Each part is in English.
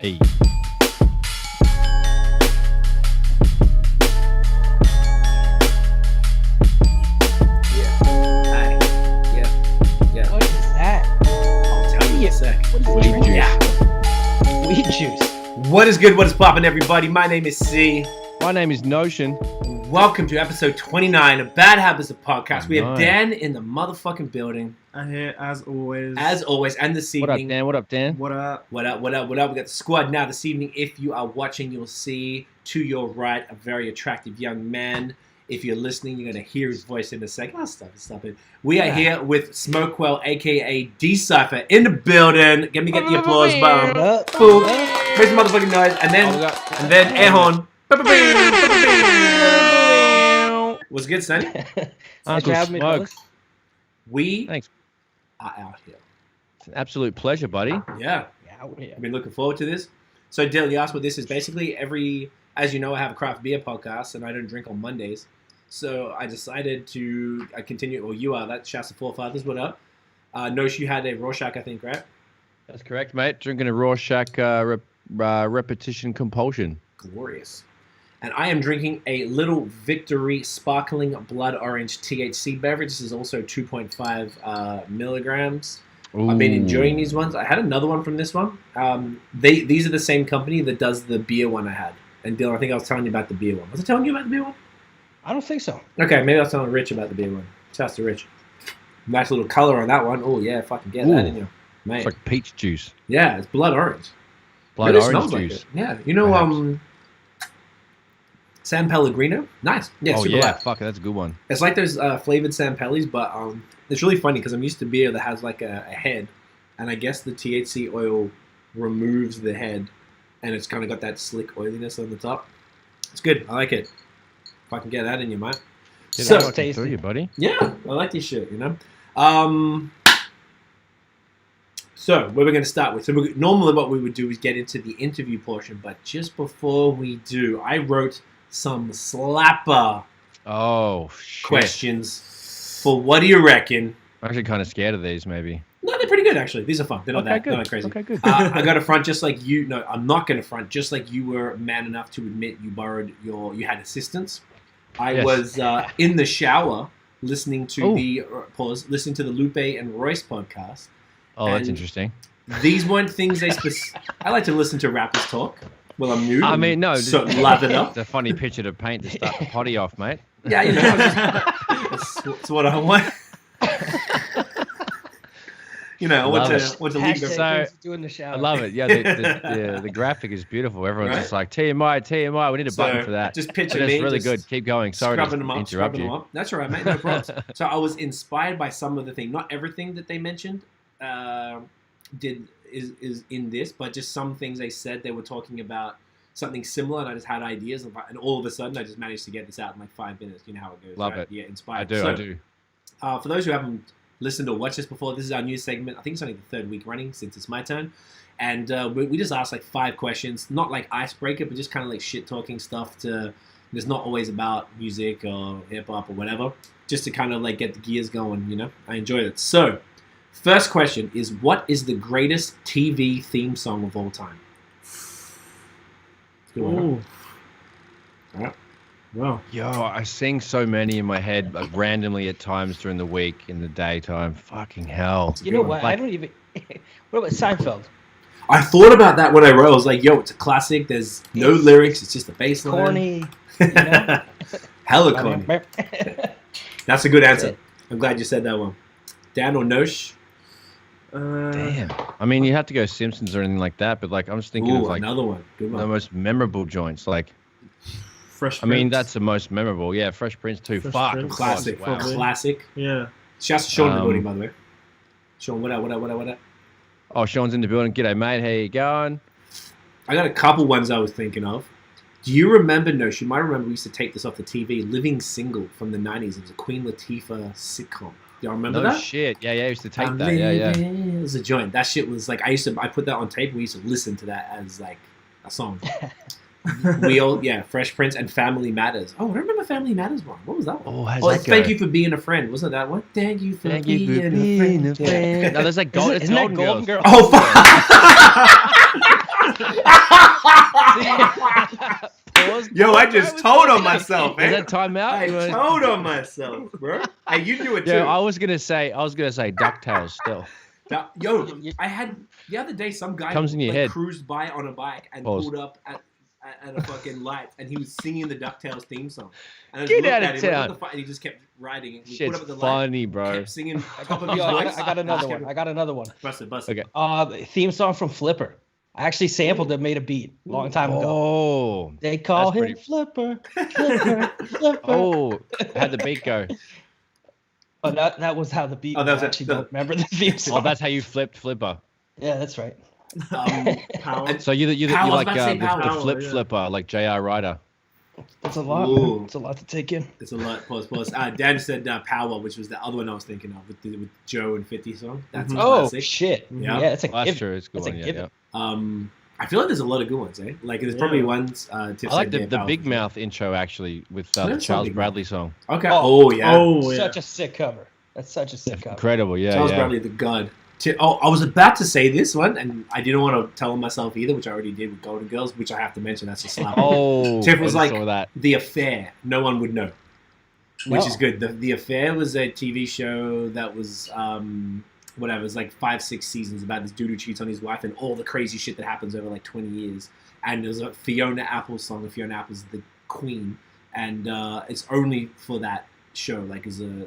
Hey. Yeah. What is that? I'll tell you in a sec. What is Weed juice. Yeah. Weed juice. What is good? What is poppin', everybody? My name is Cee. My name is Notion. Welcome to episode 29 of Bad Habits of Podcast. We have Nice. Dan in the motherfucking building, I'm here as always. and this What up, evening. Dan? What up, Dan? What up? What up? We got the squad now this evening. If you are watching, you'll see to your right a very attractive young man. If you're listening, you're going to hear his voice in a second. Oh, stop it. We are here with Smokewell, a.k.a. D-Cipher, in the building. Let me get the applause button. Boom. Make some motherfucking noise. And then air horn. What's good, Sonny? Uncle having me, Smoke. fellas. We Thanks. are out here. It's an absolute pleasure, buddy. Yeah. Yeah. I've been looking forward to this. So, Dale, you asked what this is. Basically, as you know, I have a craft beer podcast, and I don't drink on Mondays. So I decided to continue, or you are, that's Shasta Forefathers, what up? Nosh, you had a Rorschach, I think, right? That's correct, mate. Drinking a Rorschach repetition compulsion. Glorious. And I am drinking a Little Victory Sparkling Blood Orange THC beverage. This is also 2.5 milligrams. I've been enjoying these ones. I had another one from this one. These are the same company that does the beer one I had. And Dylan, I think I was telling you about the beer one. Was I telling you about the beer one? I don't think so. Okay, maybe I was telling Rich about the beer one. Shouts to Rich. Nice little color on that one. Oh, yeah, fucking get that in you. Mate. It's like peach juice. Yeah, it's blood orange. Blood Really orange smells like juice. it. Yeah, you know, Perhaps. San Pellegrino? Nice. Yeah, Oh, super yeah. light. Fuck it. That's a good one. It's like those flavored San Pellis, but it's really funny because I'm used to beer that has like a head, and I guess the THC oil removes the head, and it's kind of got that slick oiliness on the top. It's good. I like it. If I can get that in your mind. Get So- that fucking tasty. through you, buddy. Yeah, I like this shit, you know? So, where we're going to start with. So, normally what we would do is get into the interview portion, but just before we do, I wrote some slapper Oh, shit. questions for what do you reckon? I'm actually kind of scared of these, maybe. No, they're pretty good, actually. These are fun. They're not Okay, that good. they're not crazy. Okay, good. I got to front just like you. No, I'm not going to front just like you were man enough to admit you you had assistance. I Yes. was in the shower listening to Ooh. listening to the Lupe and Royce podcast. Oh, that's and- interesting. These weren't things I like to listen to rappers talk. Well, I'm new. I mean, no. so lathered up. It's a funny picture to paint to start the potty off, mate. Yeah, you know, that's what I want. You know, I want Love to leave So- them. Do in the shower. I love it. Yeah, the graphic is beautiful. Everyone's Right? just like, TMI. We need a button for that. Just picture That's me. really just good. Keep going. Sorry to scrubbing them up, interrupt scrubbing you. them up. That's all right, mate. No problems. So I was inspired by some of the things. Not everything that they mentioned is in this, but just some things they said. They were talking about something similar, and I just had ideas, and all of a sudden, I just managed to get this out in like 5 minutes. You know how it goes. Love right? it. Yeah, I inspired. do. So, I do. For those who haven't listened or watched this before, this is our new segment. I think it's only the third week running since it's my turn. And we just asked like 5 questions, not like icebreaker, but just kind of like shit talking stuff it's not always about music or hip hop or whatever, just to kind of like get the gears going, you know? I enjoyed it. So, first question is, what is the greatest TV theme song of all time? Good one, huh? Ooh. All right. Wow. Yo, I sing so many in my head like, randomly at times during the week, in the daytime. Fucking hell. You know what? Like- I don't even. What about Seinfeld? I thought about that when I wrote. I was like, yo, it's a classic. There's no lyrics. It's just a bass line. Corny. You know? Hella corny. That's a good answer. I'm glad you said that one. Dan or Nosh? Damn. I mean, you have to go Simpsons or anything like that, but like I'm just thinking Ooh, of like another one. Good the one. most memorable joints. Like, Fresh I mean, Prince. that's the most memorable. Yeah, Fresh Prince too. Fresh Fuck. Prince. of Classic. course, Wow. Probably. Classic. Yeah. Shouts to Sean in the Um, building, by the way. Sean, what up? Oh, Sean's in the building. G'day, mate. How you going? I got a couple ones I was thinking of. Do you remember, Nosh? You might remember we used to take this off the TV. Living Single from the 90s. It was a Queen Latifah sitcom. Do y'all remember No that? shit. Yeah, I used to take I'm that. Yeah. living- It was a joint. That shit was like, I put that on tape. And we used to listen to that as like a song. Fresh Prince and Family Matters. Oh, I remember Family Matters one. What was that one? Oh, how's Oh, that it's go? Thank You for Being a Friend. Wasn't that one? Thank you for Thank you for being a friend. No, there's like Isn't that Golden Girl? Oh, fuck. Pause. Yo, I just told on myself, Is man. that timeout? I You wanna- told on myself, bro. Hey, you knew it too. Yeah, I was gonna say DuckTales still. Yo, I had the other day some guy Comes in your head. cruised by on a bike and Pause. pulled up at a fucking light, and he was singing the DuckTales theme song. And I just Get looked out at of him, like, town. what the fuck? And he just kept riding it. We Shit's put up at the light, funny, bro. kept singing top of his Yo, voice. I got another one. I got another one. Bust it. Theme song from Flipper. I actually sampled it, made a beat a long time ago. Oh, They call that's him pretty- Flipper. Flipper. oh, how'd the beat go? Oh, that was how the beat. Oh, that was was. I it. actually don't remember the theme song. Oh, that's how you flipped Flipper. Yeah, that's right. Power. So you Power, I was like about to say the Power, flip yeah. flipper, like J.R. Ryder. That's a lot. Ooh. It's a lot to take in. It's a lot. Pause. Dan said Power, which was the other one I was thinking of with Joe and 50 song. That's a Oh classic. shit! Yeah. Yeah, it's a Well, that's given. true. It's a good That's a one. Yeah, given. yeah. I feel like there's a lot of good ones, eh? Like there's probably Yeah. ones. Tiff I like said, the Power Big for Mouth intro actually with Yeah, the it's Charles not Big Bradley song. sure. Okay. Oh. Oh yeah. Oh, yeah. Such a sick cover. That's such a sick cover. Incredible. Yeah, Charles yeah. Bradley, the god. I was about to say this one, and I didn't want to tell on myself either, which I already did with Golden Girls, which I have to mention. That's a slap. Oh, Tiff was I like, saw that. The Affair. No one would know, which No. is good. The Affair was a TV show that was whatever. It was like 5-6 seasons about this dude who cheats on his wife and all the crazy shit that happens over like 20 years. And there's a Fiona Apple song. And Fiona Apple's the queen, and it's only for that show. Like, is a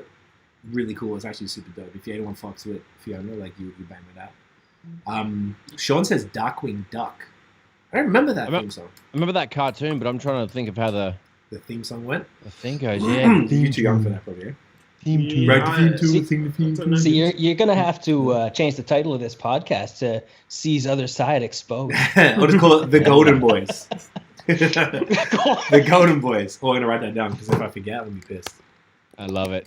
really cool. It's actually super dope. If anyone fucks with Fiona, like you bang with that. Sean says Darkwing Duck. I don't remember that theme song. I remember that cartoon, but I'm trying to think of how the theme song went. thing goes. Yeah, You're too young for that, probably. Yeah, Right, the theme I- tune, See- the theme I don't tune. know. So you're gonna have to change the title of this podcast to "Cee's Other Side Exposed." I'll just call it The Golden Boys. The Golden Boys. Oh, I'm gonna write that down because if I forget, I'll be pissed. I love it.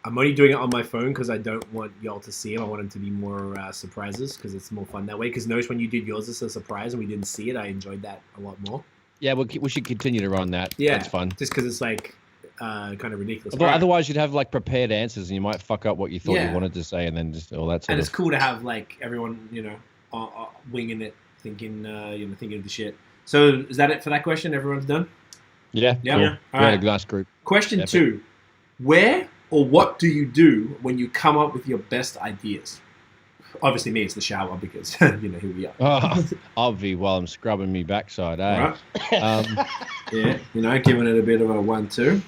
I'm only doing it on my phone because I don't want y'all to see them. I want them to be more surprises because it's more fun that way. Because notice when you did yours as a surprise and we didn't see it, I enjoyed that a lot more. Yeah, we should continue to run that. Yeah, That's fun. Just because it's like kind of ridiculous. Although, Alright. otherwise, you'd have like prepared answers, and you might fuck up what you thought Yeah. you wanted to say, and then just all that sort And of. it's cool to have like everyone, winging it, thinking, thinking of the shit. So is that it for that question? Everyone's done. Yeah, Yeah. cool. Yeah. We All had right. a nice group. Question Epic. 2: where or what do you do when you come up with your best ideas? Obviously, me, it's the shower because here we are. Oh, obvi, while I'm scrubbing me backside, eh? Right? Um, Giving it a bit of a 1-2.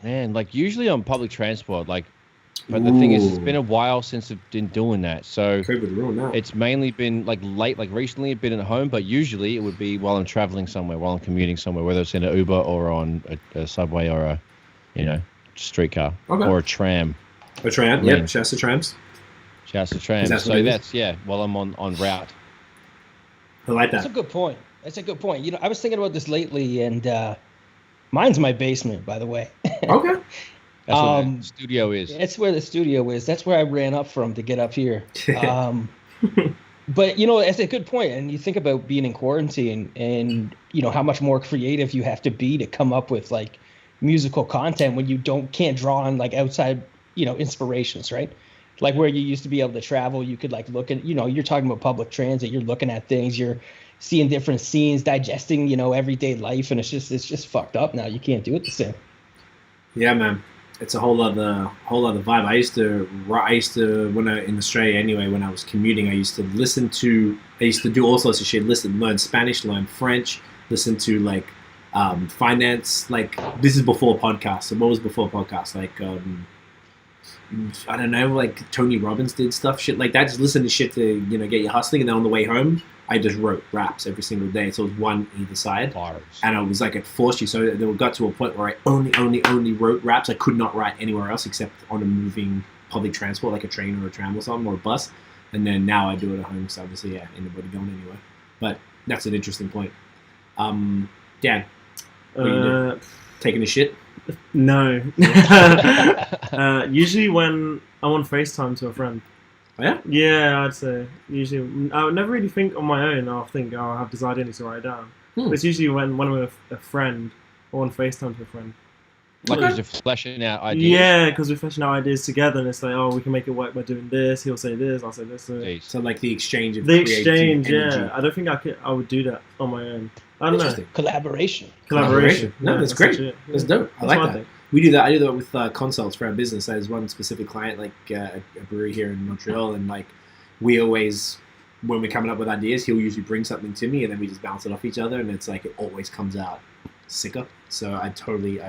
man, like usually on public transport, like, but the thing is, it's Ooh. been a while since I've been doing that, so COVID ruined that. it's mainly been like late, like recently I've been at home, but usually it would be while I'm traveling somewhere, while I'm commuting somewhere, whether it's in an Uber or on a subway or a, streetcar Okay. or a tram. A tram. Yeah. Yep, Shasta trams. Shouts to trams. That's what So it is? that's, yeah, while I'm on route. I like That's a that. good point. That's a good point. I was thinking about this lately, and mine's my basement, by the way. Okay. That's what Um, the studio is. That's where the studio is. That's where I ran up from to get up here. But it's a good point. And you think about being in quarantine, and how much more creative you have to be to come up with like musical content when you can't draw on like outside inspirations, right? Like where you used to be able to travel, you could like look at you're talking about public transit, you're looking at things, you're seeing different scenes, digesting everyday life, and it's just fucked up now. You can't do it the same. Yeah, man. It's a whole other vibe. I used to when I in Australia anyway, when I was commuting, I used to do all sorts of shit. Learn Spanish, learn French, listen to like finance. Like this is before podcasts. So what was before podcasts? Like I don't know, like Tony Robbins did stuff, shit like that. Just listen to shit to get you hustling, and then on the way home, I just wrote raps every single day. So it was one either side. Bars. And I was like, it forced you. So it got to a point where I only wrote raps. I could not write anywhere else except on a moving public transport, like a train or a tram or something, or a bus. And then now I do it at home. So obviously, yeah, anybody going anywhere. But that's an interesting point. Dan, what are you doing? Taking a shit? No. Usually when I'm on FaceTime to a friend. Oh, yeah? Yeah, I'd say. Usually, I would never really think on my own. I'll think, I have this idea, I need to write it down. But it's usually when I'm with a friend or on FaceTime to a friend. Like, because you're fleshing out ideas. Yeah, because we're fleshing out ideas together, and it's like, oh, we can make it work by doing this. He'll say this, I'll say this. So like the exchange of the exchange, energy. yeah. I don't think I would do that on my own. I don't know. Collaboration. No, that's great. Yeah. That's dope. I like that. Thing. We do that. I do that with consults for our business. There's one specific client, like a brewery here in Montreal, and like we always, when we're coming up with ideas, he'll usually bring something to me, and then we just bounce it off each other, and it's like it always comes out sicker. So I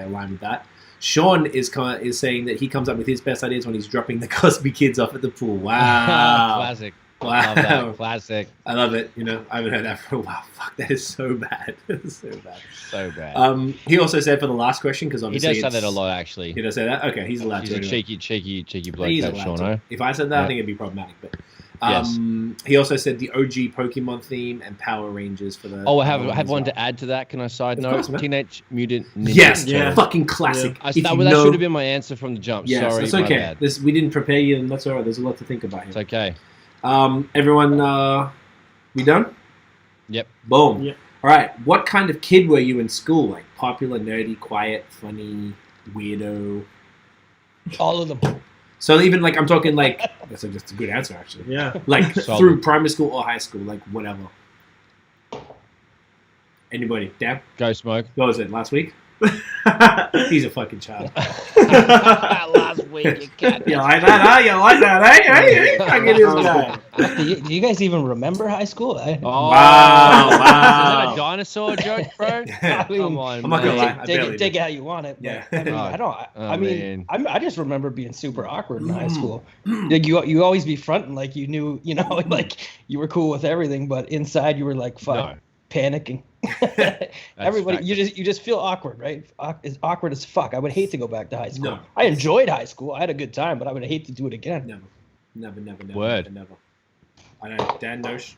align with that. Sean is saying that he comes up with his best ideas when he's dropping the Cosby Kids off at the pool. Wow. Classic. Wow. Love that. Classic. I love it. You know, I haven't heard that for a while. Fuck, that is so bad. So bad. So bad. He also said for the last question, because He obviously does say that a lot, actually. He does say that? Okay, he's allowed He's to. a Anyway. cheeky bloke, He's that allowed Sean, to. eh? If I said that, I think it'd be problematic. But he also said the OG Pokemon theme and Power Rangers for the. Oh, I have one to add to that. Can I side note? course, man. Teenage Mutant Ninja Yes, Turtles. fucking classic. That If you should know- have been my answer from the jump. Yes, Sorry, it's my okay. bad. We didn't prepare you, and that's all right. There's a lot to think about here. It's okay. Everyone, we done? Yep. Boom. Yep. All right. What kind of kid were you in school? Like popular, nerdy, quiet, funny, weirdo? All of them. So even like I'm talking like that's just a good answer actually. Yeah. Like Solid. through primary school or high school, like whatever. Anybody? Dan? Go Smoke. What was it? Last week? He's a fucking child. Last week, you can't. You like that, huh? You like that, eh? Hey, fucking this guy. Do you guys even remember high school? Oh, Wow. Is that a dinosaur joke, bro? Yeah. Come on, I'm not gonna man. lie. I Take barely it, take did. it how you want it. Yeah. But, I mean, Oh, I don't. oh, I mean, man. I just remember being super awkward in high school. Like you always be fronting like you knew, like you were cool with everything, but inside you were like, fuck, panicking. Everybody, fact. you just feel awkward, right? It's awkward as fuck. I would hate to go back to high school. No. I enjoyed high school. I had a good time, but I would hate to do it again. Never. Word. Never. I know. Dan Nosh.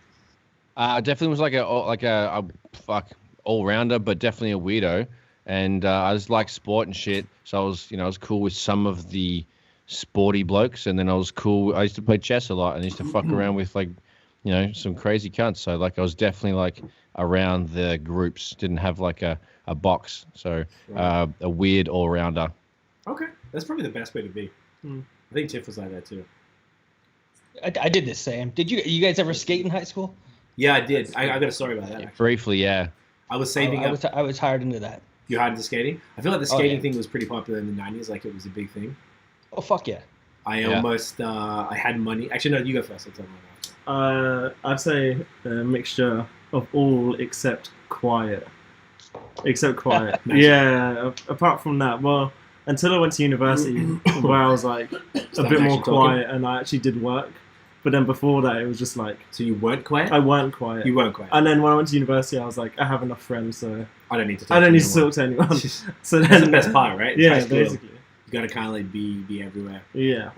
Definitely was like a all rounder, but definitely a weirdo. And I just like sport and shit. So I was cool with some of the sporty blokes, and then I was cool. I used to play chess a lot, and I used to fuck around with some crazy cunts. So like I was definitely like around the groups. Didn't have like a box. So a weird all rounder. Okay, that's probably the best way to be. I think Tiff was like that too. I did the same. Did you guys ever skate in high school? Yeah, I did. I got a story about that. Actually. Briefly, yeah. I was saving up. I was hired into that. You hired into skating? I feel like the skating yeah. thing was pretty popular in the 90s. Like it was a big thing. Oh fuck yeah! I almost I had money. Actually, no, you go first. I'll tell you. I'd say a mixture of all except quiet. Nice. Yeah. Apart from that, well, until I went to university, where I was like a bit more quiet, and I actually did work. But then before that, it was just like So you weren't quiet? I weren't quiet. You weren't quiet. And then when I went to university, I was like, I have enough friends, so I don't need to. I don't need to talk to anyone. So That's then, the best part, right? Yeah, High school. basically. You gotta kind of like be everywhere. Yeah.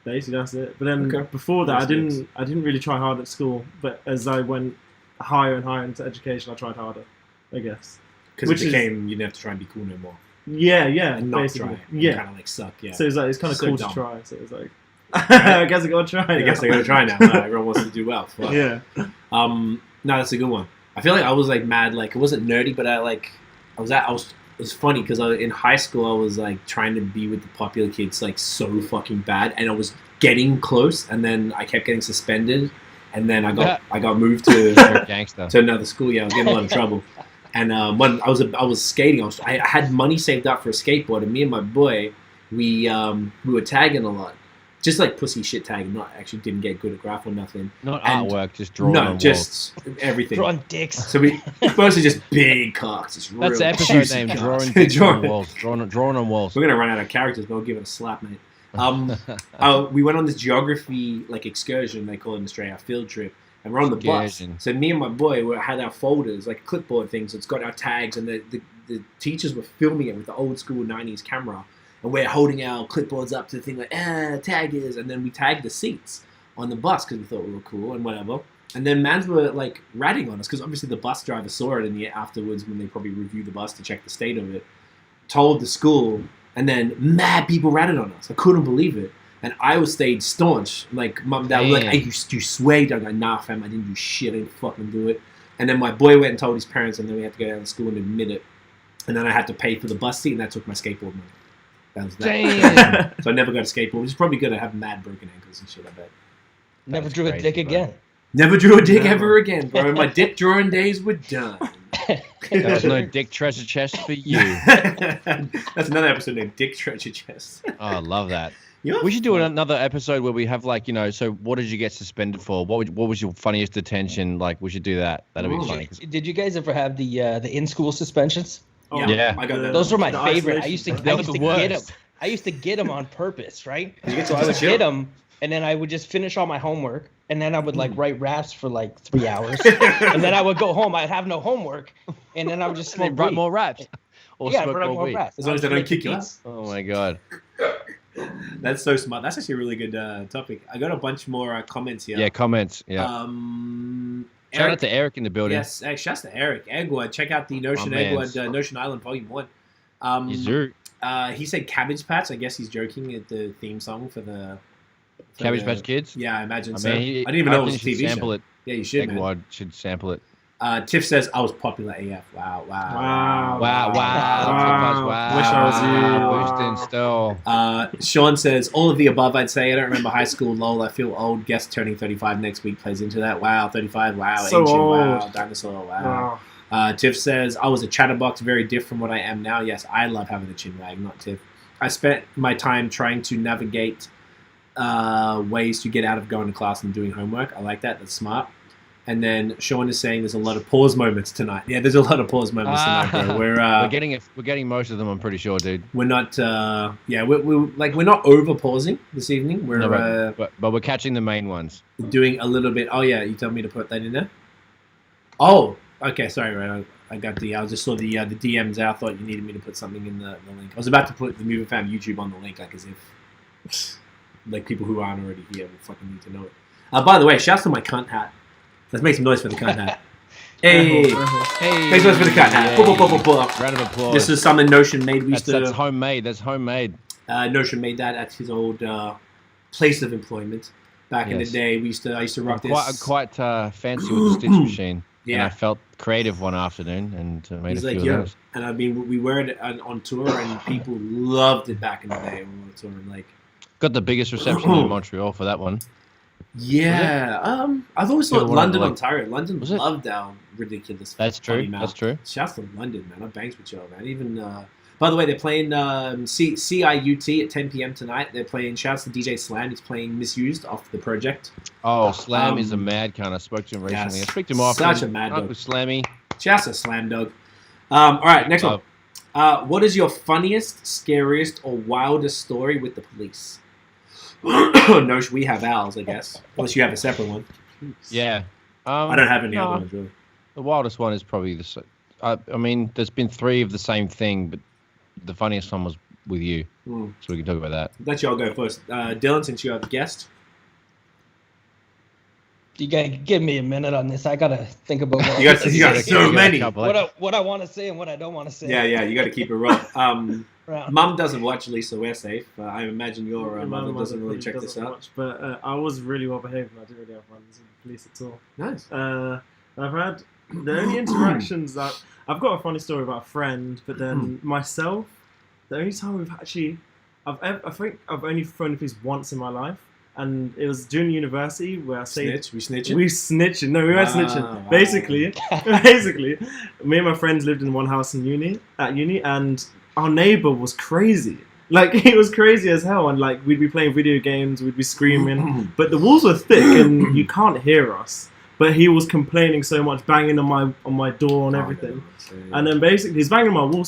Basically, that's it. But then Okay. before that, That's I didn't really try hard at school. But as I went higher and higher into education, I tried harder, I guess. Because Which it is- became you didn't have to try and be cool no more. Yeah, And not basically. try. Yeah. Kind of like suck. Yeah. So it's kind of So cool dumb. to try. So it's like, I guess I gotta try. I guess I gotta try now. Everyone wants to do well. Fuck. Yeah. No, that's a good one. I feel like I was like mad. Like it wasn't nerdy, but it was funny because in high school I was like trying to be with the popular kids like so fucking bad, and I was getting close, and then I kept getting suspended, and then I got moved to Gangster. to another school. Yeah, I was getting a lot of trouble. And when I was skating, I had money saved up for a skateboard, and me and my boy, we were tagging a lot, just like pussy shit tagging. Not actually didn't get good at graph or nothing. Not And- artwork, just drawing No, on walls. just everything. Drawing dicks. So we mostly just big cocks. Just That's real the episode juicy name, cocks. drawing dicks on Drawing- walls. Drawing on walls. We're gonna run out of characters, but we'll give it a slap, mate. We went on this geography like excursion, they call it in Australia, a field trip, and we're on the bus. Excursion. So me and my boy had our folders, like clipboard things. It's got our tags, and the teachers were filming it with the old school '90s camera, and we're holding our clipboards up to the thing like tag is, and then we tagged the seats on the bus because we thought we were cool and whatever. And then mans were like ratting on us because obviously the bus driver saw it in the afterwards when they probably reviewed the bus to check the state of it. Told the school, and then mad people ratted on us. I couldn't believe it, and I stayed staunch. Like mum, and dad were like, Damn. "Hey, you sway?" I'm like, "Nah, fam, I didn't do shit. I didn't fucking do it." And then my boy went and told his parents, and then we had to go down to school and admit it. And then I had to pay for the bus seat, and that took my skateboard money. That was that. Damn. So I never got a skateboard, which is probably good. I have mad broken ankles and shit, I bet. Never drew a dick again. Never drew a dick ever again, bro. My dick drawing days were done. There was no dick treasure chest for you. That's another episode named Dick Treasure Chest. Oh, I love that. You know, We should do another episode where we have like, so what did you get suspended for? What was your funniest detention? Like, we should do that. That'd be funny. Did you guys ever have the in-school suspensions? Oh, Yeah. I got that. Those were my The favorite. isolation. I used to get them. worst. I used to get them on purpose, right? You get So to I would chill. get them, and then I would just finish all my homework, and then I would like write raps for like 3 hours, and then I would go home. I'd have no homework, and then I would just smoke Write weed. more raps. Or Yeah, smoke write more more weed. raps. As long as they don't kick you out. Oh my god. That's so smart. That's actually a really good topic. I got a bunch more comments here. Yeah, comments. Yeah. Shout Eric, out to Eric in the building. yes, shouts to Eric Eggwood. Check out the Notion My mans. Eggwood Notion Island Volume 1. Yes, sir. He said Cabbage Patch. I guess he's joking at the theme song for the Cabbage Patch Kids. Yeah, I imagine I so. mean, I didn't even know it reckon was a you should TV sample show. it. Yeah, you should, man. Eggwad should sample it. Tiff says I was popular AF. Wow. Wow! Wow. Wow! Wish I was you. Boosting still. Sean says all of the above. I'd say I don't remember high school. Lol. I feel old. Guest turning 35 next week plays into that. Wow, 35. Wow, So ancient. old. Wow, dinosaur. Wow. Tiff says I was a chatterbox, very different from what I am now. Yes, I love having a chin wag, not Tiff. I spent my time trying to navigate ways to get out of going to class and doing homework. I like that. That's smart. And then Sean is saying there's a lot of pause moments tonight. Yeah, there's a lot of pause moments tonight, bro. We're getting most of them. I'm pretty sure, dude. We're not. We're not over pausing this evening. We're No, but we're catching the main ones. doing a little bit. Oh yeah, you told me to put that in there. Oh, okay. Sorry, right. I just saw the DMs out. I thought you needed me to put something in the link. I was about to put the Movie Fam YouTube on the link, like as if like people who aren't already here will fucking need to know it. By the way, shouts to my cunt hat. Let's make some noise for the cunt hat. Hey, Hey, make some noise for the cunt hat. Pull. Round of applause. This is something Notion made. We used That's to homemade. That's homemade. Notion made that at his old place of employment back in the Yes. day. I used to rock this. I'm quite fancy with the stitch machine. And Yeah. I felt creative one afternoon and made He's a few like, of yo, those. and I mean, we were on tour, and people loved it back in the day when we were touring. Like, Got the biggest reception in Montreal for that one. yeah, I've always thought Yeah, London, like- Ontario. London Was it? loved our ridiculous. That's funny true. mouth. That's true. Shouts to London, man. I bangs with y'all, man. Even by the way, they're playing CIUT at 10 p.m. tonight. They're playing. Shouts to DJ Slam. He's playing Misused off the project. Oh, Slam is a mad cunt. I spoke to him recently. yes. I speak to him often. Such a mad dog. Uncle Slammy. Shouts to Slam Dog. All right, next one. What is your funniest, scariest, or wildest story with the police? No, we have ours, I guess. Unless you have a separate one. Yeah. I don't have any no. other ones, really. The wildest one is probably the. I mean, there's been 3 of the same thing, but the funniest one was with you. So we can talk about that. Let y'all go first. Dylan, since you have a guest. You gotta give me a minute on this. I gotta think about what, You got so many. what I want to say and what I don't want to say. Yeah, you got to keep it real. Right. Mum doesn't watch, Lisa. We're safe. I imagine your mother doesn't really check this out. Much, but I was really well behaved and I didn't really have friends with the police at all. Nice. I've had the only interactions that I've got a funny story about a friend, but then myself, the only time we've actually, I think I've only phoned the police once in my life, and it was during university where I stayed. We snitching? We snitching. No, we weren't snitching. Wow. Basically, me and my friends lived in one house at uni, and our neighbor was crazy. Like, he was crazy as hell, and like we'd be playing video games, we'd be screaming, but the walls were thick and you can't hear us. But he was complaining so much, banging on my door and everything. And then basically, he's banging on my wall,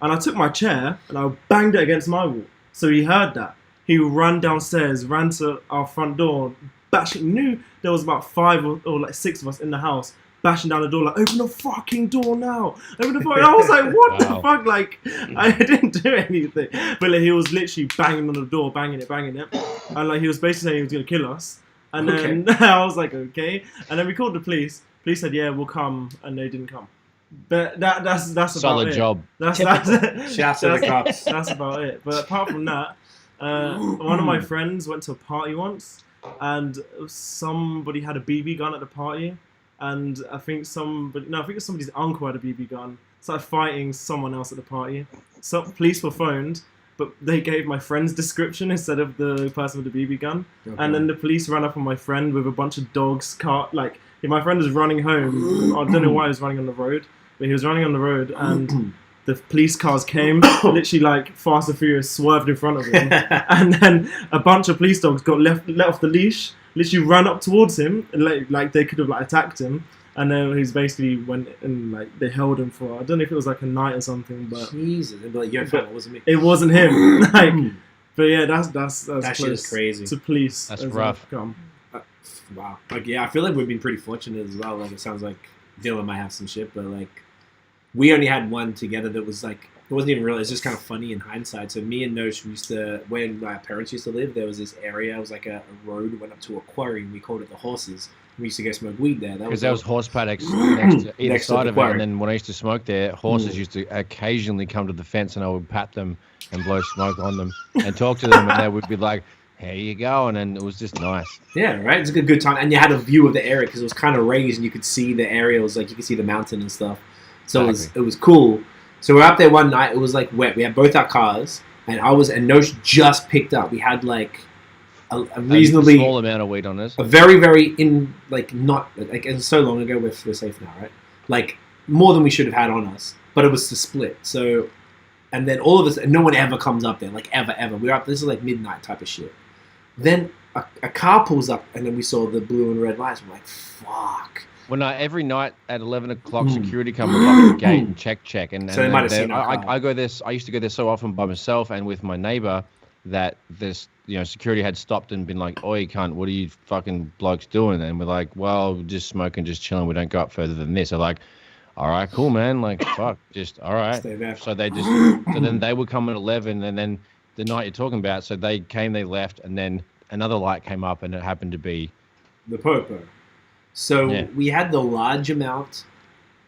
and I took my chair and I banged it against my wall. So he heard that. He ran downstairs, ran to our front door, bashing. Knew there was about 5 or like 6 of us in the house, bashing down the door like, open the fucking door now. Open the fucking. I was like, what the fuck? Like, I didn't do anything. But like, he was literally banging on the door, banging it. And like, he was basically saying he was going to kill us. And then I was like, okay. And then we called the police. Police said, yeah, we'll come. And they didn't come. But that's about Solid it. job. That's Shouts to the cops. That's about it. But apart from that, one of my friends went to a party once, and somebody had a BB gun at the party, and I think somebody's uncle had a BB gun. started fighting someone else at the party. So police were phoned, but they gave my friend's description instead of the person with the BB gun. Okay. And then the police ran up on my friend with a bunch of dogs. If my friend was running home, I don't know why he was running on the road, but he was running on the road, and the police cars came, literally like Fast and Furious swerved in front of him, and then a bunch of police dogs got let off the leash, literally ran up towards him, and like they could have like attacked him. And then he's basically went and like they held him for, I don't know if it was like a night or something, but Jesus, they'd be like, "Yo, fam, it wasn't me." It wasn't him. Like, but yeah, that's that shit is crazy. To police. That's rough. Wow. Like, yeah, I feel like we've been pretty fortunate as well. Like, it sounds like Dylan might have some shit, but like, we only had one together that was like, it wasn't even real. It's just kind of funny in hindsight. So me and Nosh used to, when my parents used to live, there was this area. It was like a road went up to a quarry, and we called it the Horses. We used to go smoke weed there. Because there was horse paddocks next to either side of it, and then when I used to smoke there, horses used to occasionally come to the fence, and I would pat them and blow smoke on them and talk to them, and they would be like, "Here you go," and then it was just nice. Yeah, right. It's a good time, and you had a view of the area because it was kind of raised, and you could see the area. It was like you could see the mountain and stuff. So it was cool. So we're up there one night. It was like wet. We had both our cars, and Nosh just picked up. We had like a reasonably small amount of weed on us. A very, very not like it's so long ago. We're safe now, right? Like more than we should have had on us, but it was to split. So, and then all of us, and no one ever comes up there, like ever. We're up. This is like midnight type of shit. Then a car pulls up, and then we saw the blue and red lights. We're like, fuck. Well, no, every night at 11 o'clock, security come up the gate and check. And so they might have seen our car. I go there. I used to go there so often by myself and with my neighbor that this, security had stopped and been like, "Oi, cunt, what are you fucking blokes doing?" And we're like, "Well, just smoking, just chilling. We don't go up further than this." They're like, "All right, cool, man. Like, fuck, just all right." Stay there. So then they would come at 11, and then the night you're talking about, so they came, they left, and then another light came up, and it happened to be the Popo. So we had the large amount.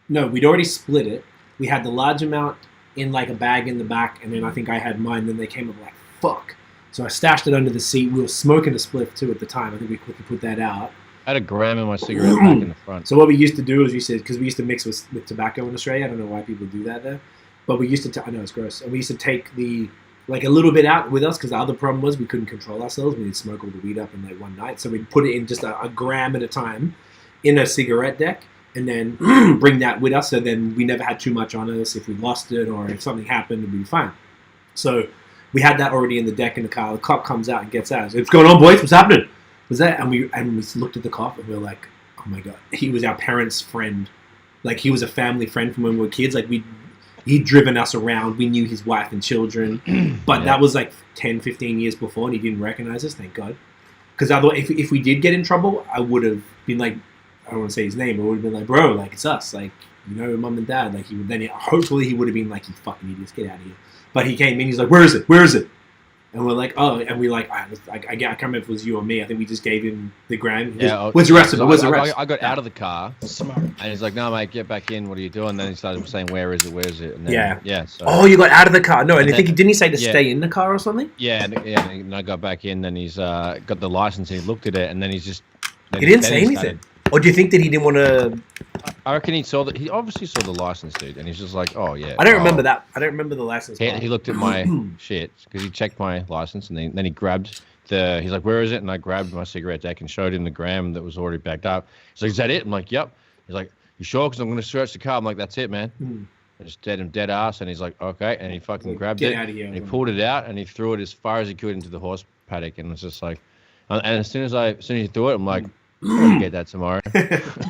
No, we'd already split it. We had the large amount in like a bag in the back, and then I think I had mine. Then they came up like, fuck. So I stashed it under the seat. We were smoking a spliff too at the time. I think we quickly put that out. I had a gram in my cigarette pack in the front. So what we used to do is because we used to mix with tobacco in Australia. I don't know why people do that there. But we used to, I know it's gross. And we used to take like a little bit out with us because the other problem was we couldn't control ourselves. We'd smoke all the weed up in like one night. So we'd put it in just a gram at a time in a cigarette deck and then bring that with us. So then we never had too much on us. If we lost it or if something happened, we'd be fine. So we had that already in the deck in the car. The cop comes out and gets out. What's going on, boys? What's happening? Was that? And we looked at the cop and we were like, oh my God. He was our parents' friend. Like he was a family friend from when we were kids. Like he'd driven us around. We knew his wife and children. But that was like 10, 15 years before and he didn't recognize us, thank God. Because otherwise, if we did get in trouble, I would have been like, I don't want to say his name, but would have been like, bro, like it's us. Like, mum and dad. Like hopefully he would have been like, you fucking idiots, get out of here. But he came in, he's like, where is it? And we're like, oh, and we like, I can't remember if it was you or me. I think we just gave him the gram. Where's the rest of it? I got out of the car. Smart. And he's like, no, mate, get back in. What are you doing? And then he started saying, where is it? And then, So, oh, you got out of the car. No, and I think didn't he say to stay in the car or something? Yeah, and I got back in. Then he's got the license and he looked at it, and then he's just. He didn't say anything. Or do you think that he didn't want to? I reckon he obviously saw the license, dude, and he's just like, oh yeah. I don't remember that. I don't remember the license. He looked at my shit because he checked my license, and then he grabbed he's like, where is it? And I grabbed my cigarette deck and showed him the gram that was already backed up. He's like, is that it? I'm like, yep. He's like, you sure? Because I'm going to search the car. I'm like, that's it, man. I just dead ass, and he's like, okay, and he fucking grabbed it, out of here, and he pulled it out, and he threw it as far as he could into the horse paddock, and it's just like, and as soon as he threw it, I'm like, I'm gonna get that tomorrow.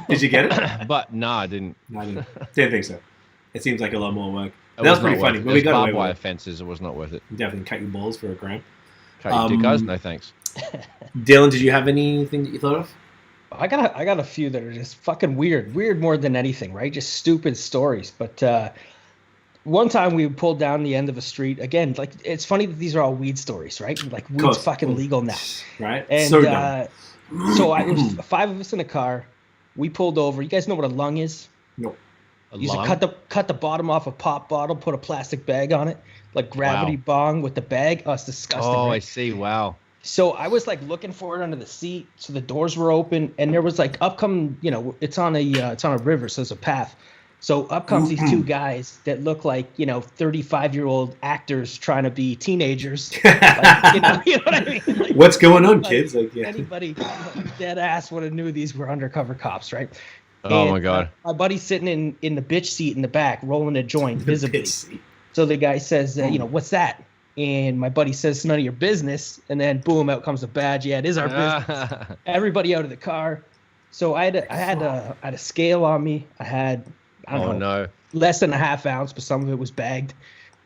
Did you get it? But no, I didn't. No, I didn't think so. It seems like a lot more work. That was pretty funny. But we got barbed wire fences. It was not worth it. You definitely cut your balls for a gram. Cut your dick, guys? No thanks. Dylan, did you have anything that you thought of? I got a few that are just fucking weird more than anything, right? Just stupid stories. But one time we pulled down the end of a street. Again, like it's funny that these are all weed stories, right? Like weed's fucking legal now, right? And so dumb. So it was 5 of us in a car. We pulled over. You guys know what a lung is? No. You used to cut the bottom off a pop bottle, put a plastic bag on it, like gravity bong with the bag. Oh, it's disgusting. Oh, right? I see. Wow. So I was like looking for it under the seat. So the doors were open, and there was like upcoming. It's on a river, so there's a path. So up comes these two guys that look like, 35-year-old actors trying to be teenagers. Like, you know what I mean? Like, what's going on, kids? Like, yeah. Anybody dead ass would have knew these were undercover cops, right? Oh my God. My buddy's sitting in the bitch seat in the back, rolling a joint visibly. So the guy says, what's that? And my buddy says, it's none of your business. And then boom, out comes a badge. Yeah, it is our business. Everybody out of the car. So I had a scale on me. I had, I don't know, less than a half ounce, but some of it was bagged.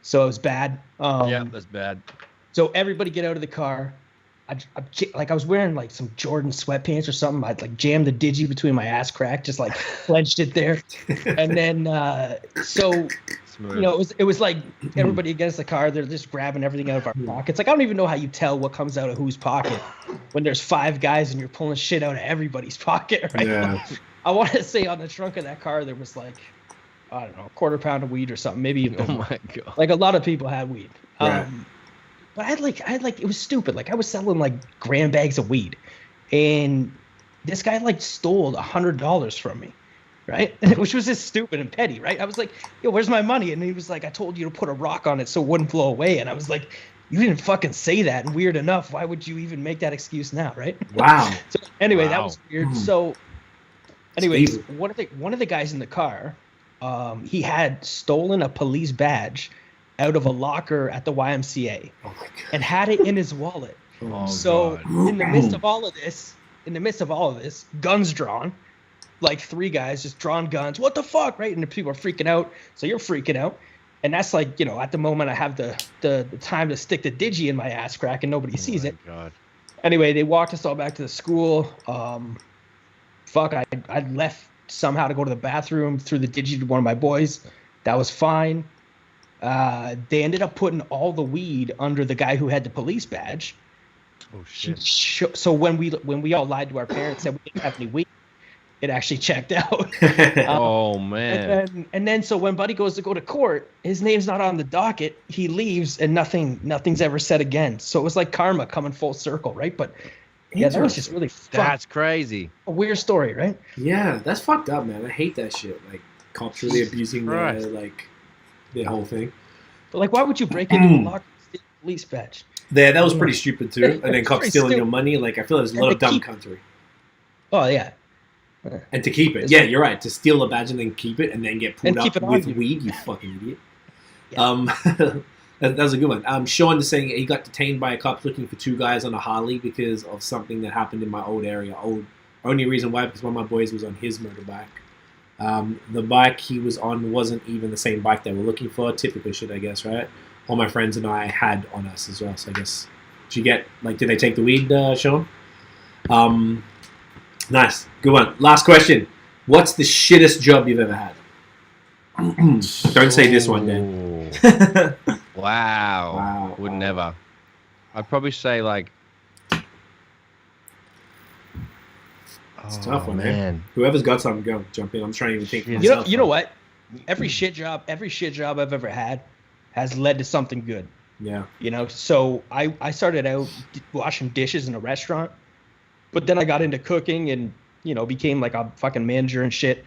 So it was bad. Yeah, that's bad. So everybody get out of the car. I was wearing like some Jordan sweatpants or something. I'd like jammed the digi between my ass crack, just like clenched it there. And then, it was like everybody against the car. They're just grabbing everything out of our pockets. Like, I don't even know how you tell what comes out of whose pocket when there's 5 guys and you're pulling shit out of everybody's pocket, right? Yeah. Like, I want to say on the trunk of that car, there was like, I don't know, a quarter pound of weed or something. Maybe even Oh my God. like a lot of people had weed. Right. But I had like, it was stupid. Like, I was selling like gram bags of weed, and this guy like stole $100 from me, right? Which was just stupid and petty, right? I was like, yo, where's my money? And he was like, I told you to put a rock on it so it wouldn't blow away. And I was like, you didn't fucking say that. And weird enough, why would you even make that excuse now, right? Wow. So anyway, that Wow. was weird. So anyways, one of the guys in the car, he had stolen a police badge out of a locker at the YMCA and had it in his wallet. Oh, So God. in the midst of all of this, guns drawn, like 3 guys just drawn guns. What the fuck, right? And the people are freaking out. So you're freaking out. And that's like, at the moment I have the time to stick the digi in my ass crack and nobody sees it. God. Anyway, they walked us all back to the school. I left somehow to go to the bathroom, threw the digi to one of my boys. That was fine. They ended up putting all the weed under the guy who had the police badge. Oh shit. So when we all lied to our parents that we didn't have any weed, it actually checked out. Oh man. And then so when Buddy goes to go to court, his name's not on the docket. He leaves and nothing's ever said again. So it was like karma coming full circle, right? But yeah, that was just really That's crazy. a weird story, right? Yeah, that's fucked up, man. I hate that shit. Like, cops really abusing Christ. their whole thing. But like, why would you break into a locker and steal a police badge? Yeah, that was pretty stupid too. And then It's cops pretty stealing your stupid. money. Like, I feel there's a lot And of they dumb keep- country. Oh yeah. And to keep it. Yeah, you're right. To steal a badge and then keep it and then get pulled And keep up it on with you. weed, you fucking idiot. Yeah. That was a good one. Sean is saying he got detained by a cop looking for 2 guys on a Harley because of something that happened in my old area. Only reason why, because one of my boys was on his motorbike. The bike he was on wasn't even the same bike they were looking for. Typical shit, I guess, right? All my friends and I had on us as well. So I guess, did they take the weed, Sean? Nice. Good one. Last question. What's the shittest job you've ever had? Don't say this one, Dan. Dan. Wow. Wow. Would never. I'd probably say like. It's a tough one, man. man. Whoever's got something, go jump in. I'm trying to think. for You myself. You know what? Every shit job I've ever had has led to something good. Yeah. So I started out washing dishes in a restaurant, but then I got into cooking and, became like a fucking manager and shit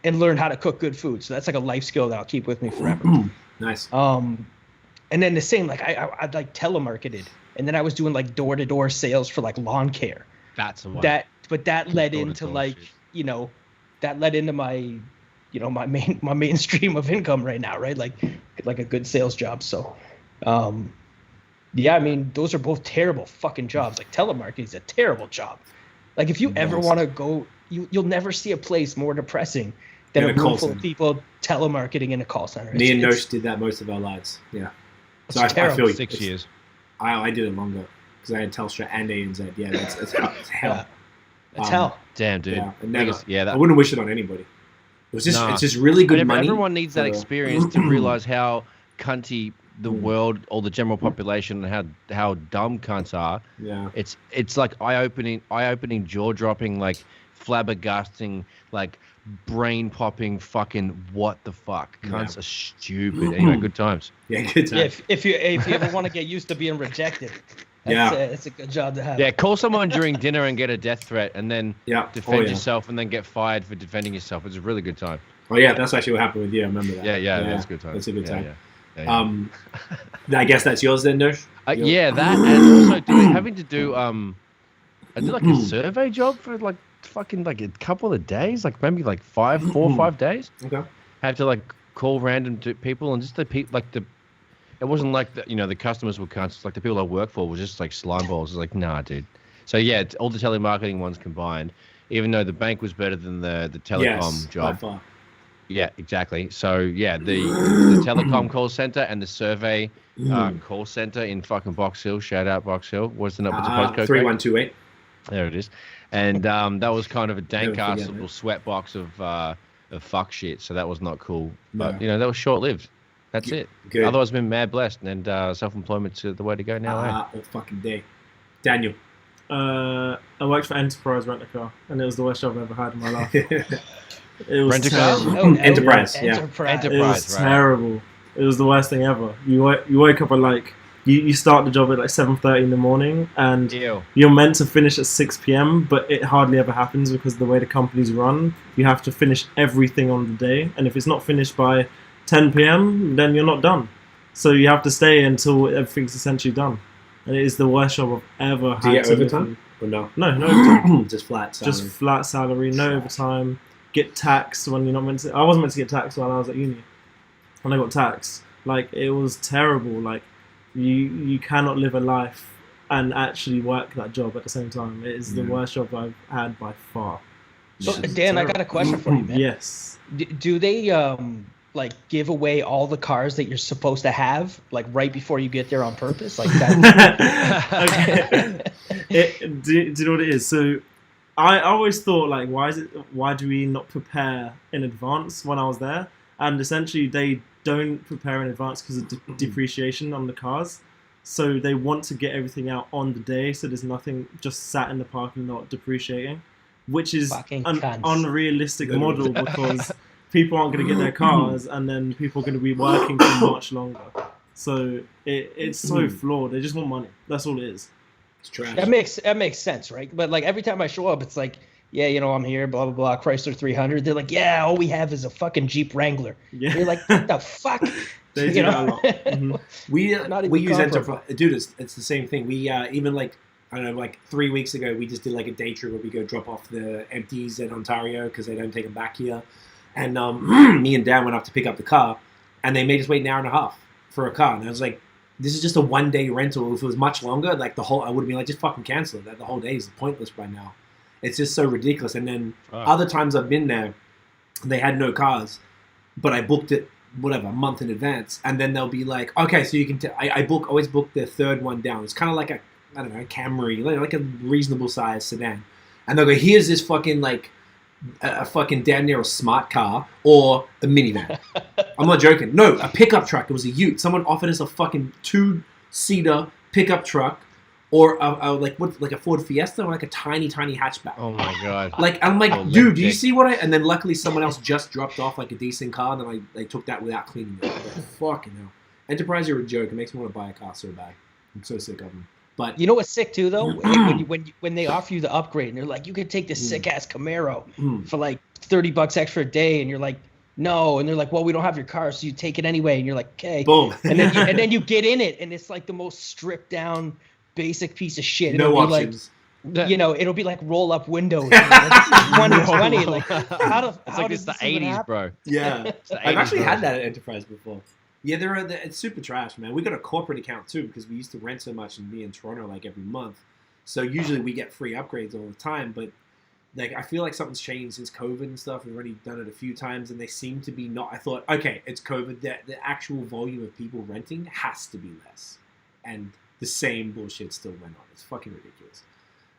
and learned how to cook good food. So that's like a life skill that I'll keep with me forever. Nice. And then the same, like I like telemarketed, and then I was doing like door-to-door sales for like lawn care. That's the one. That led Door-to-door into like, shit. that led into my, my main stream of income right now, right? Like a good sales job. So, yeah, I mean, those are both terrible fucking jobs. Like telemarketing is a terrible job. Like if you ever want to go, you'll never see a place more depressing than In a a call room full of center. people telemarketing in a call center. Me and It's- Nosh did that most of our lives. Yeah. it's So I terrible. feel you. 6 years. I did it longer because I had Telstra and ANZ. Yeah, it's hell. Yeah. It's hell. Damn, dude. Yeah, and never. Yeah, I that. wouldn't wish it on anybody. It's Nah. just really good money. Everyone needs that for- experience to realize how cunty the world or the general population and how dumb cunts are. Yeah. It's like eye-opening, jaw-dropping, like flabbergasting, like brain-popping fucking what the fuck. Cunts are stupid. Anyway, good times. Yeah, good time. Yeah, if you ever want to get used to being rejected, it's a good job to have. Yeah, call someone during dinner and get a death threat and then Yeah. defend yeah. yourself and then get fired for defending yourself. It's a really good time. Oh yeah, that's actually what happened with you. I remember that. Yeah, that's a good time. That's a good time. Yeah. I guess that's yours then, Nosh? Yeah, that, and also having to do I did like a survey job for like fucking like a couple of days, like maybe like 4 or 5 days. Okay. Had to like call random people, and just the people like the. It wasn't like the customers were cunts. Like the people I work for was just like slime balls. It was like, nah, dude. So yeah, all the telemarketing ones combined. Even though the bank was better than the telecom job. By far. Yeah, exactly. So yeah, the telecom call center and the survey call center in fucking Box Hill. Shout out Box Hill. What's the postcode? 3128. There it is. And that was kind of a dank Never ass forget, little sweat box of fuck shit. So that was not cool. No. But that was short lived. That's it. Good. Otherwise, I've been mad blessed, and self-employment's the way to go now. All fucking day. Daniel. I worked for Enterprise Rent a Car, and it was the worst job I've ever had in my life. It was Rent a car? terrible. Enterprise. Yeah. Enterprise. It was right. terrible. It was the worst thing ever. You wake up at like you start the job at like 7:30 in the morning, and Ew. you're meant to finish at 6 p.m. But it hardly ever happens because of the way the companies run. You have to finish everything on the day, and if it's not finished by 10 p.m., then you're not done. So you have to stay until everything's essentially done. And it is the worst job I've ever had. Do you get to live overtime? through. Or no? No overtime. Just flat salary. Just flat salary, no overtime. Get taxed when you're not meant to. I wasn't meant to get taxed while I was at uni, and I got taxed. Like, it was terrible. Like, you cannot live a life and actually work that job at the same time. It is the worst job I've had by far. So, It's Dan, I terrible. got a question for you, man. Yes. Do they like give away all the cars that you're supposed to have like right before you get there on purpose? Like that. Okay. Do you know what it is? So I always thought, like, why do we not prepare in advance when I was there? And essentially they don't prepare in advance because of depreciation on the cars. So they want to get everything out on the day, so there's nothing just sat in the parking lot depreciating, which is Fucking an cunts. unrealistic model because people aren't going to get their cars, and then people are going to be working for much longer. So it's so flawed. They just want money. That's all it is. It's trash. That makes sense, right? But like every time I show up, it's like, yeah, I'm here, blah blah blah, Chrysler 300. They're like, yeah, all we have is a fucking Jeep Wrangler. Yeah. You're like, what the fuck? They do that a lot. Mhm. Not We even use comparable. Enterprise. Dude, it's the same thing. We even like, I don't know, like 3 weeks ago, we just did like a day trip where we go drop off the empties in Ontario because they don't take them back here. And me and Dan went up to pick up the car, and they made us wait an hour and a half for a car. And I was like, this is just a 1 day rental. If it was much longer, like I would have been like, just fucking cancel it. That the whole day is pointless by now. It's just so ridiculous. And then other times I've been there, they had no cars, but I booked it whatever a month in advance, and then they'll be like, okay, so you can. I always book the third one down. It's kind of like a Camry, like a reasonable size sedan, and they'll go, here's this fucking like a fucking damn near a smart car or a minivan. I'm not joking. No, a pickup truck. It was a Ute. Someone offered us a fucking 2-seater pickup truck, or like a Ford Fiesta, or like a tiny hatchback. Oh my god! Like, I'm like, Oh, dude, do you dick. see what I? And then luckily someone else just dropped off like a decent car, and then I took that without cleaning it. Like, fucking hell, Enterprise, you're a joke. It makes me want to buy a car so bad. I'm so sick of them. But You know what's sick too though? when they offer you the upgrade and they're like, you could take this sick ass Camaro for like $30 extra a day, and you're like, no, and they're like, well, we don't have your car, so you take it anyway, and you're like, okay, boom, and then you get in it, and it's like the most stripped down, basic piece of shit. no It'll be options. Like, it'll be like roll up windows. Like, this is 120. Like, how It's like it's the 80s, bro. Yeah, It's the I've 80s, actually bro. had that at Enterprise before. Yeah, it's super trash, man. We got a corporate account too because we used to rent so much and be in Toronto like every month. So usually we get free upgrades all the time. But like, I feel like something's changed since COVID and stuff. We've already done it a few times, and they seem to be not. I thought, okay, it's COVID. The actual volume of people renting has to be less, and the same bullshit still went on. It's fucking ridiculous.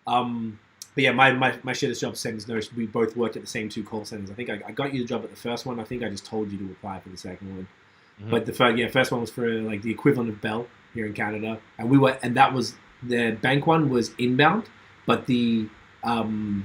But yeah, my shittest job, same as Notion. We both worked at the same 2 call centers. I think I got you the job at the first one. I think I just told you to apply for the second one. But the first one was for like the equivalent of Bell here in Canada, and that was the bank one was inbound, but the telecom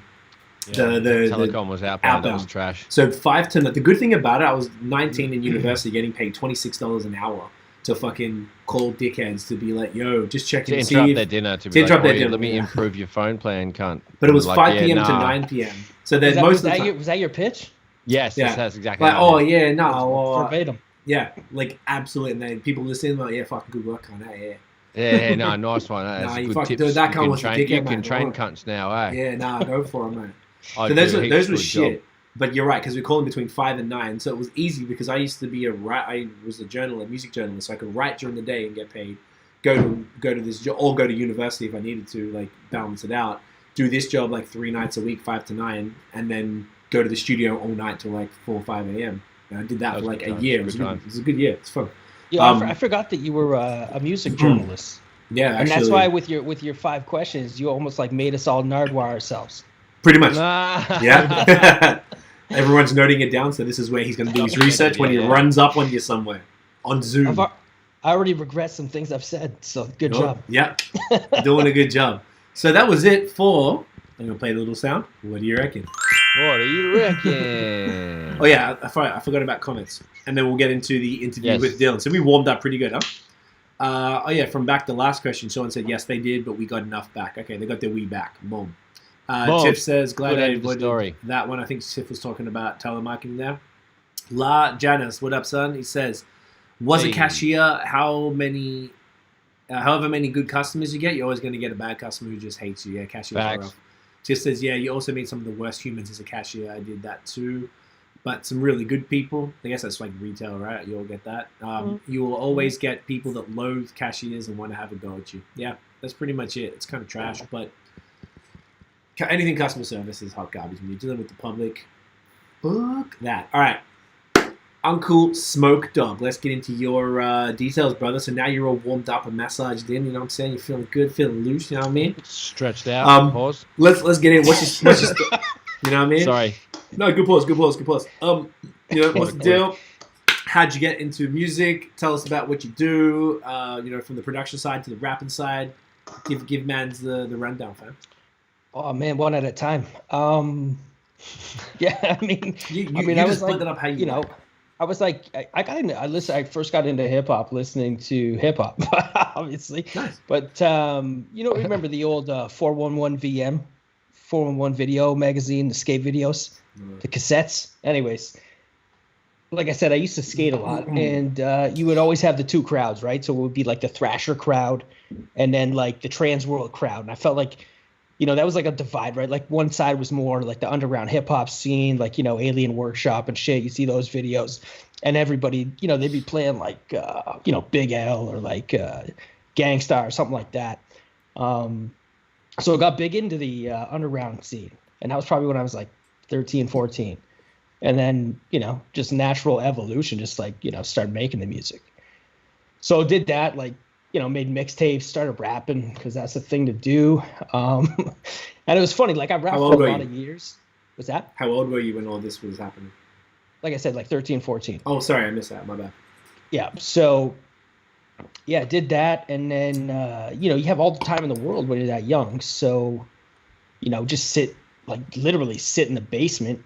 was outbound. That was trash. So 5 to the good thing about it, I was 19 in university, getting paid $26 an hour to fucking call dickheads to be like, yo, just check To and see. interrupt their dinner, to be like, interrupt their "Oi, dinner, let me yeah. improve your phone plan, cunt." But it was Like, 5 yeah, p.m. to nah. 9 p.m. So then was most of the time, was that your pitch? Yes, Yeah. that's exactly. Like, how oh it is. yeah, no, or, Verbatim. yeah, like absolutely. And then people listen, like, yeah, fucking good work on that, yeah. Yeah, no, nice one. That's Nah, a you good fucking tips. do that You kind can was a train, dickhead, you man. can train Oh. cunts now, eh? Yeah, nah, go for it, man. I So do those heaps were good job. shit. But you're right, because we call them between 5 and 9, so it was easy because I used to be I was a music journalist, so I could write during the day and get paid. Go to this job, or go to university if I needed to, like balance it out. Do this job like 3 nights a week, 5 to 9, and then go to the studio all night till like 4 or 5 a.m. And I did that for like a year. It was a good year. It's fun. Yeah, I forgot that you were a music journalist. Yeah, and that's why with your 5 questions, you almost like made us all Nardwuar ourselves. Pretty much. Nah. Yeah. Everyone's noting it down, so this is where he's going to do his research when he runs up on you somewhere on Zoom. I already regret some things I've said, so good job. Yeah, doing a good job. So that was it for. I'm going to play a little sound. What do you reckon? What do you reckon? Oh yeah, I forgot about comments, and then we'll get into the interview with Dylan. So we warmed up pretty good, huh? Oh yeah, from back to the last question, someone said yes they did, but we got enough back. Okay, they got their Wii back. Boom. Tiff says glad I avoided that one. I think Tiff was talking about telemarketing there. La Janice, what up, son? He says, was a cashier. However many good customers you get, you're always going to get a bad customer who just hates you. Yeah, cashiers are rough. Tiff says, yeah, you also meet some of the worst humans as a cashier. I did that too. But some really good people. I guess that's like retail, right? You all get that. You will always get people that loathe cashiers and want to have a go at you. Yeah, that's pretty much it. It's kind of trash, but anything customer service is hot garbage. When you're dealing with the public, fuck that. All right. Uncle Smoke Dog, let's get into your details, brother. So now you're all warmed up and massaged in, you know what I'm saying? You're feeling good, feeling loose, you know what I mean? Stretched out, pause. Let's get in. What's your you know what I mean? Sorry. No, good pause. You know, what's the deal? How'd you get into music? Tell us about what you do, you know, from the production side to the rapping side. Give mans the rundown, fam. Oh man, one at a time. Yeah, I mean, I was like, it up how you know, I was like, I first got into hip hop listening to hip hop, obviously. Nice. But you know, remember the old 411 VM, 411 video magazine, the skate videos, the cassettes. Anyways, like I said, I used to skate a lot, and you would always have the two crowds, right? So it would be like the thrasher crowd, and then like the trans world crowd. And I felt like, you know, that was like a divide, right? Like one side was more like the underground hip hop scene, like, you know, Alien Workshop and shit. You see those videos, and everybody, you know, they'd be playing like, you know, Big L or like Gangstar or something like that. So I got big into the underground scene, and that was probably when I was like 13, 14. And then, you know, just natural evolution, just like, you know, started making the music. So did that, like, you know, made mixtapes, started rapping because that's the thing to do. And it was funny, like I rapped for a lot of years. Was that? How old were you when all this was happening? Like I said, like 13, 14. Oh, sorry, I missed that. My bad. Yeah. So, yeah, did that. And then, you know, you have all the time in the world when you're that young. So, you know, just literally sit in the basement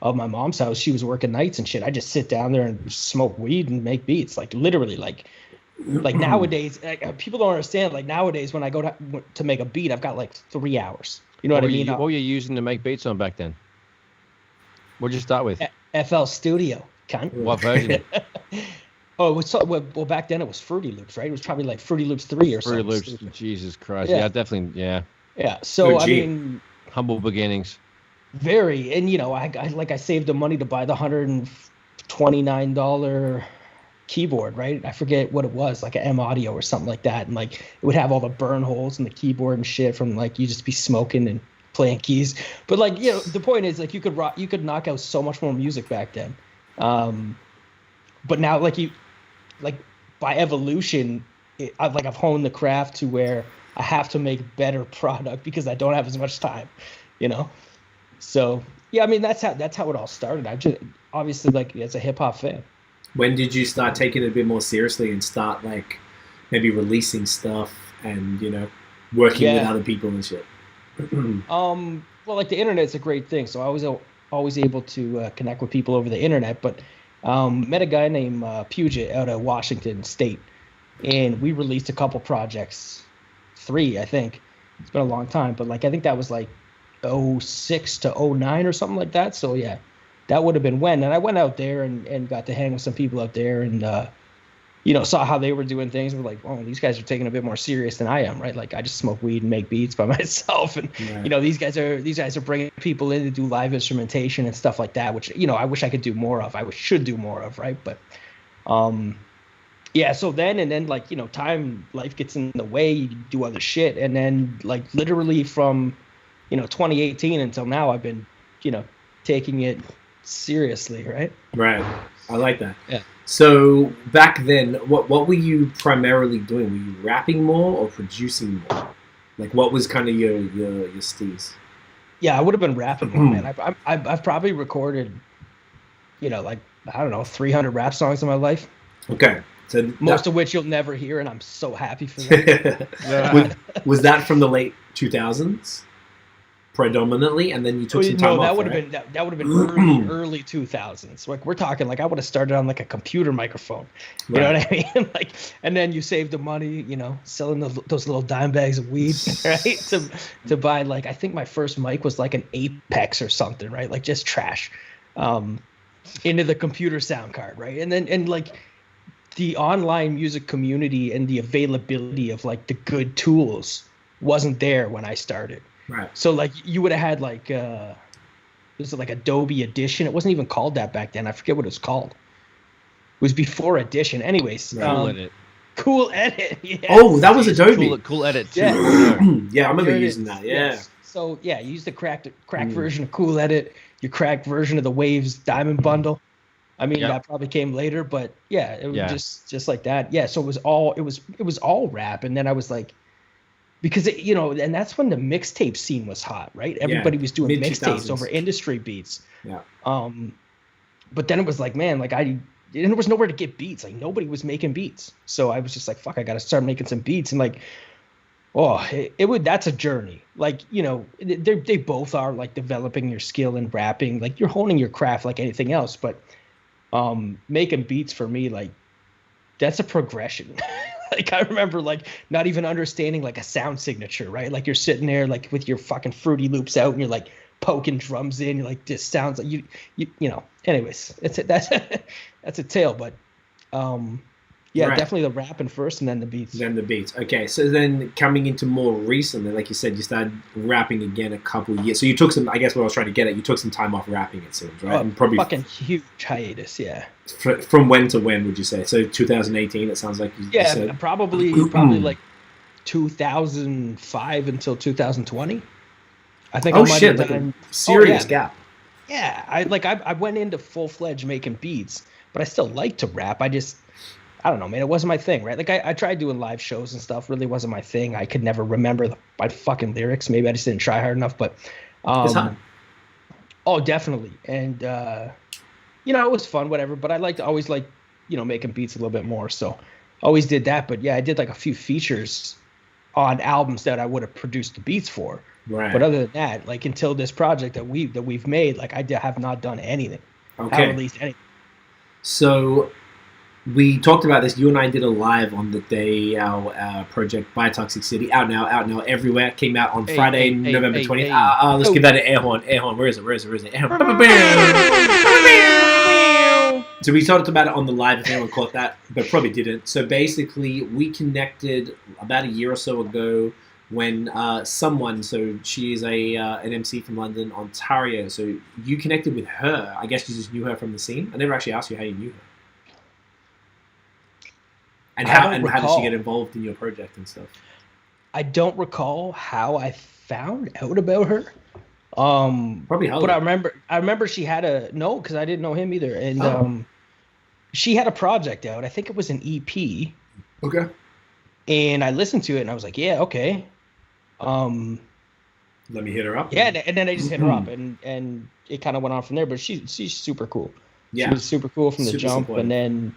of my mom's house. She was working nights and shit. I just sit down there and smoke weed and make beats. Like literally, like nowadays, like, people don't understand. Like nowadays, when I go to make a beat, I've got like 3 hours. You know what I mean? What were you using to make beats on back then? What'd you start with? FL Studio, cunt. What version? Oh, it was well back then it was Fruity Loops, right? It was probably like Fruity Loops 3 or something. Fruity Loops, Jesus Christ. Yeah, definitely, yeah. Yeah, so I mean, humble beginnings. Very, and you know, I saved the money to buy the $129 keyboard, right? I forget what it was, like an M Audio or something like that, and like it would have all the burn holes in the keyboard and shit from like you just be smoking and playing keys. But like, you know, the point is like you could knock out so much more music back then. But now like by evolution, I've honed the craft to where I have to make better product because I don't have as much time, you know? So yeah, I mean that's how it all started. I just obviously like as a hip hop fan. When did you start taking it a bit more seriously and start like maybe releasing stuff and, you know, working with other people and shit? Well, like the internet's a great thing, so I was always able to connect with people over the internet. But met a guy named Puget out of Washington State, and we released a couple projects, 3 I think. It's been a long time, but like I think that was like 06 to 09 or something like that. So yeah, that would have been when. And I went out there and got to hang with some people out there and, saw how they were doing things and were like, oh, these guys are taking it a bit more serious than I am, right? Like I just smoke weed and make beats by myself. And, these guys are bringing people in to do live instrumentation and stuff like that, which, I wish I could do more of. I should do more of, right? But, so then like, life gets in the way, you do other shit. And then like literally from, 2018 until now, I've been, taking it seriously, right? Right. I like that. Yeah. So back then, what were you primarily doing? Were you rapping more or producing more? Like what was kind of your steez? Yeah, I would have been rapping more, man. I've probably recorded, like, I don't know, 300 rap songs in my life. Okay. So most of which you'll never hear, and I'm so happy for that. Was that from the late 2000s? Predominantly, and then you took some time off. That would have been early 2000s. Like we're talking, like I would have started on like a computer microphone. You know what I mean? Like, and then you save the money, selling those little dime bags of weed, right? To buy like I think my first mic was like an Apex or something, right? Like just trash, into the computer sound card, right? And like the online music community and the availability of like the good tools wasn't there when I started. Right. So like you would have had like this is like Adobe Audition. It wasn't even called that back then. I forget what it was called. It was before Audition. Anyways, Cool Edit. Yes. Oh, that was Adobe. Cool Edit too. Yeah, I remember using that. Yeah. Yes. So yeah, you used the cracked version of Cool Edit, your cracked version of the Waves Diamond Bundle. I mean, that probably came later, but yeah, it was just like that. Yeah, so it was all rap, and then I was like. Because, and that's when the mixtape scene was hot, right? Everybody was doing mixtapes over industry beats. Yeah. But then it was like, man, like there was nowhere to get beats. Like nobody was making beats. So I was just like, fuck, I got to start making some beats. And like, that's a journey. Like, they both are like developing your skill in rapping. Like you're honing your craft like anything else. But making beats for me, like that's a progression. Like I remember like not even understanding like a sound signature, right? Like you're sitting there like with your fucking Fruity Loops out and you're like poking drums in. You're like, this sounds like you. Anyways, that's a tale, but definitely the rapping first and then the beats. Okay, so then coming into more recently, like you said, you started rapping again a couple of years. So you took some. I guess what I was trying to get at, you took some time off rapping. It seems right. And probably fucking huge hiatus. Yeah. From when to when would you say? So 2018. It sounds like you said. Probably like 2005 until 2020. I think. Oh shit! Like a serious gap. Yeah, I went into full-fledged making beats, but I still like to rap. I don't know, man. It wasn't my thing, right? Like I tried doing live shows and stuff. Really wasn't my thing. I could never remember my fucking lyrics. Maybe I just didn't try hard enough. But it's hot. Oh, definitely. And it was fun, whatever. But I always liked making beats a little bit more. So always did that. But yeah, I did like a few features on albums that I would have produced the beats for. Right. But other than that, like until this project that we've made, like I have not done anything. Okay. Haven't released anything. So. We talked about this. You and I did a live on the day our project by Toxic City out now everywhere. Came out on Friday, November 20th. Let's give that an air horn. Where is it? Air horn. So we talked about it on the live. If anyone caught that, but probably didn't. So basically, we connected about a year or so ago when someone. So she is an MC from London, Ontario. So you connected with her. I guess you just knew her from the scene. I never actually asked you how you knew her. And how did she get involved in your project and stuff? I don't recall how I found out about her. Probably how. But I remember she had because I didn't know him either. And she had a project out. I think it was an EP. Okay. And I listened to it and I was like, yeah, okay. Let me hit her up. Yeah, and then I just hit her up and it kind of went on from there. But she's super cool. Yeah. She was super cool from the jump. Supportive. And then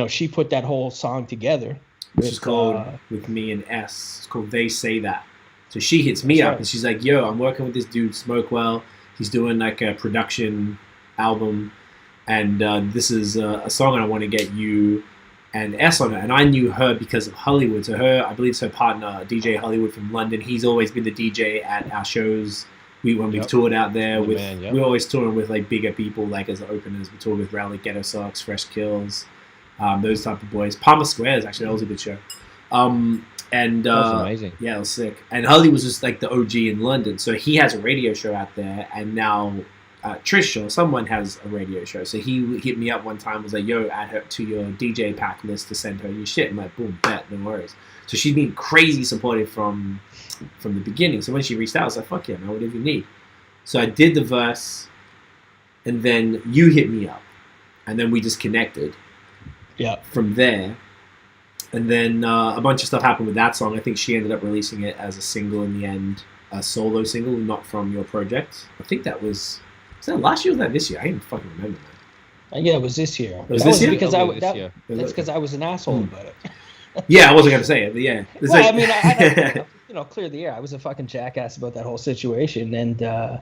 she put that whole song together. Which is called, with me and S, it's called They Say That. So she hits me up and she's like, yo, I'm working with this dude, Smokewell. He's doing like a production album. And this is a song and I want to get you and S on it. And I knew her because of Hollywood. So I believe it's her partner, DJ Hollywood from London. He's always been the DJ at our shows. When we've toured out there with, man, we're always touring with like bigger people, like as openers. We toured with Rally, Ghetto Socks, Fresh Kills, those type of boys. Palmer Squares, actually, that was a good show. And That was amazing. yeah, it was sick. And Harley was just like the OG in London, so he has a radio show out there, and now Trish or someone has a radio show. So he hit me up one time, was like, "Yo, add her to your DJ pack list to send her your shit." I'm like, "Boom, bet, no worries." So she's been crazy supportive from the beginning. So when she reached out, I was like, "Fuck yeah, man, whatever you need." So I did the verse, and then you hit me up, and then we just connected. Yeah. From there. And then a bunch of stuff happened with that song. I think she ended up releasing it as a single in the end, a solo single, not from your project. I think that was that last year or was that this year? I didn't fucking remember, man. Yeah, it was this year. Was this year? Because year. That's because I was an asshole about it. Yeah, I wasn't going to say it, but yeah. It's Well, like, I mean, I clear the air. I was a fucking jackass about that whole situation, and I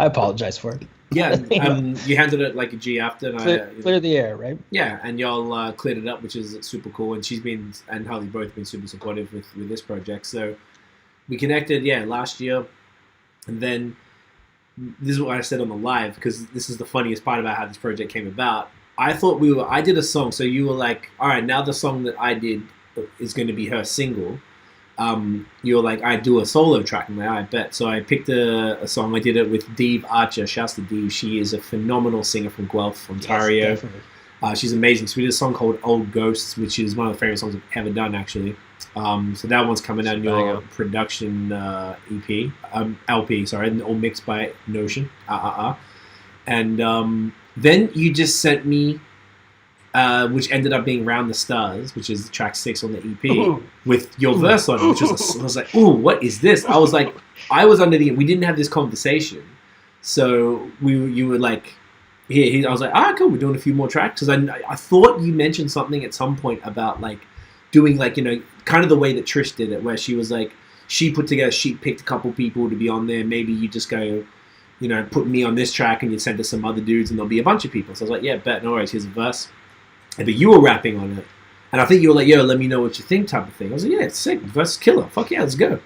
apologize for it. yeah, you handled it like a G after. And Clear the air, right? yeah, and y'all cleared it up, which is super cool. And she's been, and Harley both been super supportive with this project. So we connected, last year. And then this is what I said on the live, because this is the funniest part about how this project came about. I thought I did a song, so you were like, all right, now the song that I did is going to be her single. You were like, I do a solo track. I'm like, I bet. So I picked a song. I did it with Dave Archer. Shouts to Dave. She is a phenomenal singer from Guelph, Ontario. Yes, she's amazing. So we did a song called Old Ghosts, which is one of the favorite songs I've ever done, actually. So that one's coming out in your production EP, LP, sorry, all mixed by Notion. And then you just sent me, which ended up being Round the Stars, which is track 6 on the EP, with your verse on it, which was, I was like, ooh, what is this? I was like, we didn't have this conversation. So you were like, I was like, cool, we're doing a few more tracks. Because I thought you mentioned something at some point about like doing like, kind of the way that Trish did it, where she was like, she picked a couple people to be on there. Maybe you just go, put me on this track and you send us some other dudes and there'll be a bunch of people. So I was like, yeah, bet, no worries, here's a verse. But you were rapping on it. And I think you were like, yo, let me know what you think type of thing. I was like, yeah, it's sick. Verse killer. Fuck yeah, let's go.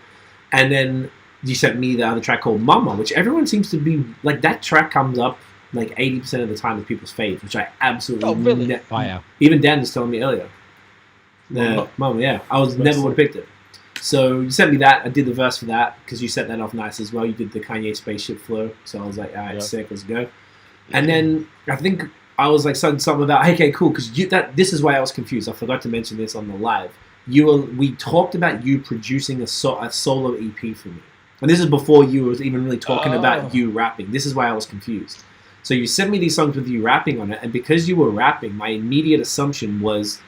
And then you sent me the other track called Mama, which everyone seems to be, like, that track comes up like 80% of the time with people's faves, which I absolutely... Oh, really? Even Dan was telling me earlier. Mama, yeah. I never would have picked it. So you sent me that. I did the verse for that because you set that off nice as well. You did the Kanye spaceship flow. So I was like, all right, sick, let's go. And then I think... I was like something about, okay, cool, because this is why I was confused. I forgot to mention this on the live. We talked about you producing a solo EP for me, and this is before you was even really talking about you rapping. This is why I was confused. So you sent me these songs with you rapping on it, and because you were rapping, my immediate assumption was,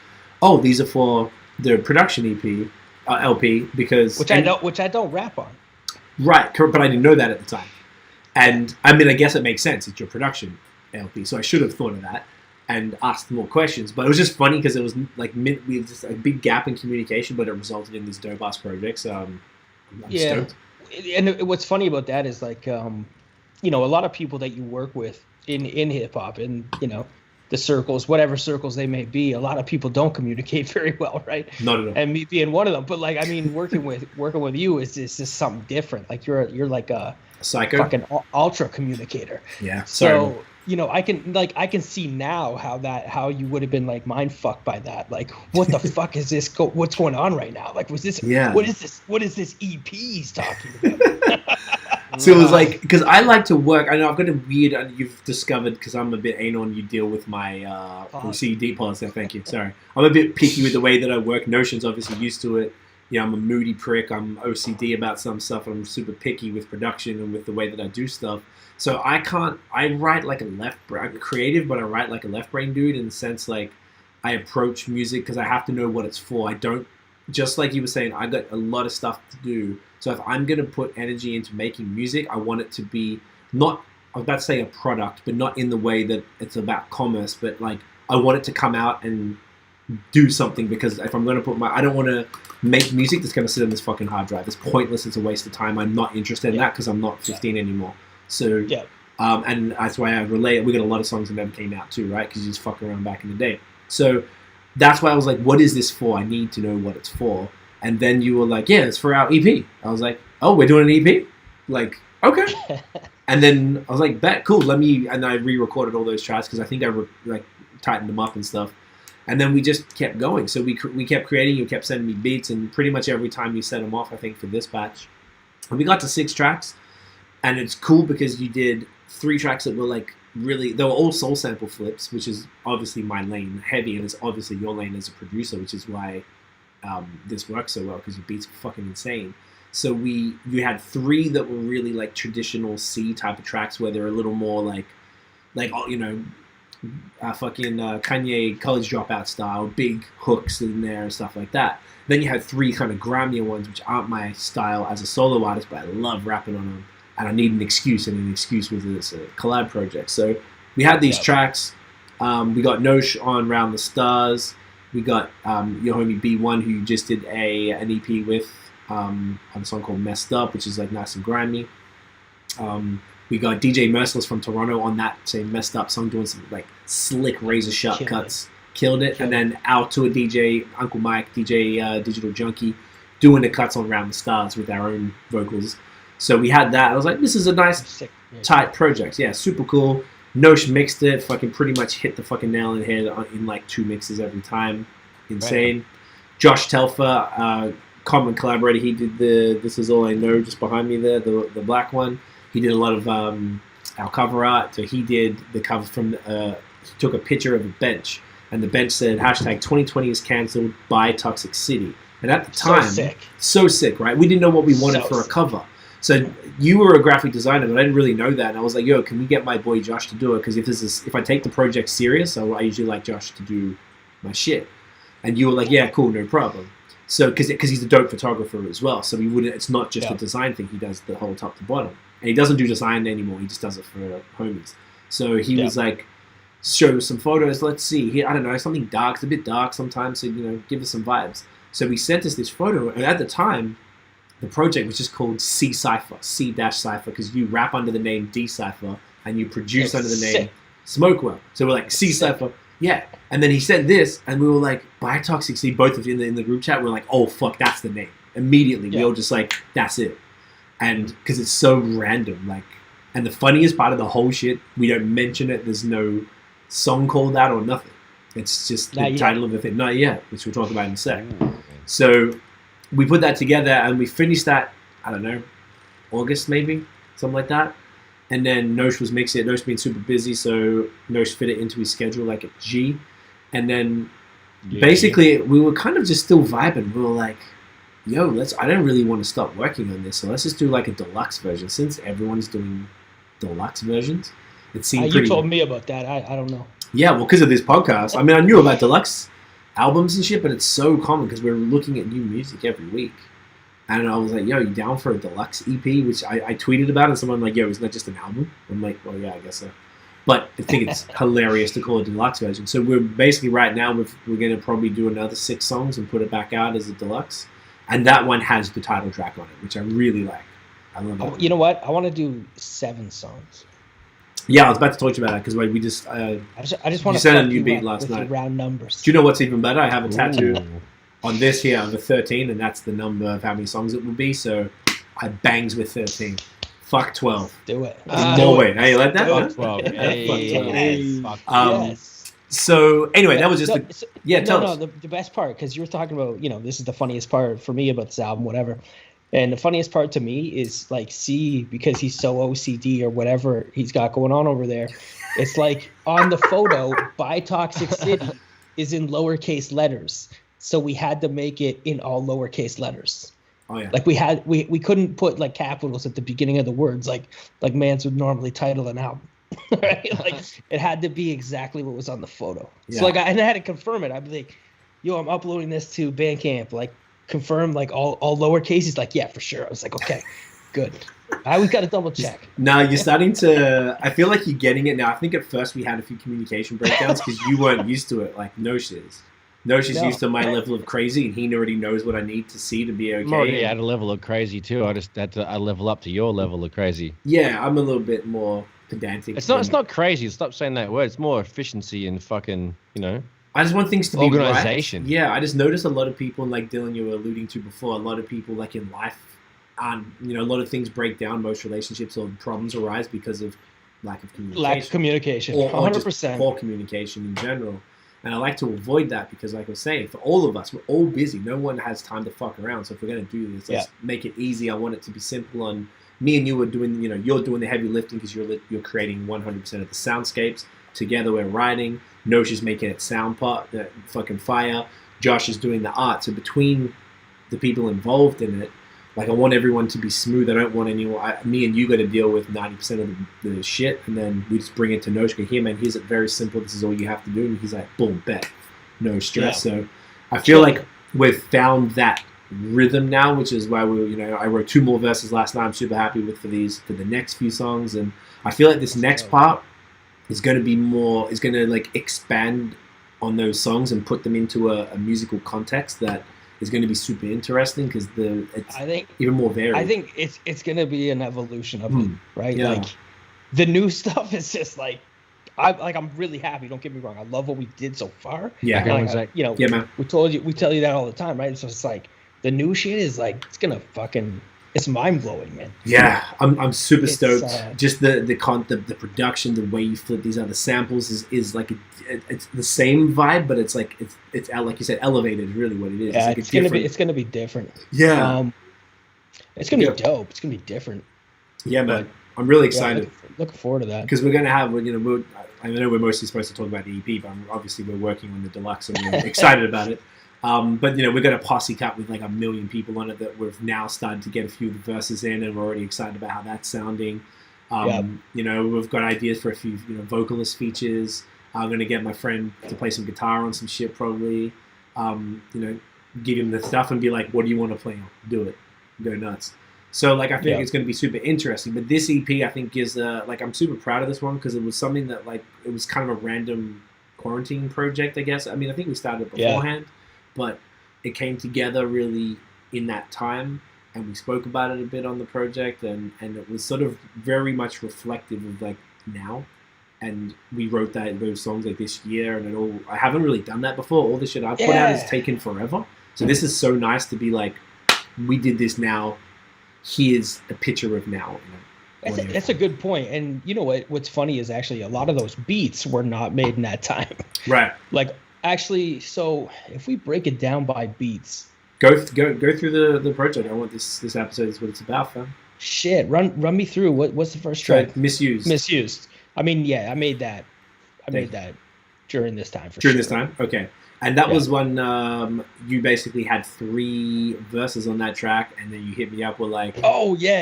oh, these are for the production EP, LP, because which I don't rap on. Right, but I didn't know that at the time, and I mean, I guess it makes sense. It's your production LP, so I should have thought of that and asked more questions. But it was just funny because it was like we had just a big gap in communication, but it resulted in this dope ass project. So I'm stoked. And what's funny about that is like, a lot of people that you work with in hip hop and the circles, whatever circles they may be, a lot of people don't communicate very well, right? Not at all. And me being one of them. But like, I mean, working with you is just something different. Like you're like a psycho, fucking ultra communicator. Yeah. So. I can see now how you would have been like mind fucked by that. Like, what the fuck is this? What's going on right now? Like, what is this? What is this EP he's talking about? So it was like, because I like to work. I know I've got a weird. You've discovered because I'm a bit anal and you deal with my OCD policy. Thank you. Sorry, I'm a bit picky with the way that I work. Notion's obviously used to it. I'm a moody prick. I'm OCD about some stuff. I'm super picky with production and with the way that I do stuff. So I write like I'm creative, but I write like a left brain dude in the sense like I approach music because I have to know what it's for. I don't, just like you were saying, I got a lot of stuff to do. So if I'm going to put energy into making music, I want it to be not, I was about to say a product, but not in the way that it's about commerce, but like I want it to come out and do something, because if I'm going to I don't want to make music that's going to sit on this fucking hard drive. It's pointless. It's a waste of time. I'm not interested in that because I'm not 15 anymore. So, and that's why I relate. We got a lot of songs that never came out too, right? Because you just fuck around back in the day. So that's why I was like, what is this for? I need to know what it's for. And then you were like, yeah, it's for our EP. I was like, oh, we're doing an EP? Like, Okay. And then I was like, bet, cool, and I re-recorded all those tracks because I think I tightened them up and stuff. And then we just kept going. So we kept creating, you kept sending me beats, and pretty much every time you set them off, I think, for this batch. And we got to 6 tracks, and it's cool because you did 3 tracks that were like really, they were all soul sample flips, which is obviously my lane, heavy, and it's obviously your lane as a producer, which is why this works so well, because your beats are fucking insane. So you had 3 that were really like traditional C type of tracks where they're a little more like you know, fucking Kanye college dropout style, big hooks in there and stuff like that. Then you had 3 kind of grimier ones, which aren't my style as a solo artist, but I love rapping on them, and I need an excuse, and an excuse was this collab project. So we had these tracks. We got Nosh on Round the Stars. We got your homie B1, who you just did an EP with, on a song called Messed Up, which is like nice and grimy. We got DJ Merciless from Toronto on that same Messed Up song, doing some like slick razor sharp cuts. Killed it. And then out to a DJ, Uncle Mike, DJ Digital Junkie, doing the cuts on Round the Stars with our own vocals. So we had that. I was like, this is a nice, tight project. Yeah, super cool. Nosh mixed it, fucking pretty much hit the fucking nail on the head in like 2 mixes every time. Insane. Right. Josh Telfer, common collaborator, he did the This Is All I Know just behind me there, the black one. He did a lot of our cover art. So he did the cover from, he took a picture of a bench, and the bench said, #2020 is cancelled by Toxic City. And at the time, so sick, right? We didn't know what we wanted for a cover. So you were a graphic designer, but I didn't really know that. And I was like, yo, can we get my boy Josh to do it? Because if I take the project serious, I usually like Josh to do my shit. And you were like, yeah, cool, no problem. So because he's a dope photographer as well. So it's not just a design thing. He does the whole top to bottom. And he doesn't do design anymore. He just does it for homies. So he was like, show some photos. Let's see. I don't know, something dark. It's a bit dark sometimes. So, you know, give us some vibes. So he sent us this photo. And at the time, the project was just called C-Cipher, C-Cipher, because you rap under the name D-Cipher and you produce under the name Smokewell. So we're like, C-Cipher. Yeah. And then he said this, and we were like, by Toxic City, both of you in the group chat, we're like, oh, fuck, that's the name. Immediately, we all just like, that's it. And because it's so random, like, and the funniest part of the whole shit, we don't mention it. There's no song called that or nothing. It's just the title of the thing. Not yet, which we'll talk about in a sec. So we put that together and we finished that, I don't know, August maybe, something like that. And then Nosh was mixing it. Nosh being super busy, so Nosh fit it into his schedule like a G. And then basically we were kind of just still vibing. We were like, yo, I don't really want to stop working on this, so let's just do like a deluxe version. Since everyone's doing deluxe versions, it seemed pretty... You told me about that. I don't know. Yeah, well, because of this podcast. I mean, I knew about deluxe albums and shit, but it's so common because we're looking at new music every week. And I was like, yo, you down for a deluxe EP? Which I tweeted about, and someone like, yo, isn't that just an album? I'm like, well, yeah, I guess so. But I think it's hilarious to call it a deluxe version. So we're basically right now, we're going to probably do another 6 songs and put it back out as a deluxe. And that one has the title track on it, which I really like. I love that. You know what? I want to do 7 songs. Yeah, I was about to talk to you about that because we just... I just want to send a new beat last night. Round numbers. Do you know what's even better? I have a tattoo on this here of a 13, and that's the number of how many songs it would be. So I bangs with 13. Fuck 12. Do it. No way. Hey, you like that? Fuck 12. Hey. Fuck 12. Yes. So anyway, that was just tell us. The best part, because you were talking about, you know, this is the funniest part for me about this album, whatever. And the funniest part to me is like C, because he's so OCD or whatever he's got going on over there. It's like on the photo, by Toxic City is in lowercase letters. So we had to make it in all lowercase letters. Oh yeah. Like we couldn't put like capitals at the beginning of the words like Mans would normally title an album. Right? Like it had to be exactly what was on the photo. Yeah. So like I had to confirm it. I'd be like, yo, I'm uploading this to Bandcamp. Like confirm like all lowercase. He's like, yeah, for sure. I was like, okay, good. We got to double check. No, you're starting to. I feel like you're getting it now. I think at first we had a few communication breakdowns because you weren't used to it like Nosh is. Nosh is used to my level of crazy, and he already knows what I need to see to be okay. I'm already at a level of crazy too. I just had to level up to your level of crazy. Yeah, I'm a little bit more pedantic. It's not crazy. Stop saying that word. It's more efficiency and fucking, you know. I just want things to be organization. Right. Yeah, I just noticed a lot of people, like Dylan, you were alluding to before, a lot of people like in life a lot of things break down. Most relationships or problems arise because of lack of communication. Lack of communication, or 100%. Just poor communication in general. And I like to avoid that because, like I was saying, for all of us, we're all busy. No one has time to fuck around. So if we're going to do this, let's make it easy. I want it to be simple. And me and you are doing, you're doing the heavy lifting because you're creating 100% of the soundscapes. Together we're writing. Notion's making it sound fucking fire. Josh is doing the art. So between the people involved in it, like, I want everyone to be smooth. I don't want anyone. Me and you got to deal with 90% of the shit, and then we just bring it to Notion. Here, man, here's it very simple. This is all you have to do. And he's like, boom, bet, no stress. So I feel like we've found that rhythm now, which is why I wrote 2 more verses last night. I'm super happy for the next few songs, and I feel like this next part is going to be more. Is going to like expand on those songs and put them into a musical context that is going to be super interesting because I think even more varied. I think it's going to be an evolution of it, right? Yeah. Like the new stuff is just like I'm really happy. Don't get me wrong. I love what we did so far. Yeah, like, man. We tell you that all the time, right? So it's like the new shit is like it's gonna fucking. It's mind blowing, man. Yeah, I'm super stoked. Just the production, the way you flip these other samples is like it's the same vibe, but it's like it's like you said, elevated. Is really what it is. Yeah, it's gonna be different. Yeah, it's gonna be dope. It's gonna be different. Yeah, man. I'm really excited. Looking forward to that because we're gonna have I know we're mostly supposed to talk about the EP, but obviously we're working on the deluxe and we're excited about it. But we've got a posse cut with like 1 million people on it that we've now started to get a few of the verses in, and we're already excited about how that's sounding. We've got ideas for a few vocalist features. I'm gonna get my friend to play some guitar on some shit probably. Give him the stuff and be like, "What do you want to play on? Do it, go nuts." So like I think it's gonna be super interesting. But this EP I think is I'm super proud of this one because it was something that it was kind of a random quarantine project, I guess. I mean I think we started beforehand. But it came together really in that time, and we spoke about it a bit on the project, and it was sort of very much reflective of like now. And we wrote those songs like this year, and I haven't really done that before. All the shit I've put out has taken forever. So this is so nice to be like, we did this now. Here's a picture of now. That's a good point. And you know what's funny is actually a lot of those beats were not made in that time. Right. Like. Actually, so if we break it down by beats, go through the project. I want this episode is what it's about, fam. Shit, run me through what's the first track? Misused. I mean, yeah, I made that during this time this time, okay. And that was when you basically had 3 verses on that track, and then you hit me up with like, oh yeah.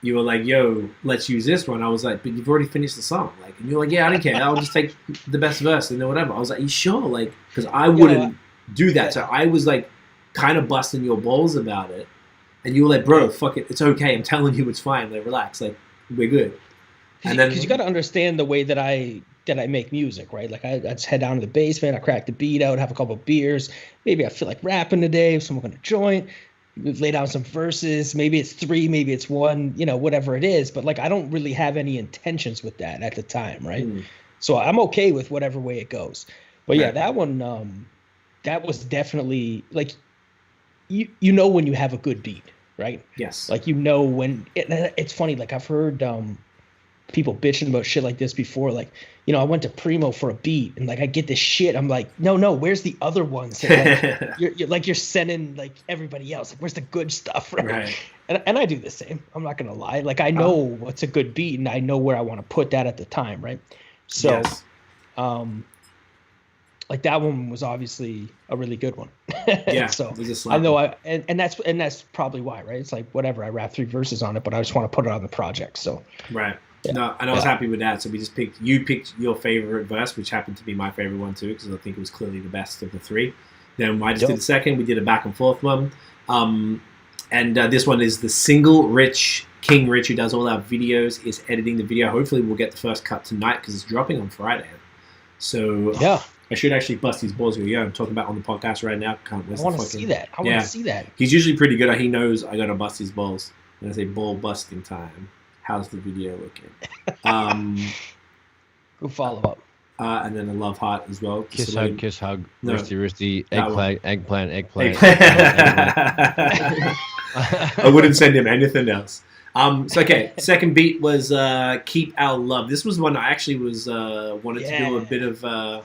You were like, yo, let's use this one. I was like, but you've already finished the song. Like, and you're like, yeah, I don't care. I'll just take the best verse and then whatever. I was like, you sure? Like, because I wouldn't do that. So I was like, kind of busting your balls about it. And you were like, bro, fuck it. It's okay. I'm telling you it's fine. Like, relax. Like, we're good. And then, because you got to understand the way that I make music, right? Like, I just head down to the basement. I crack the beat out, have a couple of beers. Maybe I feel like rapping today. Someone going to join. We've laid down some verses. Maybe it's 3, maybe it's 1, whatever it is. But like, I don't really have any intentions with that at the time, right? So I'm okay with whatever way it goes. But yeah, that one, that was definitely like, when you have a good beat, right? Yes. Like when it's funny. Like I've heard people bitching about shit like this before. Like, I went to Primo for a beat and like I get this shit. I'm like, no, where's the other ones? Like, you're sending like everybody else. Like, where's the good stuff? Right. And I do the same. I'm not gonna lie. Like I know what's a good beat and I know where I want to put that at the time, right? So, like that one was obviously a really good one. Yeah. So I know and that's probably why, right? It's like whatever. I rap 3 verses on it, but I just want to put it on the project. So. Right. Yeah. No, and I was happy with that. So we just picked your favorite verse, which happened to be my favorite one too, because I think it was clearly the best of the 3. Then I just did the second. We did a back and forth one, and this one is the single. King Rich, who does all our videos, is editing the video. Hopefully, we'll get the first cut tonight because it's dropping on Friday. So I should actually bust his balls. I'm talking about on the podcast right now. I want to see that. I want to see that. He's usually pretty good. He knows I gotta bust his balls. When I say ball busting time. How's the video looking? Go follow up. And then a love heart as well. Kiss hug, No. wristy, eggplant. I wouldn't send him anything else. So okay, second beat was "Keep Our Love." This was one I actually was wanted to do a bit of a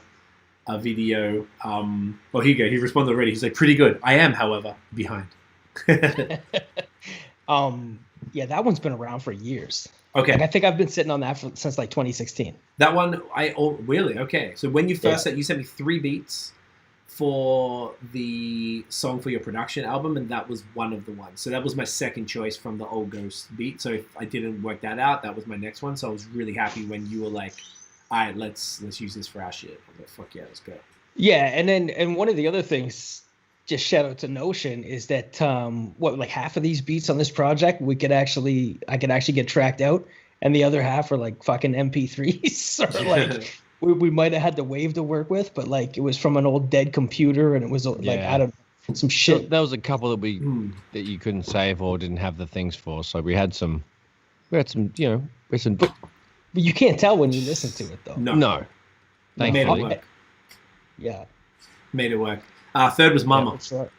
video. Oh, here you go. He responded already. He's like, "Pretty good. I am, however, behind." Yeah, that one's been around for years. Okay, like, I think I've been sitting on that since like 2016. That one, really okay. So when you first you sent me 3 beats for the song for your production album, and that was one of the ones. So that was my second choice from the Old Ghost beat. So if I didn't work that out, that was my next one. So I was really happy when you were like, "All right, let's use this for our shit." I'm like, "Fuck yeah, let's go." Yeah, and one of the other things, just shout out to Notion, is that like half of these beats on this project I could actually get tracked out, and the other half are like fucking MP3s or like we might have had the Wave to work with, but like it was from an old dead computer, and it was like I don't know, some shit. There was a couple that that you couldn't save or didn't have the things for, so we had some But you can't tell when you listen to it though. No. Made it work. Yeah. Made it work. Third was Mama. Yeah, right.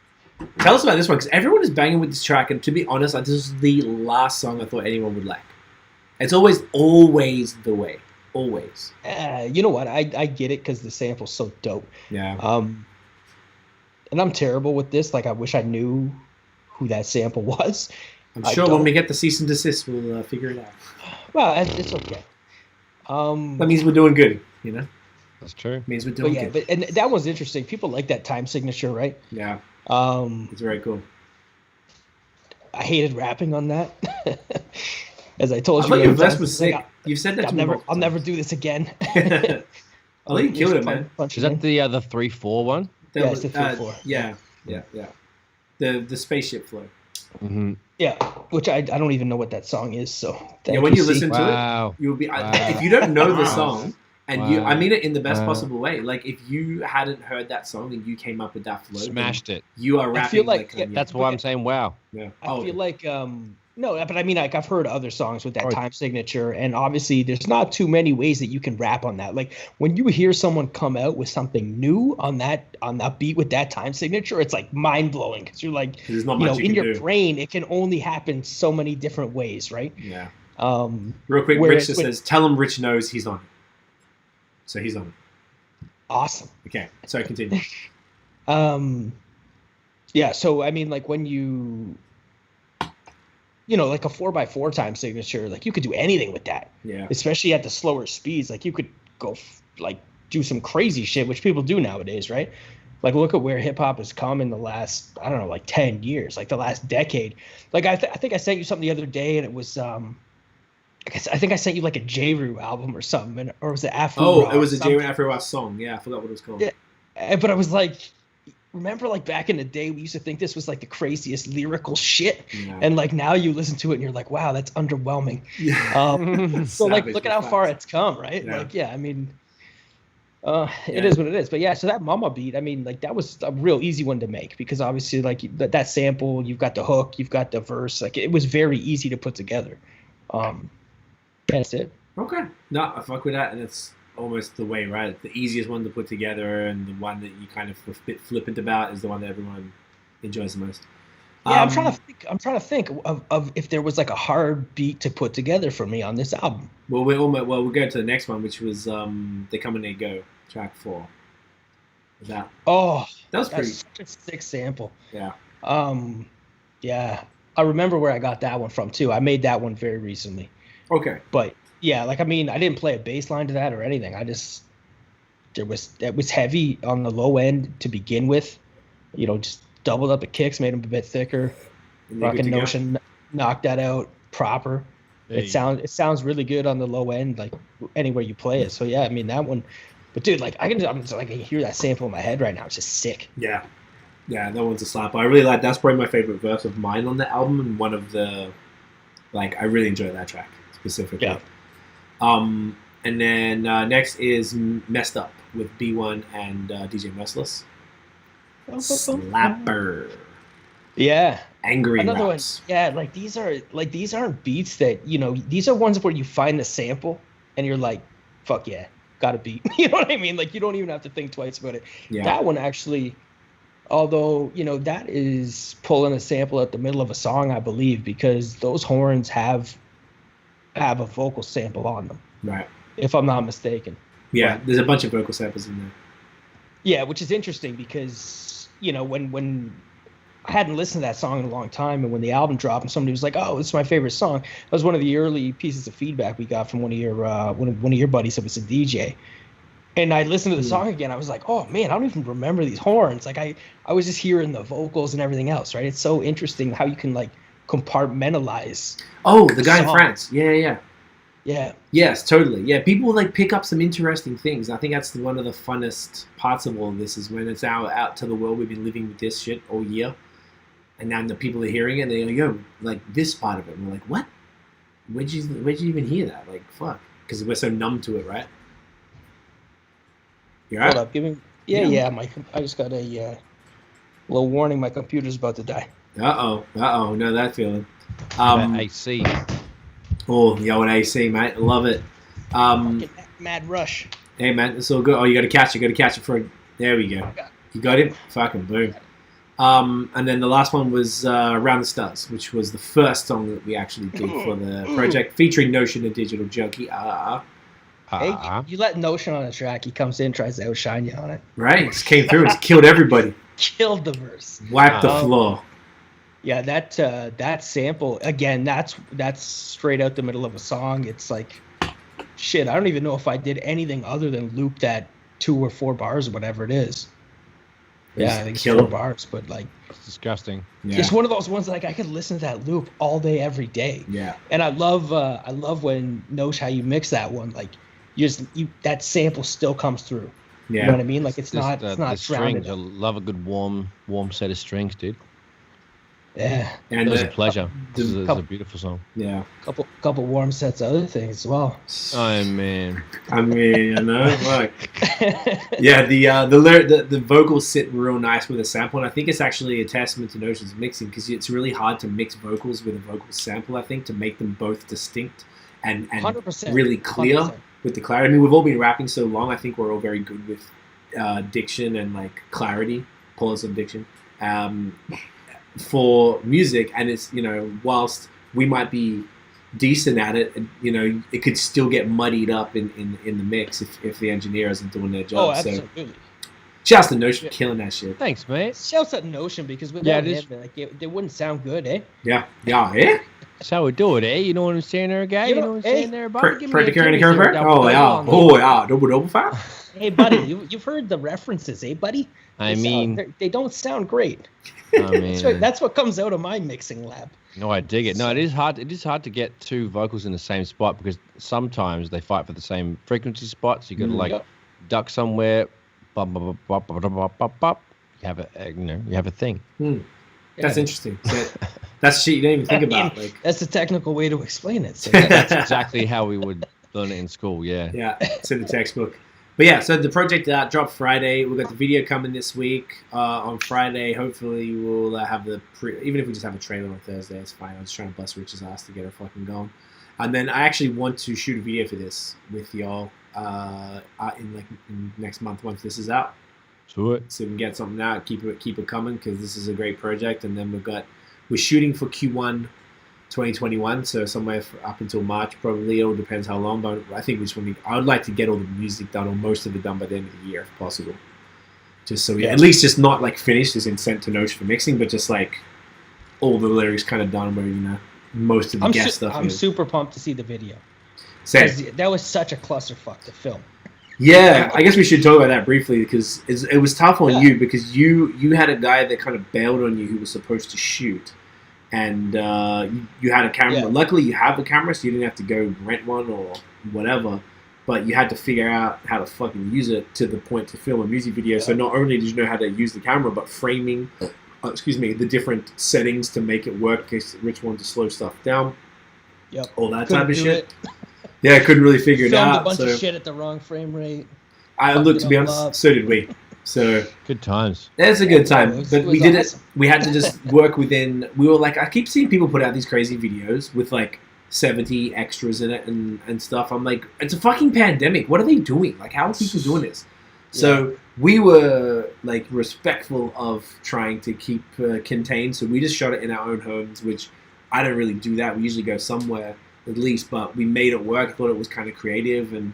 Tell us about this one, because everyone is banging with this track, and to be honest, this is the last song I thought anyone would like. It's always the way. Always. You know what? I get it because the sample's so dope. Yeah. And I'm terrible with this. Like, I wish I knew who that sample was. I'm sure when we get the cease and desist, we'll figure it out. Well, it's okay. That means we're doing good, you know? That's true. It means we're doing good. And that was interesting. People like that time signature, right? Yeah. It's very cool. I hated rapping on that. As I told I you, thought your verse was sick. You've said that to me. I'll never do this again. I think you killed it, man. Is that the 3/4 one? Yeah, it's the 3/4. Yeah. The spaceship flow. Mm-hmm. Yeah, which I don't even know what that song is. So when you listen to it, you'll be. If you don't know the song, and I mean it in the best possible way. Like if you hadn't heard that song and you came up with that flow, smashed it. You are rapping. I feel like that's why I'm saying wow. Yeah. I feel like no, but I mean, like I've heard other songs with that time signature, and obviously there's not too many ways that you can rap on that. Like when you hear someone come out with something new on that beat with that time signature, it's like mind blowing because you're like, there's not much in your brain, it can only happen so many different ways, right? Yeah. Real quick, Rich just says, "Tell him Rich knows he's on it." So he's on it. Awesome. Okay, so continue. Yeah. So I mean, like when like a 4x4 time signature, like you could do anything with that. Yeah. Especially at the slower speeds, like you could go do some crazy shit, which people do nowadays, right? Like look at where hip hop has come in the last, I don't know, like 10 years, like the last decade. Like I think I sent you something the other day, and it was I think I sent you like a J-Ru album or something, or was it Afro? Oh, it was a J-Ru Afro song. Yeah, I forgot what it was called. Yeah, but I was like, remember like back in the day we used to think this was like the craziest lyrical shit, and like now you listen to it and you're like, wow, that's underwhelming. Yeah. So like look at how far it's come, right? Yeah. Like I mean it is what it is. But yeah, so that Mama beat, I mean, like that was a real easy one to make because obviously like that sample, you've got the hook, you've got the verse, like it was very easy to put together. That's it. Okay. No, I fuck with that, and it's almost the way, right? The easiest one to put together, and the one that you kind of flippant about is the one that everyone enjoys the most. Yeah, I'm trying to think of if there was like a hard beat to put together for me on this album. Well, we'll go to the next one, which was They Come and They Go, track 4. That was pretty. Such a sick sample. Yeah. Yeah, I remember where I got that one from too. I made that one very recently. Okay. But yeah, like I mean, I didn't play a bass line to that or anything. It was heavy on the low end to begin with. Just doubled up the kicks, made them a bit thicker. Rockin' Notion knocked that out proper. It sounds really good on the low end, like anywhere you play it. So yeah, I mean that one. But dude, like I can hear that sample in my head right now. It's just sick. Yeah. Yeah, that one's a slap. I really like. That's probably my favorite verse of mine on the album, and one of the, like, I really enjoy that track specifically. Yeah. And then next is Messed Up with B1 and DJ Merciless. Slapper. Yeah. Angry Another raps. one. Yeah, like these aren't beats that these are ones where you find the sample and you're like, fuck yeah, got a beat. You know what I mean? Like you don't even have to think twice about it. Yeah. That one actually. Although, that is pulling a sample at the middle of a song, I believe, because those horns have a vocal sample on them. Right. If I'm not mistaken. Yeah, there's a bunch of vocal samples in there. Yeah, which is interesting because, when I hadn't listened to that song in a long time, and when the album dropped and somebody was like, "Oh, it's my favorite song," that was one of the early pieces of feedback we got from one of your buddies that was a DJ. And I listened to the song again. I was like, "Oh man, I don't even remember these horns." Like I was just hearing the vocals and everything else, right? It's so interesting how you can like compartmentalize. Oh, the guy in France. Yeah. Yeah. Yes, totally. Yeah, people like pick up some interesting things. I think that's one of the funnest parts of all of this is when it's out to the world. We've been living with this shit all year, and now the people are hearing it. And they go, "Yo, like this part of it." And we're like, "What? Where'd you even hear that?" Like, fuck, because we're so numb to it, right? You all right? Hold up, give me. Yeah. I just got a little warning. My computer's about to die. Uh oh. Know that feeling. AC. Oh, the old AC, mate. I love it. Mad rush. Hey, man, it's all good. Oh, you got to catch it. There we go. You got it? Fucking boom. And then the last one was Around the Stars, which was the first song that we actually did for the project, featuring Notion and Digital Junkie. Hey, you let Notion on a track. He comes in, tries to outshine you on it. Right? Just came through. It's killed everybody. Killed the verse. Wiped the floor. Yeah, that sample again. That's straight out the middle of a song. It's like, shit. I don't even know if I did anything other than loop that 2 or 4 bars or whatever it is. Yeah, I think it's 4 bars, but like, it's disgusting. Yeah. It's one of those ones like I could listen to that loop all day, every day. Yeah. And I love when knows how you mix that one. Like, that sample still comes through. Yeah. You know what I mean? Like it's Just, not the strings. I love a good warm set of strings, dude. Yeah. And it was a pleasure. This is a beautiful song. Yeah. Couple warm sets of other things as well. Oh man. I mean, like, yeah, the vocals sit real nice with a sample, and I think it's actually a testament to Notion's mixing because it's really hard to mix vocals with a vocal sample. I think to make them both distinct and 100%, really clear 100%. With the clarity. I mean, we've all been rapping so long. I think we're all very good with diction and like clarity, pause of diction. For music, and it's whilst we might be decent at it, it could still get muddied up in the mix if the engineer isn't doing their job. Oh, absolutely. So, just the Notion killing that shit. Thanks, mate. Shouts at Notion because without him, they wouldn't sound good, eh? Yeah. That's how we do it, eh? You know what I'm saying there, guy? You know what I'm saying there, buddy? Oh, yeah. Double fire. Hey, buddy, you've heard the references, eh, buddy? They don't sound great. I mean, that's what comes out of my mixing lab. No, I dig it. No, it is hard. It is hard to get 2 vocals in the same spot because sometimes they fight for the same frequency spots. You got to duck somewhere. Bop, bop, bop, bop, bop, bop, bop. You have a thing. That's interesting. That's shit you don't even think about. Like, that's the technical way to explain it. So that's exactly how we would learn it in school. Yeah. Yeah, it's in the textbook. But yeah, so the project dropped Friday. We've got the video coming this week. On Friday, hopefully we'll have even if we just have a trailer on Thursday, it's fine. I'm just trying to bust Rich's ass to get her fucking going. And then I actually want to shoot a video for this with y'all in next month once this is out. Do it. So we can get something out, keep it coming because this is a great project. And then we're shooting for Q1 2021, so somewhere up until March probably. It all depends how long, but I think I would like to get all the music done or most of it done by the end of the year if possible. Just so at least just not like finished as in sent to Notion for mixing, but just like all the lyrics kind of done where most of the guest stuff. I'm super pumped to see the video. Same. That was such a clusterfuck to film. Yeah, I guess we should talk about that briefly because it was tough on you because you had a guy that kind of bailed on you who was supposed to shoot. And you had a camera. Yeah. Luckily, you have a camera, so you didn't have to go rent one or whatever. But you had to figure out how to fucking use it to the point to film a music video. Yeah. So not only did you know how to use the camera, but framing, the different settings to make it work in case Rich wanted to slow stuff down. Yep. All that type of shit. Yeah, I couldn't really figure it out. Filmed a bunch of shit at the wrong frame rate. To be honest, so did we. So good times. It's a good time, but we did awesome. We had to just work within. We were like, I keep seeing people put out these crazy videos with like 70 extras in it and stuff. I'm like, it's a fucking pandemic. What are they doing? Like, how are people doing this? So we were like respectful of trying to keep contained. So we just shot it in our own homes, which I don't really do that. We usually go somewhere at least, but we made it work. I thought it was kind of creative, and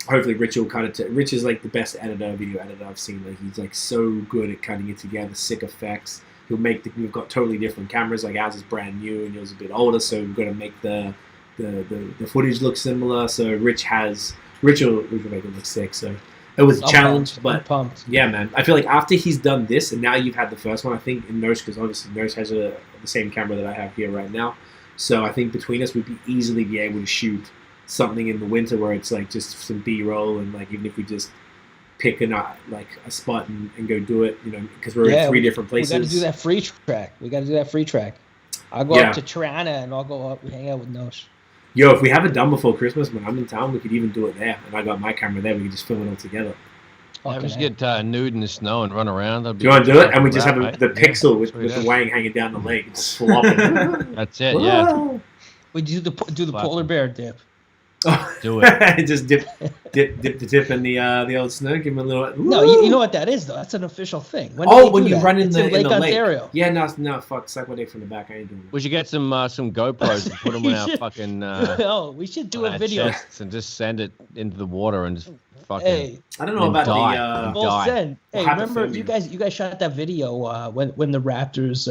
hopefully Rich will cut it. Rich is like the best video editor I've seen. Like he's like so good at cutting it together, sick effects. He'll make we've got totally different cameras. Like ours is brand new and yours is a bit older, so we've got to make the footage look similar. So Rich will make it look sick. So it was a challenge, but pumped. Yeah, man. I feel like after he's done this, and now you've had the first one, I think in Notion, because obviously Notion has the same camera that I have here right now. So I think between us, we'd easily be able to shoot something in the winter where it's like just some B-roll, and like even if we just pick a spot and go do it, because we're in 3 different places. We got to do that free track. I'll go up to Tirana and I'll go up and hang out with Nosh. Yo, if we have it done before Christmas when I'm in town, we could even do it there. And I got my camera there. We could just film it all together. Yeah, we should get nude in the snow and run around. Do you want to do it? And we just have the pixel with the wang hanging down the leg. Just flopping. That's it, yeah. We do the polar bear dip. Do it. Just dip the tip in the old snow. Give him a little. No, you know what that is though. That's an official thing. When you run in the Lake lake. Ontario. Yeah, no, fuck, suck my dick from the back. I ain't doing that. We should get some GoPros and put them on our fucking. We should do a video and just send it into the water and just fucking. Hey, I don't know about the. Hey, remember you guys shot that video when the Raptors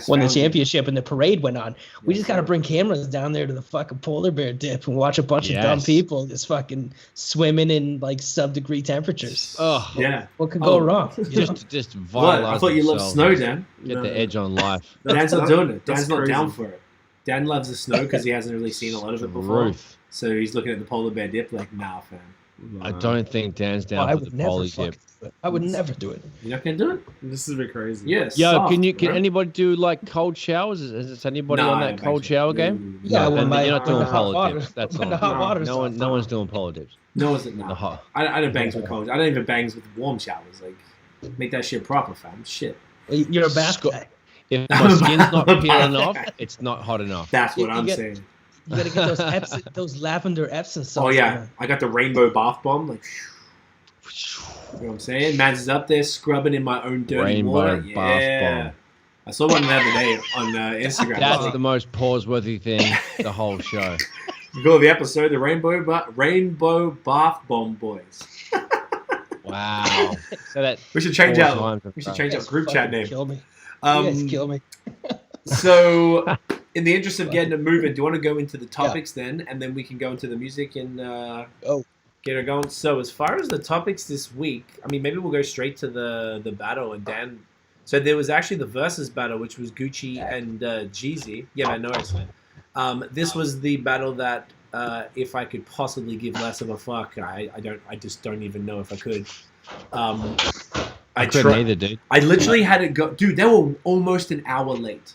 won the championship and the parade went on. We just gotta bring cameras down there to the fucking polar bear dip and watch a bunch of dumb people just fucking swimming in like sub-degree temperatures. Oh yeah. What could go wrong? Just vitalize. I thought you loved snow, Dan. Get the edge on life. Dan's not doing it. Dan's not down for it. Dan loves the snow because he hasn't really seen a lot of it before. So he's looking at the polar bear dip like, nah, fam. I don't think Dan's down for the poly dip. I would never do it. You're not gonna do it? This is a bit crazy. Yes. Yo, can anybody do like cold showers? Is anybody on that cold shower game? Yeah, you're not doing polar dips. That's all. No one's doing polar dips. No, it's not. I don't bangs with cold. I don't even bangs with warm showers. Like, make that shit proper, fam. Shit. You're a bath guy. If my skin's not peeling off, it's not hot enough. That's what I'm saying. You gotta get those lavender Epsom salts. Oh yeah, I got the rainbow bath bomb. Like, you know what I'm saying? Man's is up there scrubbing in my own dirty water. Rainbow bath bomb. I saw one the other day on Instagram. That's the most pause-worthy thing the whole show. You call the episode the Rainbow Bath Bomb Boys. Wow. So we should change our group chat name. Kill me. You guys kill me. So, in the interest of getting it moving, do you want to go into the topics then, and then we can go into the music and get it going? So, as far as the topics this week, I mean, maybe we'll go straight to the battle. And Dan, so there was actually the versus battle, which was Gucci and Jeezy. Yeah, man, no, excellent. This was the battle that, if I could possibly give less of a fuck, I just don't even know if I could. I couldn't either, dude. I literally had it go, dude. They were almost an hour late.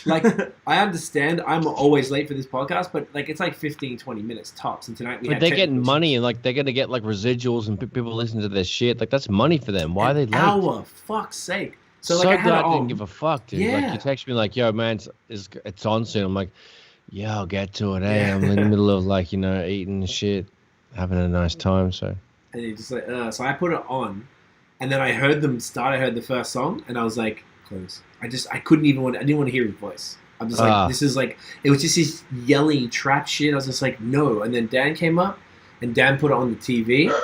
Like, I understand I'm always late for this podcast, but like it's like 15, 20 minutes tops. And tonight they're getting money, and like they're gonna get like residuals, and people listen to their shit. Like that's money for them. Why are they late? Hour, fuck's sake. So like, glad I didn't give a fuck, dude. Yeah. Like you text me like, yo, man, it's on soon. I'm like, yeah, I'll get to it. Hey, I'm in the middle of like eating shit, having a nice time. So. And you just like, so I put it on. And then I heard them start. I heard the first song, and I was like, "Close." I didn't want to hear his voice. I'm just like, this is like, it was just this yelling trap shit. I was just like, no. And then Dan came up, and Dan put it on the TV.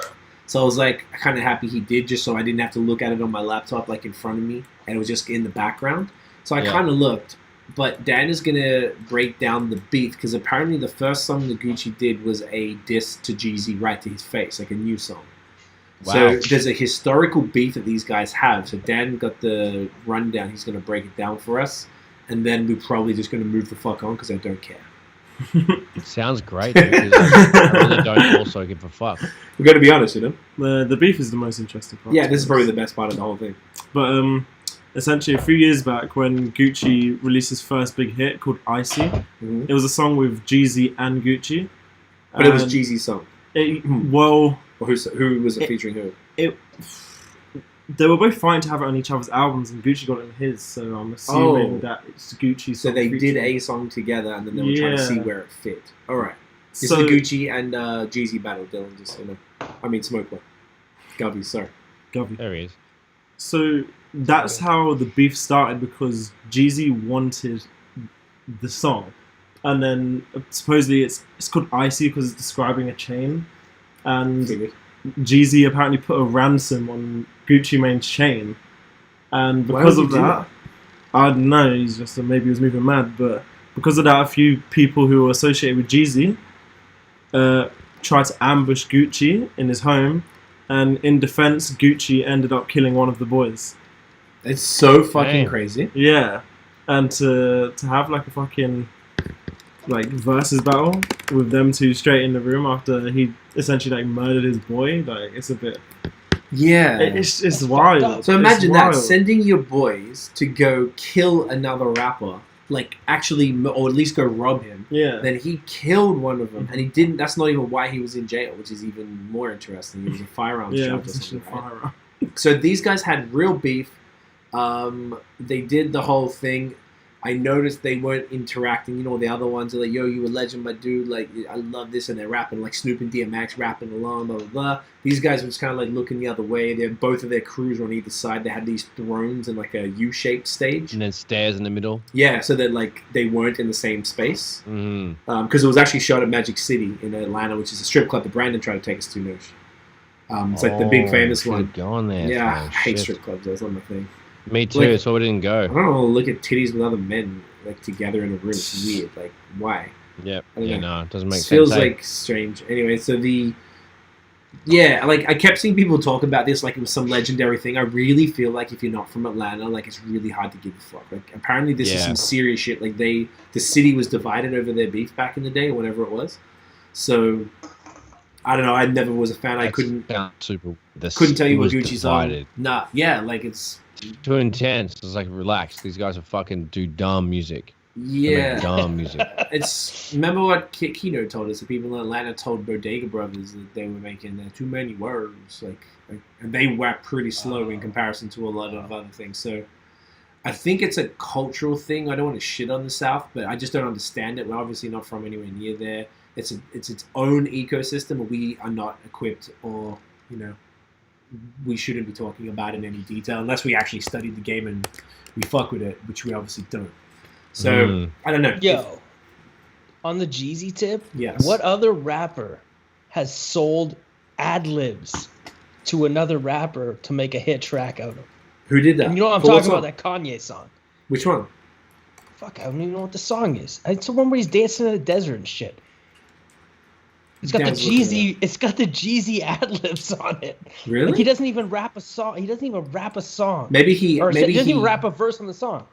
So I was like, kind of happy he did, just so I didn't have to look at it on my laptop like in front of me, and it was just in the background. So I kind of looked, but Dan is gonna break down the beat because apparently the first song that Gucci did was a diss to Jeezy right to his face, like a new song. Wow. So there's a historical beef that these guys have. So Dan got the rundown. He's going to break it down for us. And then we're probably just going to move the fuck on because I don't care. It sounds great. I really don't also give a fuck. We've got to be honest, you know? The beef is the most interesting part. Yeah, this is probably the best part of the whole thing. But essentially a few years back when Gucci released his first big hit called Icy, it was a song with Jeezy and Gucci. But it was Jeezy's song. Or who was it featuring who? They were both fighting to have it on each other's albums, and Gucci got it on his, so I'm assuming that it's Gucci's song. So they did a song together, and then they were trying to see where it fit. Alright. This is the Gucci and Jeezy battle, Dylan, just, Smokewell. Gubby, sorry. Govy. There he is. So that's how the beef started, because Jeezy wanted the song, and then supposedly it's called Icy because it's describing a chain, and Figured. Jeezy apparently put a ransom on Gucci Mane's chain, and Why because would of he do that, I don't know. He's just maybe he was moving mad, but because of that, a few people who were associated with Jeezy tried to ambush Gucci in his home, and in defense, Gucci ended up killing one of the boys. It's so fucking Damn. crazy. Yeah, and to have like a fucking like versus battle with them two straight in the room after he essentially like murdered his boy, like it's a bit. Yeah. It's That's wild. fucked up. So imagine It's that, wild. sending your boys to go kill another rapper, like actually, or at least go rob him. Yeah. Then he killed one of them, and he didn't. That's not even why he was in jail, which is even more interesting. He was a firearms Yeah, charge or position something, right? firearm. So these guys had real beef. They did the whole thing. I noticed they weren't interacting. You know, the other ones are like, "Yo, you a legend, my dude. Like, I love this," and they're rapping like Snoop and DMX rapping along, blah blah blah. These guys were just kind of like looking the other way. They're both of their crews were on either side. They had these thrones and like a U-shaped stage. And then stairs in the middle. Yeah, so that like they weren't in the same space. Mm. Because it was actually shot at Magic City in Atlanta, which is a strip club that Brandon tried to take us to, Notion. It's like the big famous one. Gone there. Yeah, I Oh, hate shit. strip clubs. That's not my thing. Me too. Like- so we didn't I go. don't want to look at titties with other men like together in a room. It's weird. Like, why? Yep. I don't Yeah, know. no, it doesn't make It sense. feels eh? like strange. Anyway, so like I kept seeing people talk about this like it was some legendary thing. I really feel like if you're not from Atlanta, like it's really hard to give a fuck. Like apparently this is Yeah. some serious shit. Like the city was divided over their beef back in the day or whatever it was. So I don't know. I never was a fan. I That couldn't sounds super. couldn't tell you what was Gucci's divided. on. Nah, yeah, like it's Too intense. It's like relax. These guys are fucking do dumb music. They make yeah. dumb music. It's remember what Kino told us. The people in Atlanta told Bodega Brothers that they were making too many words, like and they rap pretty slow in comparison to a lot of other things. So I think it's a cultural thing. I don't want to shit on the South, but I just don't understand it. We're obviously not from anywhere near there. It's its own ecosystem, and we are not equipped, or we shouldn't be talking about it in any detail unless we actually studied the game and we fuck with it, which we obviously don't. So I don't know. Yo, on the Jeezy tip, Yes. what other rapper has sold ad libs to another rapper to make a hit track out of? Who did that? And you know what I'm For what talking about? song? That Kanye song. Which one? Fuck, I don't even know what the song is. It's the one where he's dancing in the desert and shit. It's got Dan's the looking it Jeezy. It's got the Jeezy ad libs on it. Really? Like he doesn't even rap a song. He doesn't even rap a song. Maybe he He doesn't even rap a verse on the song.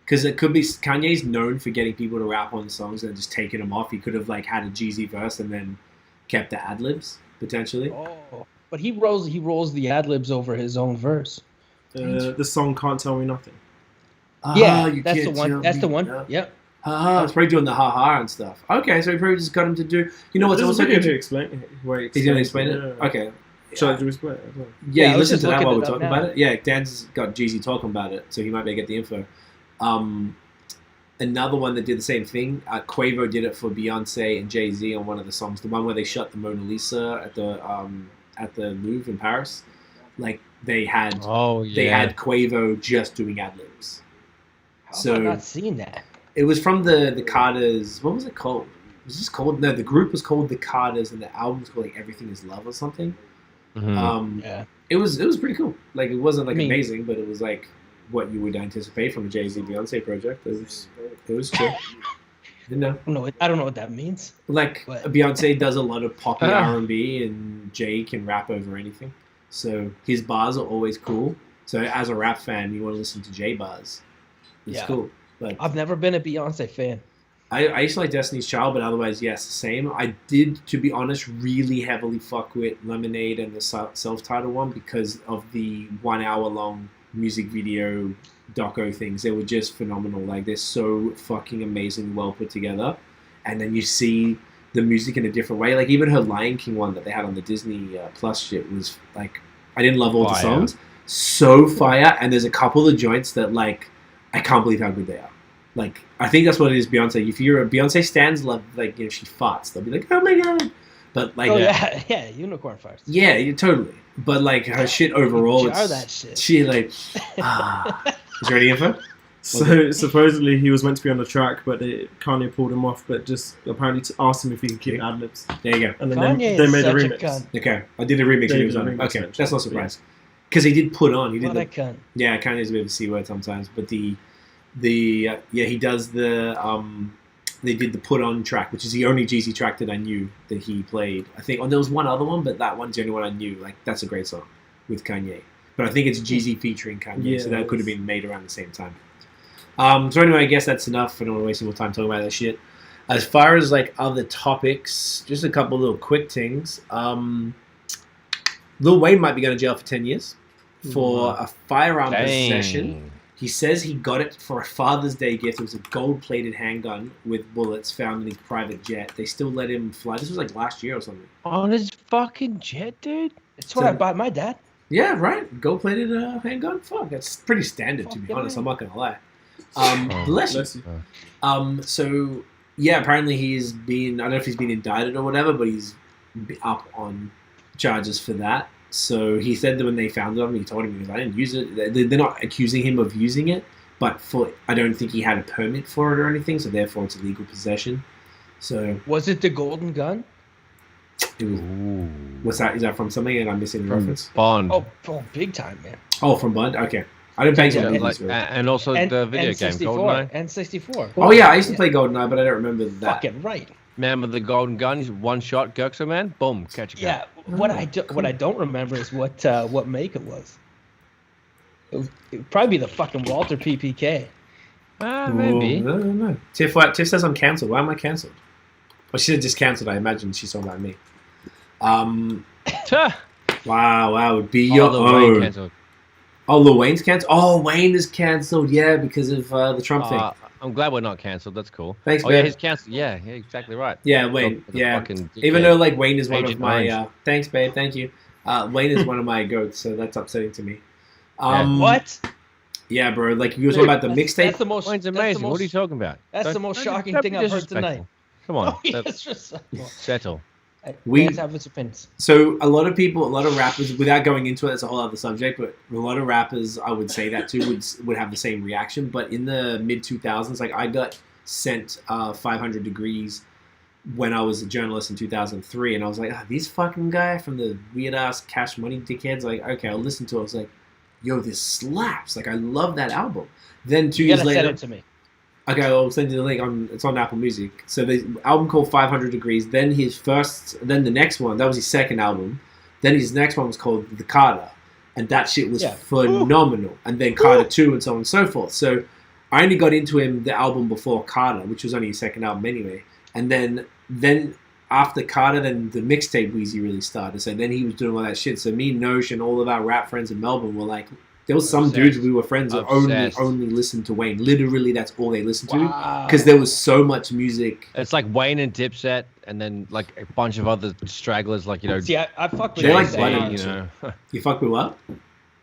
because it could be Kanye's known for getting people to rap on songs and just taking them off. He could have like had a Jeezy verse and then kept the ad libs potentially. Oh, but he rolls the ad libs over his own verse. The song Can't Tell Me Nothing. Yeah, you that's the can't one. tell That's the me one. nothing. Yep. It's probably doing the ha and stuff. Okay, so he probably just got him to do. You know what's There's a also video to good? explain. Where He's gonna explain it. Yeah. Okay. Shall I do explain it as well? Yeah, Yeah, I you was listen just to that looking while it we're up talking now. about it. Yeah, Dan's got Jeezy talking about it, so he might be able to get the info. Another one that did the same thing, Quavo did it for Beyonce and Jay-Z on one of the songs. The one where they shot the Mona Lisa at the Louvre in Paris. Like they had Quavo just doing ad libs. How So have I not seen that? it was from the Carters. What was it called? Was this called? No, the group was called the Carters, and the album was called like Everything Is Love or something. Mhm. Yeah. It was pretty cool. Like it wasn't like I mean- amazing, but it was like what you would anticipate from a Jay-Z Beyonce project. It was chill. Didn't know. I don't know what that means. Like What? Beyonce does a lot of poppy R&B, and Jay can rap over anything. So his bars are always cool. So as a rap fan, you want to listen to Jay bars. It's Yeah. cool. But I've never been a Beyonce fan. I used to like Destiny's Child, but otherwise, yes, the same. I did, to be honest, really heavily fuck with Lemonade and the self-titled one because of the 1 hour long music video doco things. They were just phenomenal. Like they're so fucking amazing, well put together. And then you see the music in a different way. Like even her Lion King one that they had on the Disney Plus shit was like, I didn't love all the Fire. songs. So fire. And there's a couple of joints that like, I can't believe how good they are. Like, I think that's what it is, Beyonce. If you're a Beyonce stans, love, like, she farts. They'll be like, oh my god. But, like, Oh yeah, yeah, unicorn farts. yeah, totally. But like her shit overall, Jar that shit. she like. Is there any info? So supposedly he was meant to be on the track, but Kanye pulled him off. But just apparently asked him if he could keep ad libs. There you go. And then Kanye they is made a such a remix. cunt. Okay, I did a remix. They He was did on a it. remix, Okay, actually. that's not surprised. Because he did put on. He did What a cunt. Yeah, Kanye's a bit of a C word sometimes, but he does the they did the Put On track, which is the only Jeezy track that I knew that he played. I think there was one other one, but that one's the only one I knew. Like that's a great song with Kanye. But I think it's Jeezy featuring Kanye, Yeah, so that it could have is. been made around the same time. So anyway, I guess that's enough. I don't want to waste more time talking about that shit. As far as like other topics, just a couple little quick things. Lil Wayne might be going to jail for 10 years for a firearm possession. He says he got it for a Father's Day gift. It was a gold-plated handgun with bullets found in his private jet. They still let him fly. This was like last year or something. On his fucking jet, dude. It's what I bought my dad. Yeah, right. Gold-plated handgun. Fuck, that's pretty standard to be honest. I'm not gonna lie. Bless you. So yeah, apparently he's been. I don't know if he's been indicted or whatever, but he's up on charges for that. So he said that when they found him, he told him, I didn't use it. They're not accusing him of using it, but I don't think he had a permit for it or anything, so therefore it's illegal possession. So Was it the golden gun? it was, what's that? Is that from something and I'm missing the reference? Bond. Oh, big time, man. Oh, from Bond? Okay. I didn't pay Yeah, attention. like, and also the video game, GoldenEye. N64. Oh yeah, I used to play GoldenEye, but I don't remember that. Fucking right. Man with the golden gun, he's one shot, Gurksa man, boom, catch a gun. Yeah. What I don't remember is what make it was. It would probably be the fucking Walter PPK. Maybe. No. Tiff says I'm cancelled. Why am I cancelled? Well, she said just cancelled. I imagine she's talking about me. Wow. It'd be your Lil Wayne own. cancelled. Oh, Lil Wayne's cancelled? Oh, Wayne is cancelled, yeah, because of the Trump thing. I'm glad we're not cancelled. That's cool. Thanks, Oh yeah, man. he's cancelled. Yeah, exactly right. Yeah, Wayne. The Yeah. fucking Even dickhead. though like Wayne is one Agent of my Orange. thanks, babe, thank you. Wayne is one of my goats, so that's upsetting to me. What? Yeah, bro. Like you were talking about the That's mixtape. the most. Wayne's that's the amazing. most- What are you talking about? That's the Don't- most don't- shocking don't thing be I've heard disrespectful. tonight. Come on, Oh, yeah, it's just settle. We- fans have its opinions. So a lot of rappers, without going into it, it's a whole other subject, but a lot of rappers, I would say that too, would have the same reaction. But in the mid 2000s, like I got sent 500 Degrees when I was a journalist in 2003, and I was like, these fucking guy from the weird ass Cash Money dickheads. Like, okay, I'll listen to it. I was like, yo, this slaps. Like, I love that album. Then 2 You years gotta later, send it to me. okay, I'll send you the link. It's on Apple Music. So the album called 500 Degrees. Then then the next one, that was his second album. Then his next one was called The Carter, and that shit was phenomenal. And then Carter 2 and so on and so forth. So I only got into the album before Carter, which was only his second album anyway. And then after Carter, then the mixtape Weezy really started. So then he was doing all that shit. So me, Notion, all of our rap friends in Melbourne were like, there was some dudes we were friends that only listened to Wayne. Literally, that's all they listened to. Because there was so much music. It's like Wayne and Dipset, and then like a bunch of other stragglers, like See, I fuck with They're like Dipset. blood, you know. You fuck with what?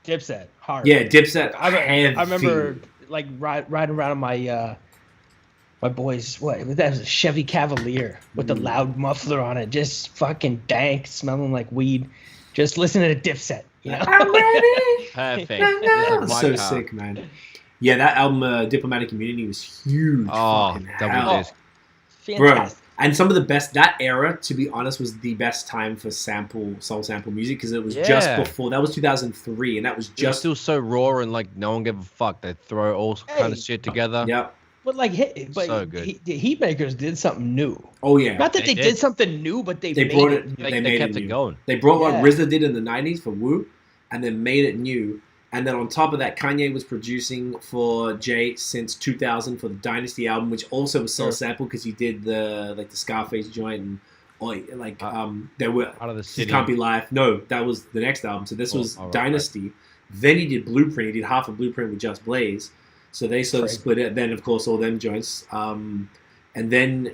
Dipset hard. Yeah, Dipset. I heavy. remember like riding around on my my boys. That was a Chevy Cavalier with the loud muffler on it, just fucking dank, smelling like weed. Just listening to Dipset. You know? I'm ready. Perfect. That's Like so my car. sick, man. Yeah, that album, Diplomatic Immunity, was huge. Oh, fucking double hell. disc. Bro. Fantastic. And some of the best, that era, to be honest, was the best time for soul sample music because it was just Yeah. before, that was 2003, and that was Just just, still so raw and like no one gave a fuck. They throw all kind of Hey. shit together. yeah. But like, So good. the Heatmakers did something new. Oh, yeah. Not that They they did. did something new, but they made brought it. it, They, they they made kept it it new. going. They brought what Yeah. RZA did in the 90s for Wu, and then made it new. And then on top of that, Kanye was producing for Jay since 2000 for the Dynasty album, which also was soul sample because he did the Scarface joint and there were Out of the This city. Can't Be Life. No, that was the next album. So this was right, Dynasty. Then he did Blueprint. He did half of Blueprint with Just Blaze. So they sort of Crazy. split it. Then of course all them joints. And then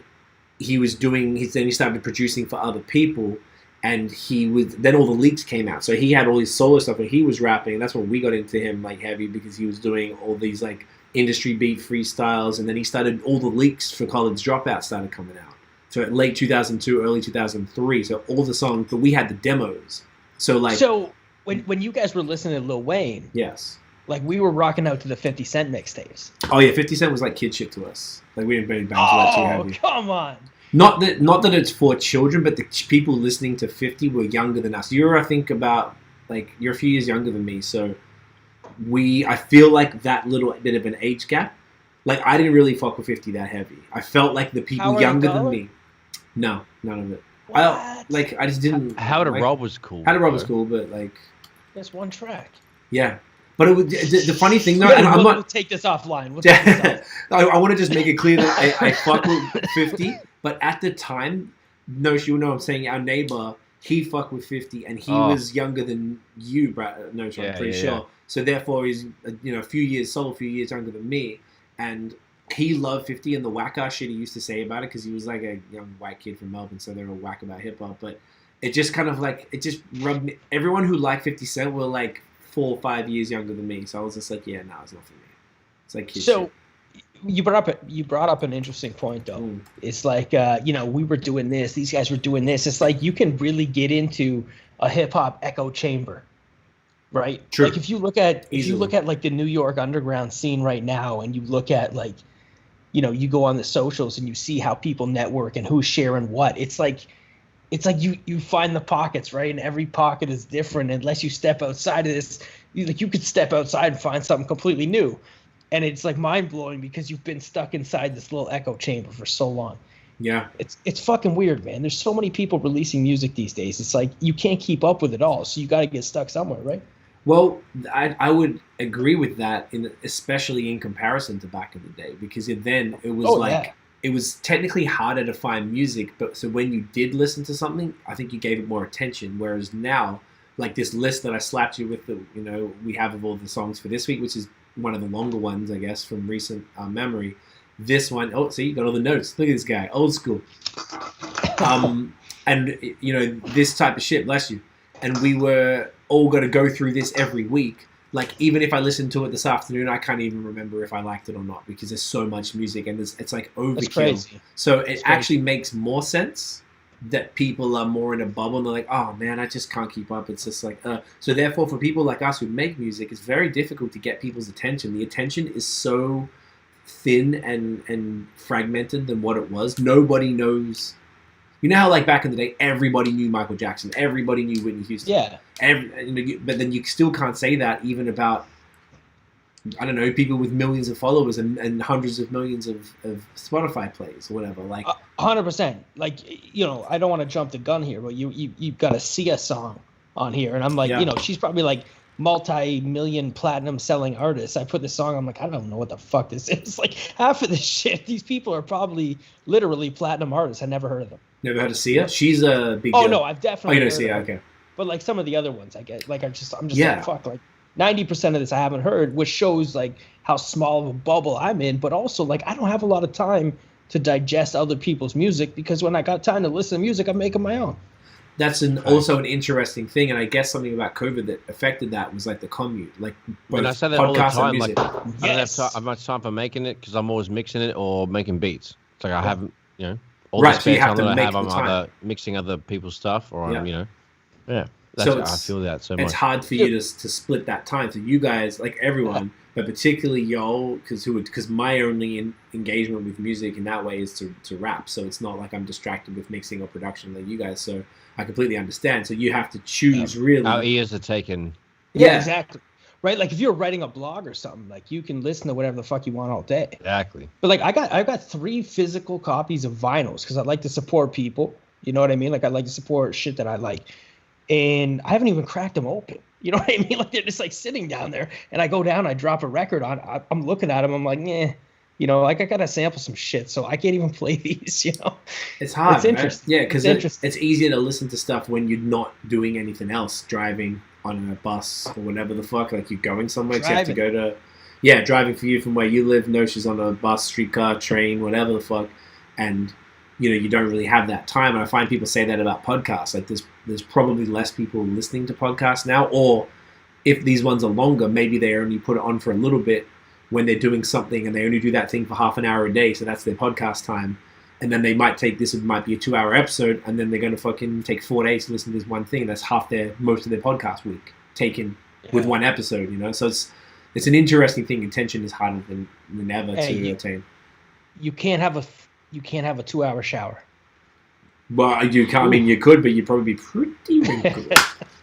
he was doing. Then he started producing for other people. And then all the leaks came out. So he had all his solo stuff and he was rapping. And that's when we got into him like heavy because he was doing all these like industry beat freestyles. And then he started, all the leaks for College Dropout started coming out. So at late 2002, early 2003. So all the songs, but we had the demos. So like, So when you guys were listening to Lil Wayne, Yes. like we were rocking out to the 50 Cent mixtapes. Oh yeah, 50 Cent was like kid shit to us. Like we didn't bang to that too Oh, heavy. come on. Not that it's for children, but the people listening to 50 were younger than us. You're, I think, about like you're a few years younger than me, so I feel like that little bit of an age gap. Like I didn't really fuck with 50 that heavy. I felt like the people Howard younger Dollar? than me. No, none of it. What? I just didn't. How to like, Rob was cool. How to Rob was though. cool, but like That's one track. yeah. But it was, the funny thing though, Yeah, and I'm we'll not. take this offline. We'll take this off. I want to just make it clear that I fuck with 50, but at the time, you know what I'm saying, our neighbor, he fucked with 50, and he was younger than you, Brad. No, I'm pretty sure. Yeah. So therefore, he's a few years younger than me, and he loved 50 and the whack ass shit he used to say about it because he was like a young white kid from Melbourne, so they were whack about hip hop. But it just kind of like it just rubbed me. Everyone who liked 50 Cent were like 4 or 5 years younger than me, so I was just like, yeah, no, it's not for me. It's like kid So shit. you brought up an interesting point though. It's like we were doing this, these guys were doing this. It's like you can really get into a hip hop echo chamber, right? True. Like if you look at like the New York underground scene right now, and you look at like, you go on the socials and you see how people network and who's sharing what. It's like you find the pockets, right? And every pocket is different. Unless you step outside of this, you could step outside and find something completely new. And it's like mind blowing because you've been stuck inside this little echo chamber for so long. Yeah. It's fucking weird, man. There's so many people releasing music these days. It's like you can't keep up with it all. So you got to get stuck somewhere, right? Well, I would agree with that, especially in comparison to back in the day, because then it was it was technically harder to find music, but so when you did listen to something, I think you gave it more attention. Whereas now, like this list that I slapped you with, we have of all the songs for this week, which is one of the longer ones, I guess, from recent memory. This one, see, you got all the notes. Look at this guy, old school. And this type of shit, bless you. And we were all going to go through this every week. Like, even if I listened to it this afternoon, I can't even remember if I liked it or not because there's so much music and it's like overkill. That's crazy. So it actually makes more sense that people are more in a bubble and they're like, oh man, I just can't keep up. It's just like, so therefore for people like us who make music, it's very difficult to get people's attention. The attention is so thin and fragmented than what it was. Nobody knows. You know how like back in the day, everybody knew Michael Jackson, everybody knew Whitney Houston. Yeah. But then you still can't say that even about, I don't know, people with millions of followers and hundreds of millions of Spotify plays or whatever. Like 100%. Like, I don't want to jump the gun here, but you've got a Sia song on here, and I'm like, she's probably like multi-million platinum selling artist. I put this song, I'm like, I don't know what the fuck this is. Like half of this shit, these people are probably literally platinum artists. I never heard of them. Never heard of Sia? She's a big deal. Oh no, I've definitely heard heard Sia, of her. okay. But like some of the other ones, I get like I'm just like fuck, like 90% of this I haven't heard, which shows like how small of a bubble I'm in. But also like I don't have a lot of time to digest other people's music because when I got time to listen to music, I'm making my own. That's also an interesting thing, and I guess something about COVID that affected that was like the commute, like both And I say that all the podcasts and time. music. Like, I don't have much time for making it because I'm always mixing it or making beats. It's like I haven't, all Right, the so you spare have time to that I make have, the I'm time. either mixing other people's stuff or I'm, That's, So I feel that so much. It's hard for you to split that time. So you guys, like everyone, but particularly y'all, because my only engagement with music in that way is to rap. So it's not like I'm distracted with mixing or production like you guys. So I completely understand. So you have to choose really. Our ears are taken. Yeah, exactly. Right, like if you're writing a blog or something, like you can listen to whatever the fuck you want all day. Exactly. But like I got 3 physical copies of vinyls because I like to support people. You know what I mean? Like I like to support shit that I like, and I haven't even cracked them open. You know what I mean? Like they're just like sitting down there, and I go down, I drop a record on. I'm looking at them, I'm like, like I gotta sample some shit, so I can't even play these. It's hard. It's interesting. Right? Yeah, because it's easier to listen to stuff when you're not doing anything else, driving on a bus or whatever the fuck, like you're going somewhere. You have to go to, driving for you from where you live. Notion's on a bus, streetcar, train, whatever the fuck, and you don't really have that time. And I find people say that about podcasts. Like there's probably less people listening to podcasts now, or if these ones are longer, maybe they only put it on for a little bit when they're doing something and they only do that thing for half an hour a day, so that's their podcast time. And then they might take this, it might be a 2-hour episode, and then they're going to fucking take 4 days to listen to this one thing. That's most of their podcast week. taken with one episode, you know. So it's an interesting thing. Attention is harder than ever to attain. You can't have a 2-hour shower. Well, you can't. I mean, you could, but you'd probably be pretty wrinkled.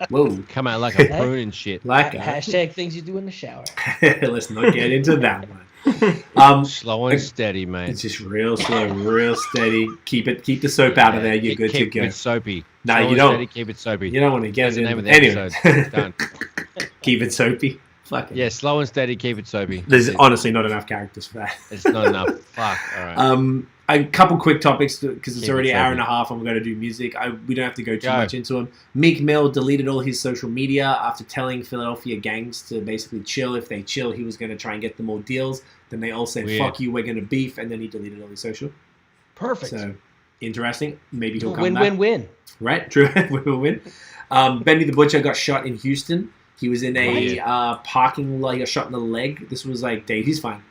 Whoa, come out like a prune and shit. Like hashtag things you do in the shower. Let's not get into that one. Slow and steady, mate. It's just real slow, real steady. Keep the soap out of there. You're good to go. Keep it soapy. No, you don't. Steady, keep it soapy. You don't want to get That's it the name of the anyway. episode. Done. Keep it soapy. Fuck it. Yeah, slow and steady, keep it soapy. There's honestly not enough characters for that. It's not enough. Fuck. All right. A couple quick topics because it's Keep already it an hour soapy. and a half and we're going to do music. We don't have to go too much into them. Meek Mill deleted all his social media after telling Philadelphia gangs to basically chill. If they chill, he was going to try and get them more deals. Then they all said, Weird. fuck you, we're going to beef. And then he deleted all his social. Perfect. So, interesting. Maybe he'll come Win, back. win, win. Right? True. Win. Benny the Butcher got shot in Houston. He was in a parking lot. He got shot in the leg. This was like days. He's fine.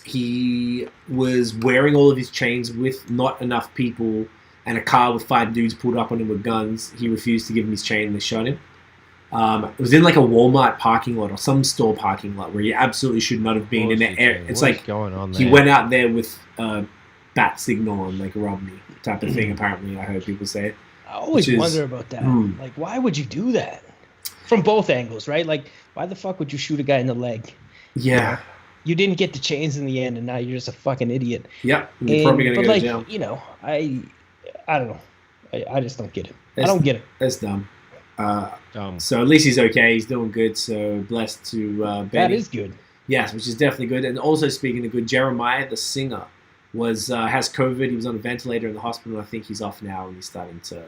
He was wearing all of his chains with not enough people, and a car with 5 dudes pulled up on him with guns. He refused to give him his chain, and they shot him. It was in like a Walmart parking lot or some store parking lot where you absolutely should not have been in the air. It's like going on there? he went out there with bat signal on like Romney type of thing. Apparently, I heard people say. I always wonder about that. Like, why would you do that? From both angles, right? Like, why the fuck would you shoot a guy in the leg? Yeah. You didn't get the chains in the end, and now you're just a fucking idiot. Yep. You're probably going to go to jail. You know, I don't know. I just don't get it. I don't get it. That's dumb. So at least he's okay. He's doing good. So blessed to Benny. That is good. Yes, which is definitely good. And also speaking of good, Jeremiah, the singer, has COVID. He was on a ventilator in the hospital. I think he's off now, and he's starting to.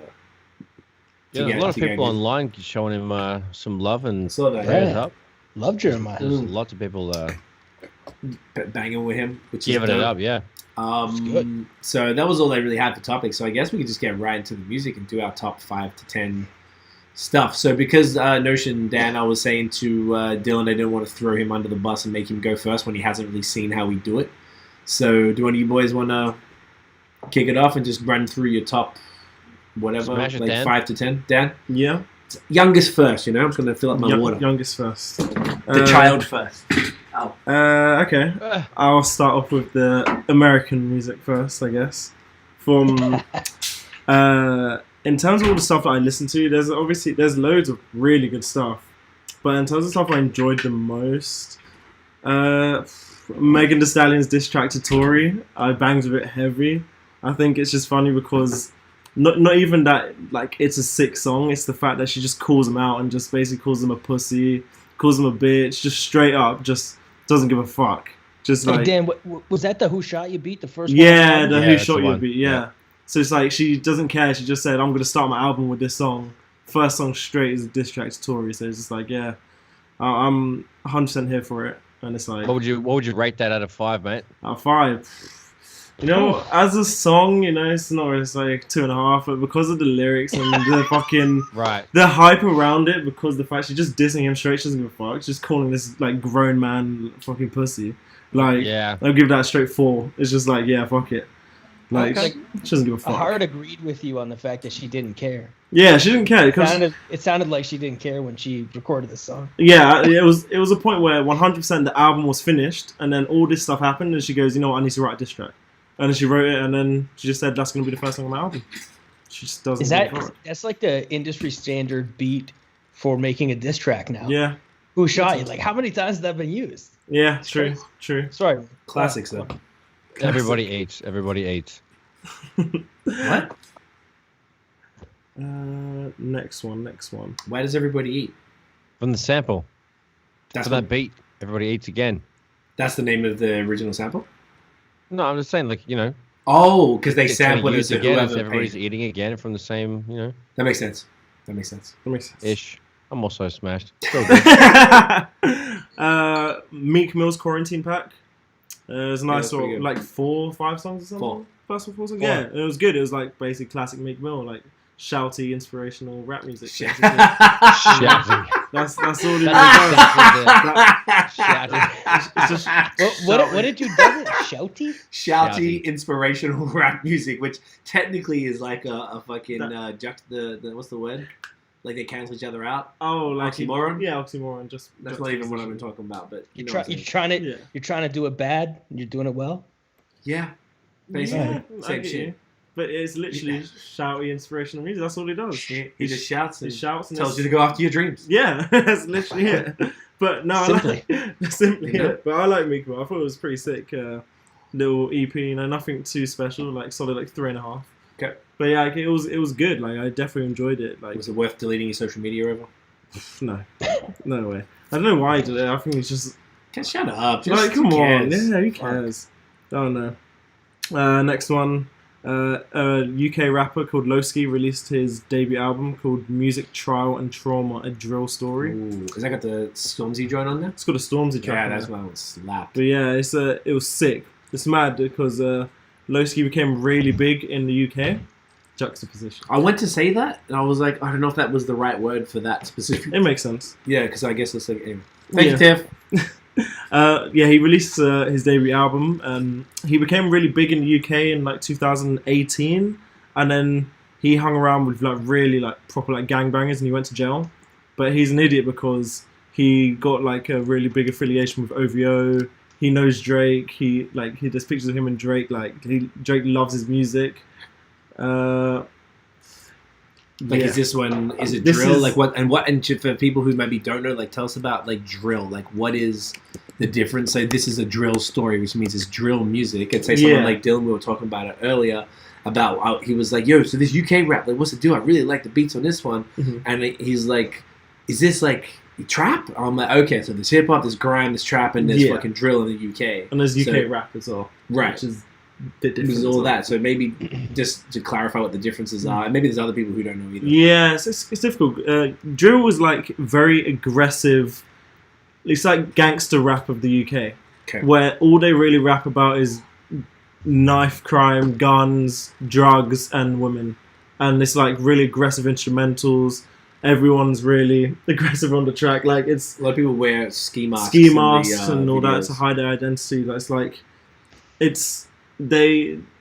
Yeah, there's a lot of people online showing him some love and prayers up. Love Jeremiah. There's lots of people banging with him, which giving is it up. Yeah. Good. So that was all I really had for topics. So I guess we could just get right into the music and do our top 5 to 10 stuff. So because Notion Dan, I was saying to Dylan, I didn't want to throw him under the bus and make him go first when he hasn't really seen how we do it. So do one of you boys want to kick it off and just run through your top whatever, like Dan. 5 to 10? Dan? Yeah. Youngest first, you know? I'm just going to fill up my water. Youngest first. The child first. Oh. Okay. I'll start off with the American music first, I guess. From in terms of all the stuff that I listen to, there's loads of really good stuff. But in terms of stuff I enjoyed the most, Megan Thee Stallion's diss track to Tory, I banged a bit heavy. I think it's just funny because not even that like it's a sick song, it's the fact that she just calls him out and just basically calls him a pussy, calls him a bitch, just straight up, just doesn't give a fuck. Just like, Dan, was that the Who Shot You beat, the first yeah, one? the Who Shot You beat, yeah. Yeah. So it's like she doesn't care, she just said, I'm going to start my album with this song. First song straight is a diss track to Tory, so it's just like, yeah, I'm 100% here for it. And it's like... What would you rate that out of 5, mate? Out of 5. You know, as a song, you know, it's like 2.5, but because of the lyrics and the fucking the hype around it, because the fact she's just dissing him straight, she doesn't give a fuck, she's just calling this like grown man fucking pussy. Like, I'll give that a straight 4. It's just like, yeah, fuck it. Like, she doesn't give a fuck. Hard agreed with you on the fact that she didn't care. Yeah, she didn't care. It sounded like she didn't care when she recorded the song. Yeah, it was a point where 100% the album was finished, and then all this stuff happened, and she goes, you know what, I need to write a diss track. And then she wrote it, and then she just said that's going to be the first song on my album. She just doesn't. That's like the industry standard beat for making a diss track now. Yeah. Who Shot You? Like, how many times has that been used? Yeah, true. Sorry. Classics though. Everybody eats. What? Next one. Why does everybody eat? From the sample. That's that beat. Everybody eats again. That's the name of the original sample? No, I'm just saying, like, you know. Oh, because they sampled it again. Everybody's eating again from the same, you know. That makes sense. Ish. I'm also smashed. Meek Mill's Quarantine Pack. There's a nice sort of like 4 or 5 songs or something. First 4 songs. Yeah, it was good. It was like basically classic Meek Mill, like shouty, inspirational rap music. Shouty. That's all it is. What did you dub it? Shouty? Shouty, inspirational rap music, which technically is like a fucking what's the word? Like they cancel each other out. Oh, like Oxymoron? Yeah, oxymoron. Just That's not even what I've been talking about. But You're what trying to Yeah. you're trying to do it bad, and you're doing it well. Yeah, basically Yeah, I same get shit. you. But it's literally shouty, inspirational music. That's all he does. He just shouts He and shouts and tells you to go after your dreams. Yeah, that's literally it. But no, Simply. that's simply Yeah. it. But I like Meekville. I thought it was pretty sick. Little EP, nothing too special. Like solid, like 3.5. Okay. But yeah, like, it was good. Like I definitely enjoyed it. Like Was it worth deleting your social media over? no, no way. I don't know why he did it. I think it's just Shut up. Just like come who on. cares? Yeah, who cares? I don't know. Next one. A UK rapper called Lowski released his debut album called Music, Trial and Trauma, A Drill Story. Ooh, has that got the Stormzy joint on there? It's got a Stormzy track. Yeah, on that's there. why it slapped. But yeah, it was sick. It's mad because Lowski became really big in the UK. Juxtaposition. I went to say that, and I was like, I don't know if that was the right word for that specific. It makes sense. Yeah, because I guess it's like, anyway. Thank you, Tiff. Yeah, he released his debut album, and he became really big in the UK in like 2018, and then he hung around with like really like proper like gangbangers, and he went to jail. But he's an idiot because he got like a really big affiliation with OVO. He knows Drake. He does pictures of him and Drake. Drake loves his music. Like, Yeah. is this one? Is it This drill? is- Like what? And for people who maybe don't know, like tell us about like drill. Like what is the difference? Say this is a drill story, which means it's drill music. And say someone Yeah. like Dylan, we were talking about it earlier. About how he was like, yo, so this UK rap, like what's the deal? I really like the beats on this one. Mhm. And he's like, is this like trap? I'm like, okay, so there's hip hop, there's grime, there's trap, and there's Yeah. fucking drill in the UK. And there's UK So- rap as well, Right. which is a bit different. There's as all well. that. So maybe just to clarify what the differences are, and maybe there's other people who don't know either. Yeah, it's difficult. Drill was like very aggressive. It's like gangster rap of the UK, Okay. where all they really rap about is knife crime, guns, drugs, and women. And it's like really aggressive instrumentals. Everyone's really aggressive on the track. Like it's A lot of people wear ski masks. ski in the, masks and all that videos. to hide their identity. That's like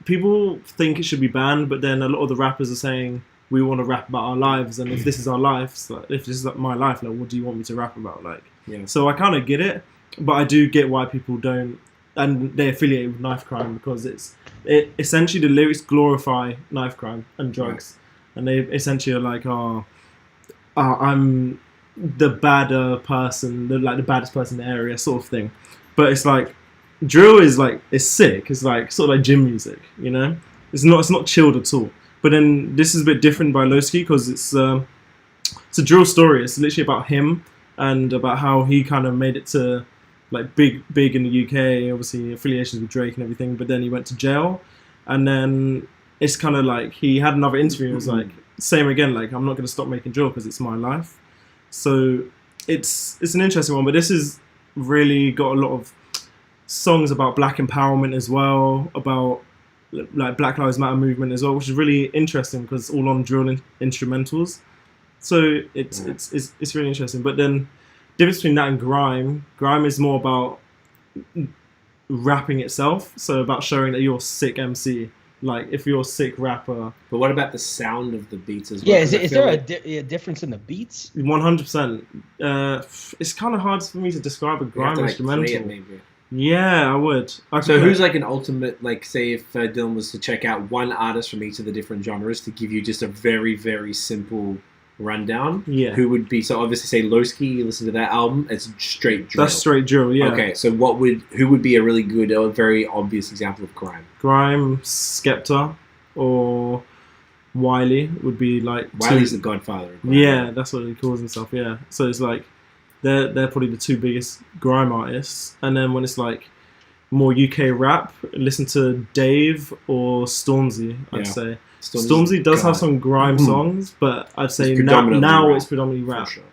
people think it should be banned, but then a lot of the rappers are saying we want to rap about our lives, and if this is our lives, like if this is like my life, like what do you want me to rap about? Like, Yeah. so I kind of get it, but I do get why people don't, and they affiliate with knife crime because it essentially the lyrics glorify knife crime and drugs, and they essentially are like, I'm the badder person, the baddest person in the area, sort of thing. But it's like drill is like it's sick. It's like sort of like gym music, you know. It's not chilled at all. But then this is a bit different by Lowski because it's a drill story. It's literally about him and about how he kind of made it to like big in the UK. Obviously affiliations with Drake and everything. But then he went to jail, and then it's kind of like he had another interview. It was like same again. Like I'm not going to stop making drill because it's my life. So it's an interesting one. But this is really got a lot of songs about black empowerment as well, about like Black Lives Matter movement as well, which is really interesting because it's all on drill instrumentals. So it's really interesting. But then difference between that and grime is more about rapping itself, so about showing that you're a sick MC. Like if you're a sick rapper, But what about the sound of the beats as well? Yeah, 'Cause I is feel there like- a difference in the beats? 100%. It's kind of hard for me to describe a we have grime to, like, play instrumental. it maybe. Yeah, I would. So who's like an ultimate, like say if Dylan was to check out one artist from each of the different genres to give you just a very, very simple rundown, Yeah, who would be, so obviously say Lowski, you listen to that album, it's straight drill. that's straight drill. Yeah. Okay, so who would be a really good, a very obvious example of grime? Grime, Skepta, or Wiley would be like Wiley's two. the godfather of grime. Yeah, that's what he calls himself. Yeah, so it's like they're probably the two biggest grime artists, and then when it's like more UK rap, listen to Dave or Stormzy. I'd Yeah. say Stormzy's Stormzy does have god. some grime Mhm. songs, but I'd say It's now predominantly rap, it's predominantly for rap. sure.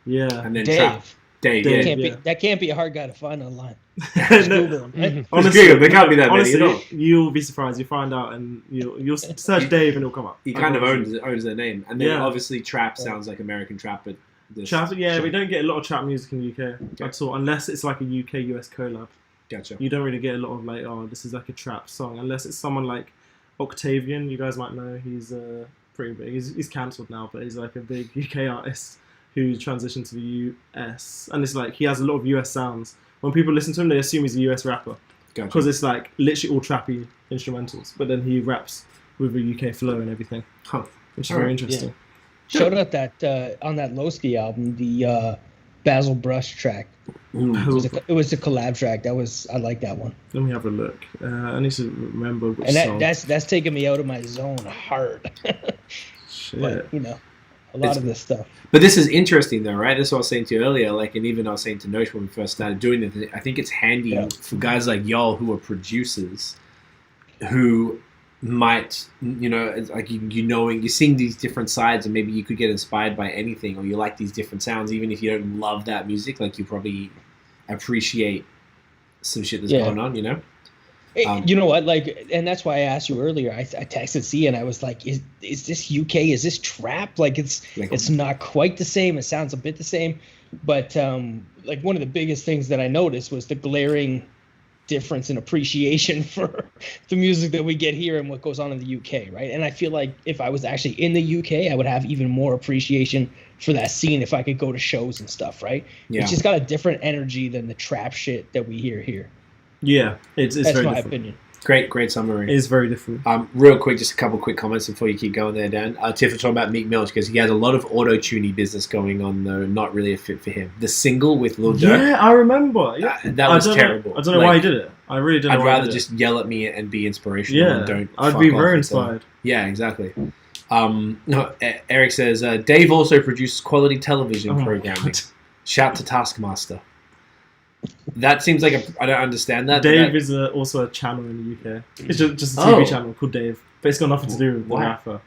Yeah, And then Dave. trap. Dave, Dave. yeah. That can't be a hard guy to find online. No, Google him. Right? honestly, There can't be that many honestly, at all. you'll be surprised. You find out, and you'll search Dave, and it'll come up. He I kind of promise you. owns their name. And then Yeah. obviously trap sounds like American trap, but this, Trap, yeah, Sure. we don't get a lot of trap music in the UK at all, unless it's like a UK-US collab. Gotcha. You don't really get a lot of like, oh, this is like a trap song, unless it's someone like Octavian. You guys might know, he's pretty big. He's cancelled now, but he's like a big UK artist who transitioned to the US, and it's like he has a lot of US sounds. When people listen to him, they assume he's a US rapper because it's like literally all trappy instrumentals, but then he raps with a UK flow and everything, which is very interesting. Yeah. Shout out that on that Lowski album, the Basil Brush track. It was a collab track. I like that one. Let me have a look. I need to remember which and song. that's taking me out of my zone hard. Shit. But, you know, a lot of this stuff. But this is interesting, though, right? That's what I was saying to you earlier. Like, and even I was saying to Notion when we first started doing it. I think it's handy for guys like y'all who are producers, who might, you know, it's like you're seeing these different sides, and maybe you could get inspired by anything, or you like these different sounds, even if you don't love that music. Like, you probably appreciate some shit that's going on, you know. You know what? Like, and that's why I asked you earlier. I texted C and I was like, "Is this UK? Is this trap? Like, it's not quite the same. It sounds a bit the same, but like one of the biggest things that I noticed was the glaring difference in appreciation for the music that we get here and what goes on in the UK, right? And I feel like if I was actually in the UK, I would have even more appreciation for that scene if I could go to shows and stuff, right? Yeah. It's just got a different energy than the trap shit that we hear here. Yeah, it's That's very my different. opinion. Great summary. It is very different. Real quick, just a couple quick comments before you keep going there, Dan. Tiff was talking about Meek Mill because he has a lot of auto-tuney business going on, though, not really a fit for him. The single with Lil Durk. Yeah, I remember. Yeah. That was terrible. I don't know why he did it. I really don't know why I'd rather just yell at me and be inspirational. Yeah, and don't I'd fuck be off very inspired. Yeah, exactly. No, Eric says, Dave also produces quality television programming. God. Shout to Taskmaster. That seems like I don't understand that. Dave is also a channel in the UK. It's just a TV channel called Dave, but it's got nothing to do with the rapper.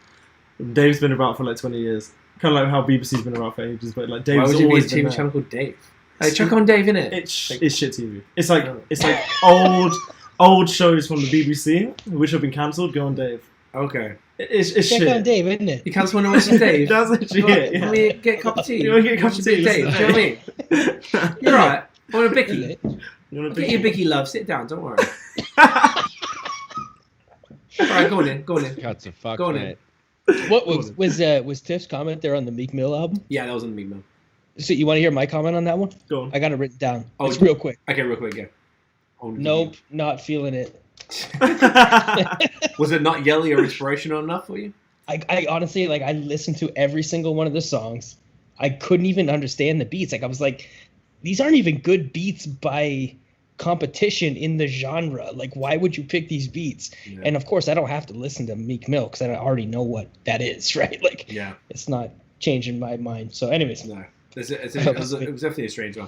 Dave's been about for like 20 years. Kind of like how BBC's been about for ages, but like Dave's always always been a TV channel called Dave. Hey, chuck on Dave, innit? It's shit TV. It's like old shows from the BBC which have been cancelled. Go on Dave. Okay. It's shit. Check on Dave, isn't it? You can't want to watch Dave. That's actually it. Let me get a cup of tea. You want to get a cup of tea? Dave, do you know what I mean? You're right. I want a Bicky. You want Get your Bicky, love. Sit down. Don't worry. All right, go on in. Cuts a fuck, Go on mate. What was Tiff's comment there on the Meek Mill album? Yeah, that was on the Meek Mill. So you want to hear my comment on that one? Go on. I got it written down. Oh, it's real quick. Okay, real quick, yeah. Nope, not feeling it. Was it not yelly or inspirational enough for you? I honestly, like, I listened to every single one of the songs. I couldn't even understand the beats. Like, I was like, these aren't even good beats by competition in the genre. Like, why would you pick these beats? Yeah. And of course, I don't have to listen to Meek Mill because I already know what that is, right? Like, it's not changing my mind. So, anyways, no, it was definitely a strange one.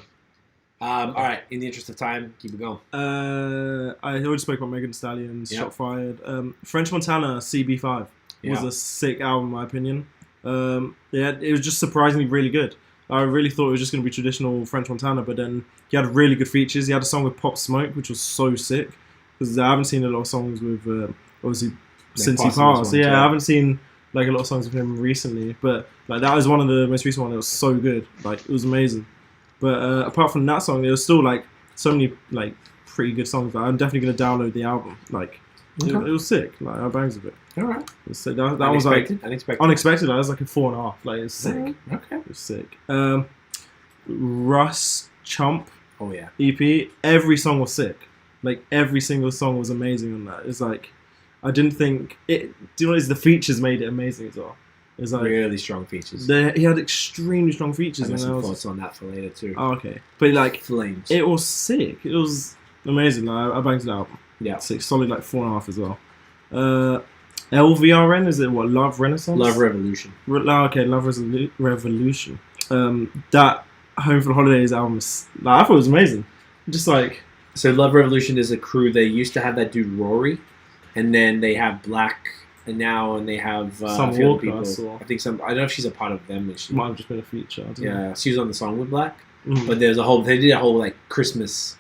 All right, in the interest of time, keep it going. I already spoke about Megan Thee Stallion's Shot Fired. French Montana CB5 was a sick album, in my opinion. It was just surprisingly really good. I really thought it was just going to be traditional French Montana, but then he had really good features. He had a song with Pop Smoke, which was so sick. Because I haven't seen a lot of songs with, obviously, since he passed. I haven't seen like a lot of songs with him recently. But like that was one of the most recent ones that was so good. Like, it was amazing. But apart from that song, there was still like so many like pretty good songs. Like, I'm definitely going to download the album. Like, it was sick. Like, I bangs with it. All right. So that was like unexpected. That was like a 4.5. Like, it's sick. Okay. It's sick. Russ Chump. Oh yeah. EP. Every song was sick. Like, every single song was amazing on that. It's like, I didn't think it. Do you know what it is? The features made it amazing as well. It's like really strong features. He had extremely strong features. I got some thoughts on that for later too. Oh, okay. But like, Flames. It was sick. It was amazing. I banged the album. Yeah. Sick. Solid like 4.5 as well. LVRN, is it what? Love Renaissance? Love Revolution. Okay, Love Revolution. That Home for the Holidays album, like, I thought it was amazing. Just like... So Love Revolution is a crew. They used to have that dude Rory, and then they have Black, and they have some few Walker, people. I think some. I don't know if she's a part of them. She might have just been a feature. I don't know. She was on the song with Black, but there's a whole. They did a whole like Christmas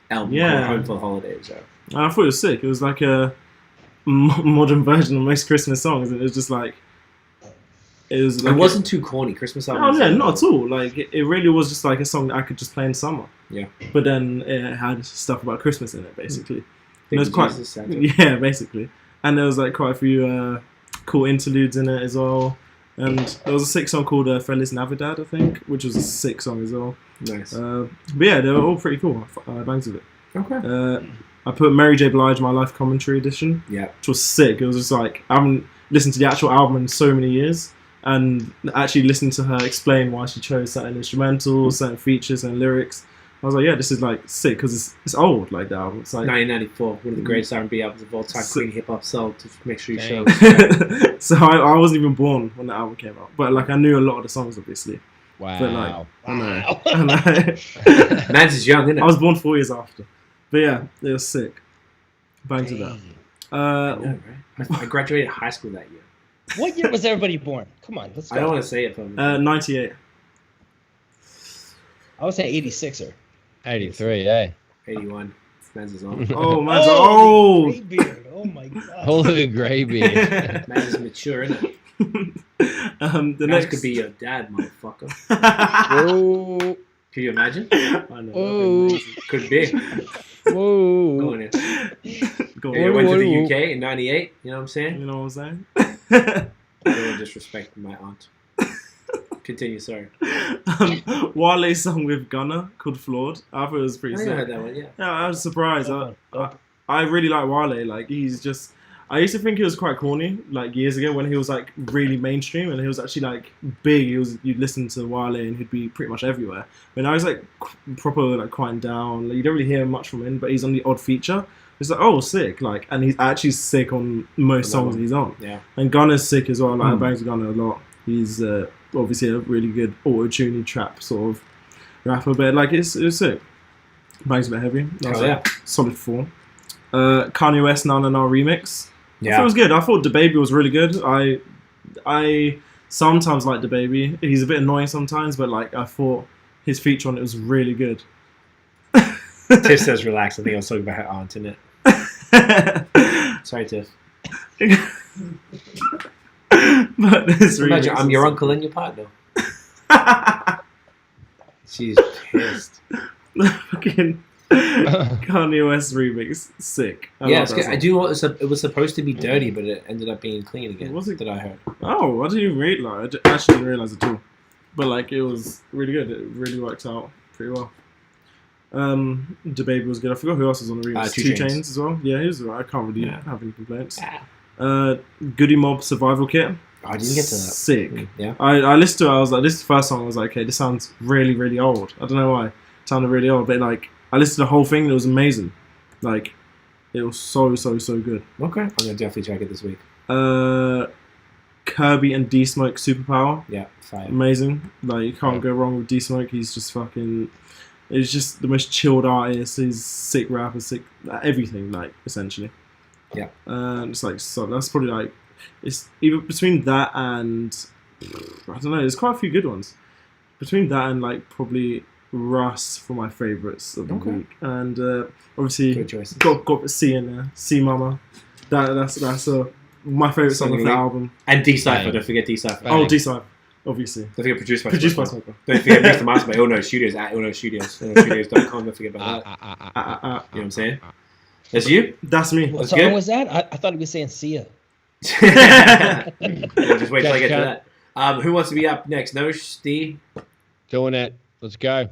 album called Home for the Holidays. So. I thought it was sick. It was like a modern version of most Christmas songs, and it was just like it wasn't too corny. Christmas album. Oh yeah, not at all. Like it really was just like a song that I could just play in summer. Yeah. But then it had stuff about Christmas in it, basically. And it was quite Santa. basically. And there was like quite a few cool interludes in it as well. And there was a sick song called Feliz Navidad, I think, which was a sick song as well. Nice. But yeah, they were all pretty cool. I bangs with it. Okay. I put Mary J. Blige, My Life Commentary Edition, Yeah. which was sick. It was just like, I haven't listened to the actual album in so many years, and actually listened to her explain why she chose certain instrumentals, certain features, and lyrics. I was like, yeah, this is like sick, because it's old, like the album. It's like 1994, one of the greatest R&B albums of all time. Queen Hip Hop sold to make sure you show. So I wasn't even born when the album came out, but like I knew a lot of the songs, obviously. Wow. But like, Wow. I know. Man's is young, isn't it? I was born 4 years after. But yeah, it was sick. Bangs with that. I know, right? I graduated high school that year. What year was everybody born? Come on, let's go. I don't want to say it for me. 98. I would say 86er. 83, eh? 81. Man's is on. Oh, man's old. Gray beard. Oh my god. Holy gray beard. Man's is mature, isn't it? The Man's next could be your dad, motherfucker. Whoa. Can you imagine? I know. Whoa. Could be. Whoa. Going in. Go You on. went to the Whoa. UK in 98, you know what I'm saying? You know what I'm saying? I don't want to disrespect my aunt. Continue, sorry. Wale's song with Gunna called Flawed. I thought it was I pretty think I sick. heard that one, yeah. Yeah, I was surprised. Oh. I really like Wale. Like, he's just... I used to think he was quite corny, like, years ago when he was, like, really mainstream and he was actually, like, big. You'd listen to Wale and he'd be pretty much everywhere. But now he's, like, proper, like, quieting down. Like, you don't really hear much from him, but he's on the odd feature. It's like, oh, sick. Like, and he's actually sick on most songs he's on. Yeah. And Gunna's sick as well. Like, I bangs with Gunna a lot. He's obviously a really good auto-tuney trap sort of rapper, but, like, it's sick. Bangs a bit heavy. That's Oh, yeah. Solid 4. Kanye West Na Na Na remix. I thought Yeah. it was good. I thought DaBaby was really good. I sometimes like DaBaby. He's a bit annoying sometimes, but like I thought his feature on it was really good. Tiff says relax. I think I was talking about her aunt, isn't it? Sorry, Tiff. But this Imagine remix I'm is your so uncle and your partner. She's pissed. Fucking Kanye West remix, sick. Yeah, love it's that good. song. I do. It was supposed to be dirty, but it ended up being clean again. Was it? That I heard. Oh, I didn't even read like. I actually didn't realize at all. But like, it was really good. It really worked out pretty well. DaBaby was good. I forgot who else was on the remix. 2 2 Chainz. Chainz as well. Yeah, he was alright. I can't really Yeah. have any complaints. Yeah. Goody Mob Survival Kit. Oh, I didn't get to that. Sick. Yeah. I listened to it. I was like, this is the first song. I was like, okay, this sounds really, really old. I don't know why. It sounded really old, but like, I listened to the whole thing and it was amazing. Like, it was so good. Okay. I'm gonna definitely check it this week. Kirby and D-Smoke Superpower. Yeah. Fire. Amazing. Like, you can't go wrong with D-Smoke. He's just fucking... He's just the most chilled artist. He's sick rapper, sick... everything, like, essentially. Yeah. It's like, so that's probably like... It's either between that and... I don't know. There's quite a few good ones. Between that and, like, probably Russ for my favourites of the Okay. week. And, obviously, Good choices. got C in there. C Mama. That's my favourite song Song of of the the week. album. And D-Cipher. Bang. Don't forget D-Cipher. Bang. Oh, D-Side, obviously. Don't forget produced by Produced by Smokewell. Smokewell. Don't forget mixed and mastered by IllNote Studios at IllNote Studios. IllNoteStudios.com. Don't forget about that. You know what I'm saying? That's you? That's me. What That's song good. was that? I thought he was saying Sia. Yeah, just wait till I get to that. Who wants to be up next? Nosh, D? Doing it. Let's go.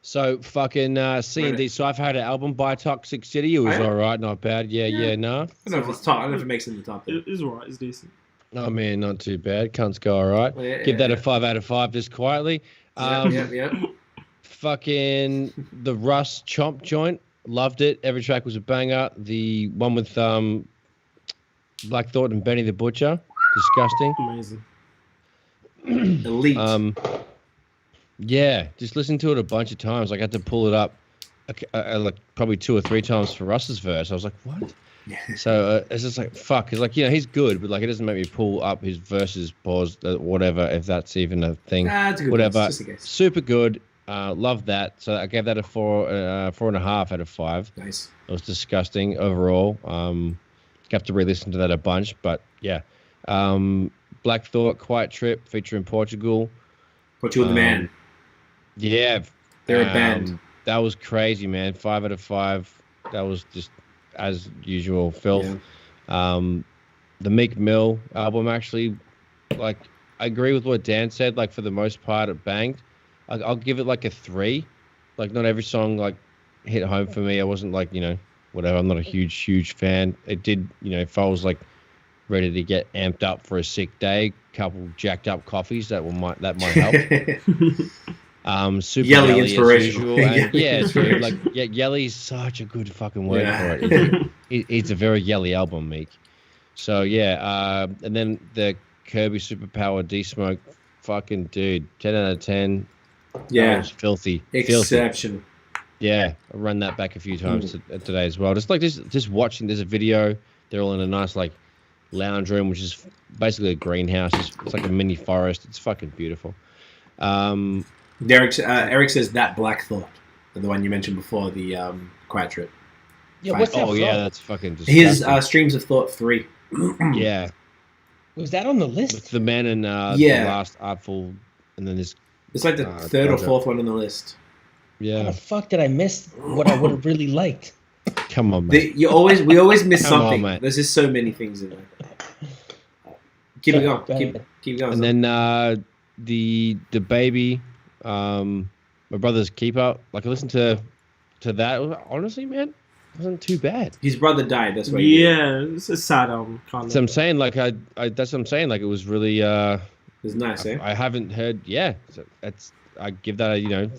So fucking C and D-Cipher had an album by Toxic City. It was Oh, yeah? alright, not bad. Yeah, no. I don't know if it's top. I don't know if it makes it in the top. It's alright. It's decent. Oh man, not too bad. Cunts go alright. Well, yeah, Give that yeah. a 5 out of 5 just quietly. Yeah. Fucking the Russ Chomp joint. Loved it. Every track was a banger. The one with Black Thought and Benny the Butcher. Disgusting. Amazing. Elite. Yeah, just listened to it a bunch of times. Like, I had to pull it up like probably 2 or 3 times for Russ's verse. I was like, what? So it's just like, fuck. It's like, he's good, but like it doesn't make me pull up his verses, pause, whatever, if that's even a thing. It's a good Whatever. one, just in case. Super good. Love that. So I gave that a 4.5 out of 5. Nice. It was disgusting overall. Have to re-listen to that a bunch, but yeah. Black Thought, Quiet Trip, featuring Portugal. Portugal the man. Yeah, They're a band. That was crazy, man. 5 out of 5. That was just as usual, filth. the Meek Mill album actually, like, I agree with what Dan said. Like, for the most part, it banged. I'll give it like a 3. Like, not every song like hit home for me. I wasn't like, whatever. I'm not a huge fan. It did, if I was like ready to get amped up for a sick day, couple jacked up coffees that might help. Super Yelly Yelly inspirational. as usual. Yeah, dude, like Yelly's such a good fucking word for it. It's a very Yelly album, Meek. So yeah, and then the Kirby Superpower D-Smoke, fucking dude, 10 out of 10. Yeah, that was filthy. exceptional. Yeah, I run that back a few times today as well. Just watching. There's a video. They're all in a nice like lounge room, which is basically a greenhouse. It's like a mini forest. It's fucking beautiful. Eric says that Black Thought, the one you mentioned before, the Quiet Trip. Yeah, what's that? Yeah, that's fucking disgusting. His Streams of Thought 3. Yeah. Was that on the list? With the man and the last Artful, and then this. It's like the third or fourth one on the list. Yeah. How the fuck did I miss what I would have really liked? Come on, man. We always miss Come on, something. mate. There's just so many things in there. Keep it going. Keep going. And then the baby, my brother's keeper. Like I listened to that. Honestly, man, it wasn't too bad. His brother died. That's why. It's a sad album. So I'm saying, like I that's what I'm saying. Like it was really. It's nice, eh? I haven't heard. Yeah, so I give that a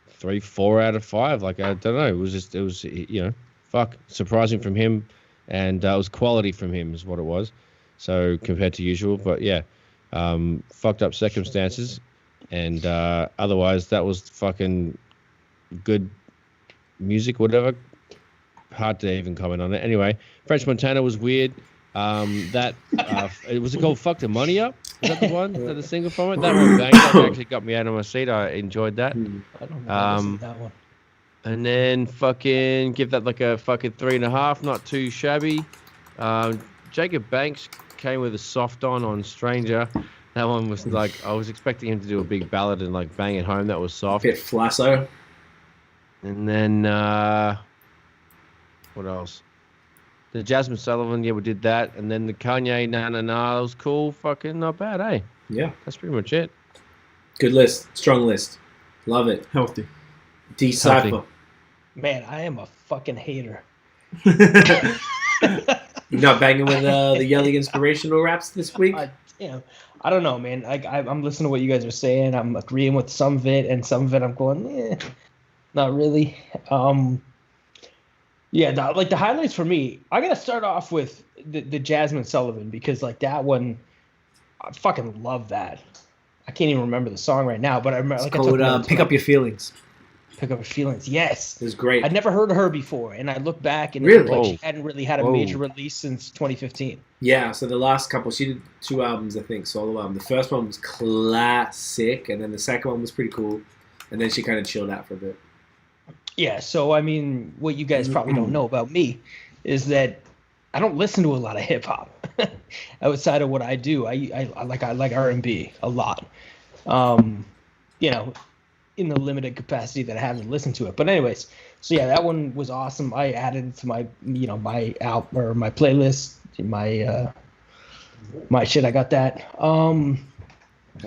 3, 4 out of 5. Like I don't know. It was surprising from him, and it was quality from him is what it was. So compared to usual, but yeah, fucked up circumstances, and otherwise that was fucking good music, whatever. Hard to even comment on it. Anyway, French Montana was weird. Was it called "Fuck the Money Up"? Is that the one? Is that the single from it? That one banged. That actually got me out of my seat. I enjoyed that. I don't know. That one. And then fucking give that like a fucking 3.5. Not too shabby. Jacob Banks came with a soft on Stranger. That one was like, I was expecting him to do a big ballad and like bang it home. That was soft. Bit flasso. And then what else? The Jasmine Sullivan, yeah, we did that. And then the Kanye Na Na Na, that was cool. Fucking not bad, eh? Yeah. That's pretty much it. Good list. Strong list. Love it. Healthy. D-Cipher. Man, I am a fucking hater. You're not banging with the Yelly inspirational raps this week? I don't know, man. I'm listening to what you guys are saying. I'm agreeing with some of it, and some of it I'm going, not really. The highlights for me, I gotta start off with the Jasmine Sullivan, because like that one, I fucking love that. I can't even remember the song right now, but I remember. It's called "Pick Up Your Feelings." Pick Up Your Feelings. Yes, it was great. I'd never heard of her before, and I look back and really? It looked like she hadn't really had a major release since 2015. Yeah, so the last couple, she did 2 albums, I think, solo album. The first one was classic, and then the second one was pretty cool, and then she kind of chilled out for a bit. Yeah, so I mean, what you guys probably don't know about me is that I don't listen to a lot of hip hop outside of what I do. I like R&B a lot. In the limited capacity that I haven't listened to it. But anyways, so yeah, that one was awesome. I added it to my my album or my playlist, my shit. I got that. Oh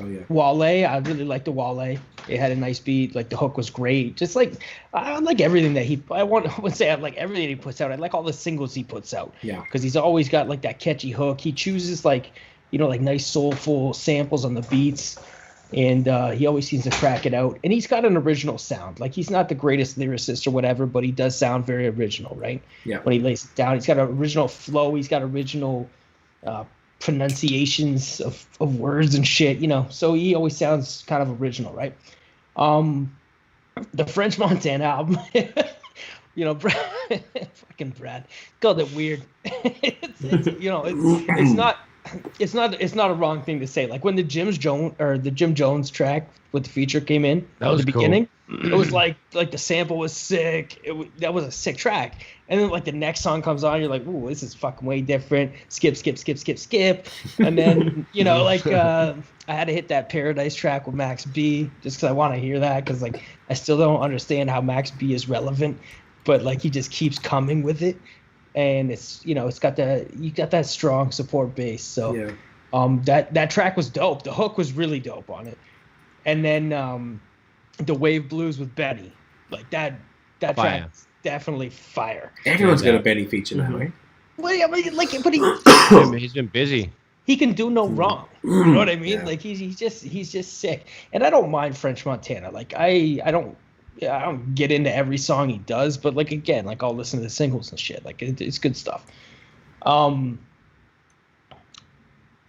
yeah. Wale, I really liked the Wale. It had a nice beat. Like the hook was great. Just like I like everything that I would say I like everything he puts out. I like all the singles he puts out. Yeah. Because he's always got like that catchy hook. He chooses like nice soulful samples on the beats, and he always seems to crack it out. And he's got an original sound. Like he's not the greatest lyricist or whatever, but he does sound very original, right? Yeah. When he lays it down, he's got an original flow. He's got original pronunciations of words and shit, so he always sounds kind of original, right? The French Montana album, fucking Brad called it weird. It's not a wrong thing to say. Like when the Jim Jones track with the feature came in at the beginning, it was like the sample was sick. That was a sick track. And then like the next song comes on, you're like, ooh, this is fucking way different. Skip. And then I had to hit that Paradise track with Max B just because I want to hear that, because like I still don't understand how Max B is relevant, but like he just keeps coming with it. and it's it's got that strong support bass. So Yeah. that track was dope. The hook was really dope on it, and then the Wave Blues with Benny, like that Fire. track is definitely fire. Everyone's got a Benny feature now, right? Well, yeah, but He's been busy. he can do no wrong. You know what I mean? Yeah. Like he's just sick. And I don't mind French Montana. Like I don't get into every song he does, but like again, like I'll listen to the singles and shit. Like it's good stuff.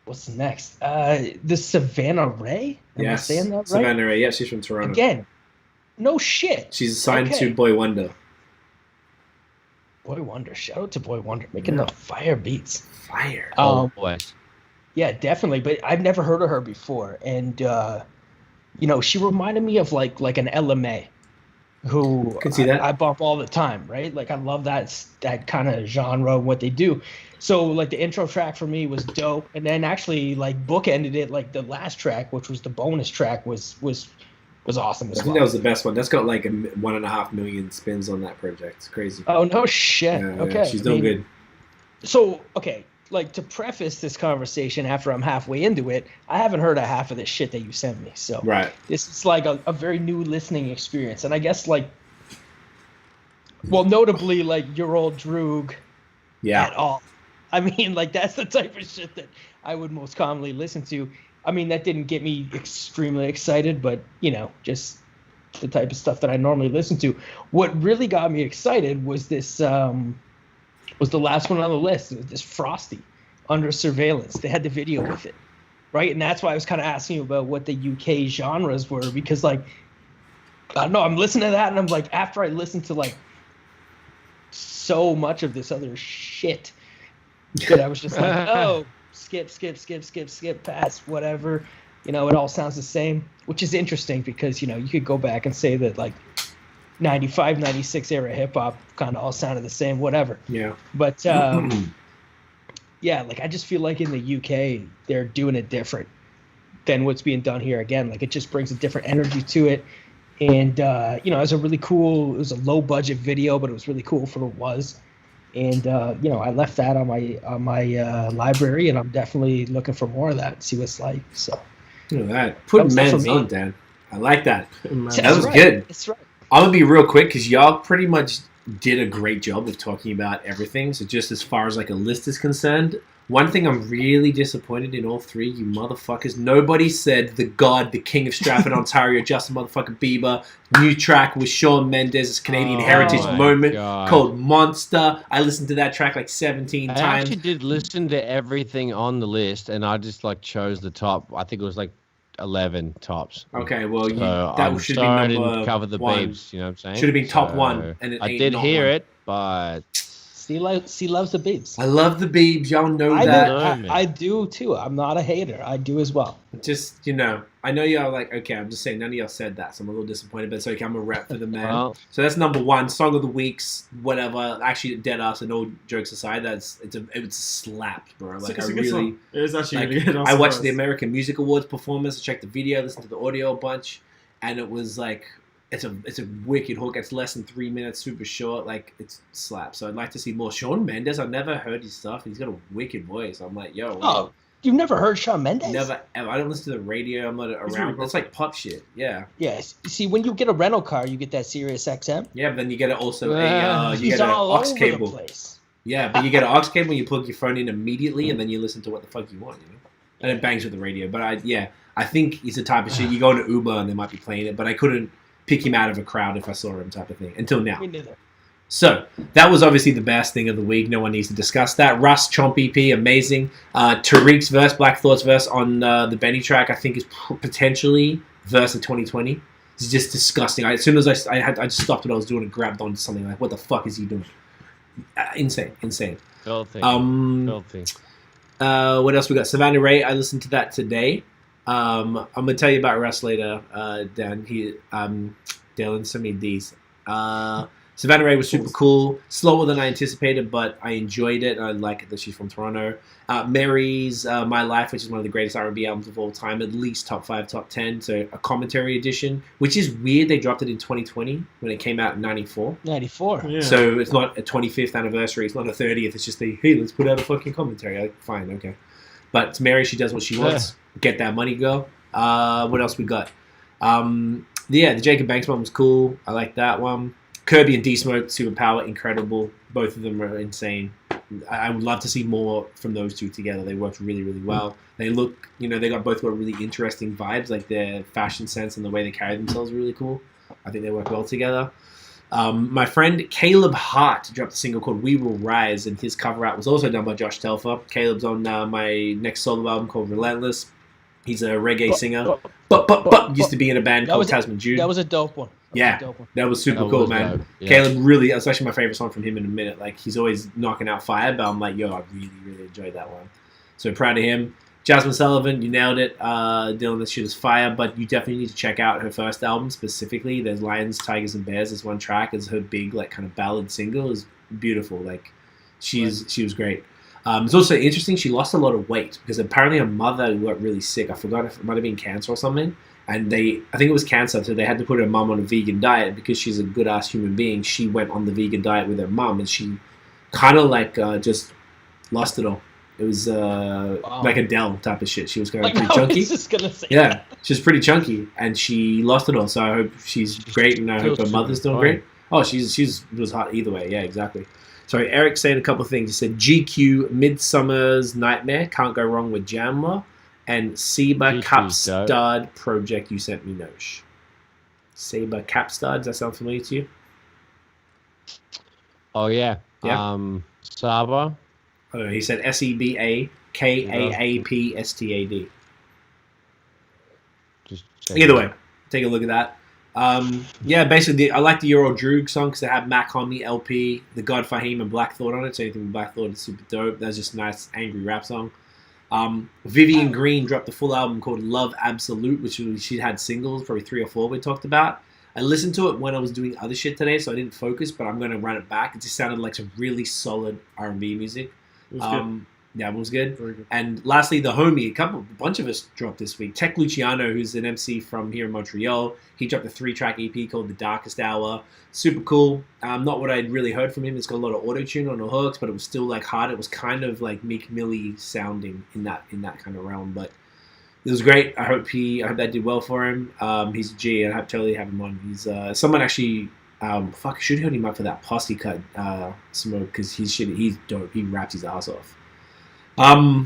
What's next? The Savannah Ray? Am I saying that right? Savannah Ray. Yeah, she's from Toronto. Again, no shit. She's signed to Boy Wonder. Boy Wonder. Shout out to Boy Wonder making the fire beats. Fire. Oh boy. Yeah, definitely. But I've never heard of her before, and she reminded me of like an LMA, who Can see that. I bump all the time, right? Like I love that kind of genre, what they do. So like the intro track for me was dope, and then actually like bookended it, like the last track, which was the bonus track, was awesome as I well. think that was the best one. That's got like 1.5 million spins on that project. It's crazy. Oh no shit. Yeah, Okay. she's doing good. So, okay, like to preface this conversation after I'm halfway into it, I haven't heard a half of this shit that you sent me. So Right. this is like a very new listening experience. And I guess like, well, notably like your old Droog Yeah. at all. I mean, like that's the type of shit that I would most commonly listen to. I mean, that didn't get me extremely excited, but just the type of stuff that I normally listen to. What really got me excited was this, was the last one on the list. It was this Frosty, Under Surveillance. They had the video with it, right? And that's why I was kind of asking you about what the UK genres were, because like, I don't know, I'm listening to that and I'm like, after I listened to like so much of this other shit, that I was just like, oh, skip, pass, whatever. It all sounds the same, which is interesting because, you could go back and say that like 95, 96 era hip hop kind of all sounded the same, whatever. Yeah. But yeah, like I just feel like in the UK, they're doing it different than what's being done here. Again, like it just brings a different energy to it. And, it was it was a low budget video, but it was really cool for what it was. And, I left that on my library, and I'm definitely looking for more of that and see what it's like. So, Look at that. Put was men's for me. on, Dan. I like that. That's That was right. good. That's right. I'm going to be real quick because y'all pretty much did a great job of talking about everything. So just as far as like a list is concerned, one thing I'm really disappointed in all three, you motherfuckers, nobody said the God, the King of Stratford, Ontario, Justin motherfucking Bieber. New track with Shawn Mendes' Canadian Heritage my Moment God. called Monster. I listened to that track like 17 I times. actually did listen to everything on the list, and I just like chose the top. I think it was like 11 tops. Okay, well, So that I'm should sorry I be didn't number cover the one. beeps. You know what I'm saying? Should have been top So, one, and it I ain't did not hear one. it, but C loves the babes. I love the Biebs. Y'all know I that. do, I do too. I'm not a hater. I do as well. Just, I know y'all like, okay, I'm just saying none of y'all said that, so I'm a little disappointed, but it's okay, I'm a rep for the man. Well. So that's number one, Song of the Weeks, whatever. Actually, dead ass and all jokes aside, it's a slap, bro. Like, It's I a good really, song. It is actually like, really good. I watched the American Music Awards performance, I checked the video, listened to the audio a bunch, and it was like, it's a wicked hook. It's less than 3 minutes, super short. Like, it's slap. So I'd like to see more. Shawn Mendes, I've never heard his stuff. He's got a wicked voice. I'm like, yo. Oh, you've never heard Shawn Mendes? Never ever. I don't listen to the radio. I'm not around. really It's like pop shit. Yeah. Yes. See, when you get a rental car, you get that Sirius XM. Yeah, but then you get also you He's get an all aux over cable. the place. Yeah, but you get an aux cable and you plug your phone in immediately, and then you listen to what the fuck you want, and it bangs with the radio. But I think it's the type of shit you go into Uber and they might be playing it, but I couldn't pick him out of a crowd if I saw him, type of thing. Until now. Me neither. So that was obviously the best thing of the week. No one needs to discuss that. Russ Chomp EP, amazing. Tariq's verse, Black Thought's verse on the Benny track, I think is potentially verse of 2020. It's just disgusting. As soon as I just stopped what I was doing and grabbed onto something like, what the fuck is he doing? Insane. filthy. Filthy. What else we got? Savannah Ray. I listened to that today. I'm gonna tell you about Russ later. Dan, Dylan sent me these. Savannah Ray was super cool. Slower than I anticipated, but I enjoyed it. I like it that she's from Toronto. Mary's My Life, which is one of the greatest R&B albums of all time, at least top 5, top 10. So a commentary edition, which is weird. They dropped it in 2020 when it came out in 94. 94. Yeah. So it's not a 25th anniversary. It's not a 30th. It's just hey, let's put out a fucking commentary. Like, fine, okay. But it's Mary. She does what she wants. Get that money, girl. What else we got? The Jacob Banks one was cool. I like that one. Kirby and D-Smoke, Superpower, incredible. Both of them are insane. I would love to see more from those two together. They worked really, really well. They look, they both got really interesting vibes. Like their fashion sense and the way they carry themselves are really cool. I think they work well together. My friend Caleb Hart dropped a single called We Will Rise, and his cover art was also done by Josh Telfer. Caleb's on my next solo album called Relentless. He's a reggae singer. But used to be in a band called Tasman Jude. That was a dope one. That was super cool, man. Yeah. Caleb really, that's actually my favorite song from him in a minute. Like, he's always knocking out fire, but I'm like, yo, I really, really enjoyed that one. So proud of him. Jasmine Sullivan, you nailed it. Dylan, this shit is fire, but you definitely need to check out her first album specifically. There's Lions, Tigers, and Bears. This one track is her big, like, kind of ballad single. Is beautiful. Like, she was great. It's also interesting, she lost a lot of weight because apparently her mother got really sick. I forgot if it might have been cancer or something. And I think it was cancer, so they had to put her mum on a vegan diet because she's a good-ass human being. She went on the vegan diet with her mum, and she kind of like just lost it all. It was like Adele type of shit. She was kind of pretty chunky. I was just gonna say that. She was pretty chunky, and she lost it all. So I hope she's great, and I hope her mother's doing great. Oh, she was hot either way. Yeah, exactly. Sorry, Eric said a couple of things. He said GQ, Midsummer's Nightmare, Can't Go Wrong with Jamla, and Seba Capstad Project You Sent Me Nosh. Seba Capstad, does that sound familiar to you? Oh, yeah. Saba. Oh, he said SEBAKAAPSTAD. Either way, take a look at that. Basically, I like the Euro Droog song because they have Mac Homie, LP, The God Fahim, and Black Thought on it. So anything with Black Thought is super dope. That's just a nice, angry rap song. Vivian Green dropped a full album called Love Absolute, which she had singles, probably 3 or 4 we talked about. I listened to it when I was doing other shit today, so I didn't focus, but I'm going to run it back. It just sounded like some really solid R&B music. The album was good. Very good. And lastly, the homie, a bunch of us dropped this week. Tech Luciano, who's an MC from here in Montreal, he dropped a 3-track EP called The Darkest Hour. Super cool. Not what I'd really heard from him. It's got a lot of auto-tune on the hooks, but it was still like hard. It was kind of like Meek Millie sounding in that kind of realm. But it was great. I hope that did well for him. He's a G. I totally have him on. He's someone actually. I should hit him up for that posse cut smoke because he's dope. He raps his ass off. So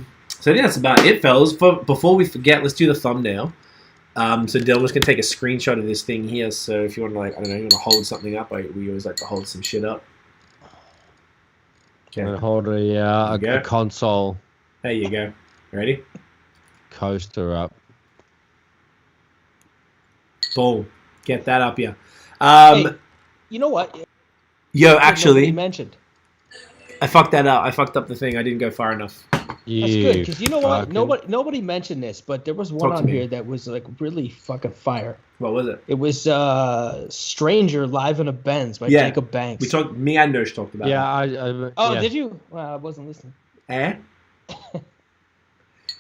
yeah, that's about it, fellas. Before we forget, let's do the thumbnail. So Dylan was gonna take a screenshot of this thing here. So if you want to, like, I don't know, you want to hold something up, we always like to hold some shit up. Okay. I'm gonna hold a console. There you go. Ready? Coaster up. Boom. Get that up, yeah. Hey, you know what? Yo, actually, you mentioned. I fucked that up. I fucked up the thing. I didn't go far enough. That's good, because you know what? Nobody mentioned this, but there was one on here that was like really fucking fire. What was it? It was "Stranger Live in a Benz" by Jacob Banks. Me and Nosh talked about it. Did you? Well, I wasn't listening.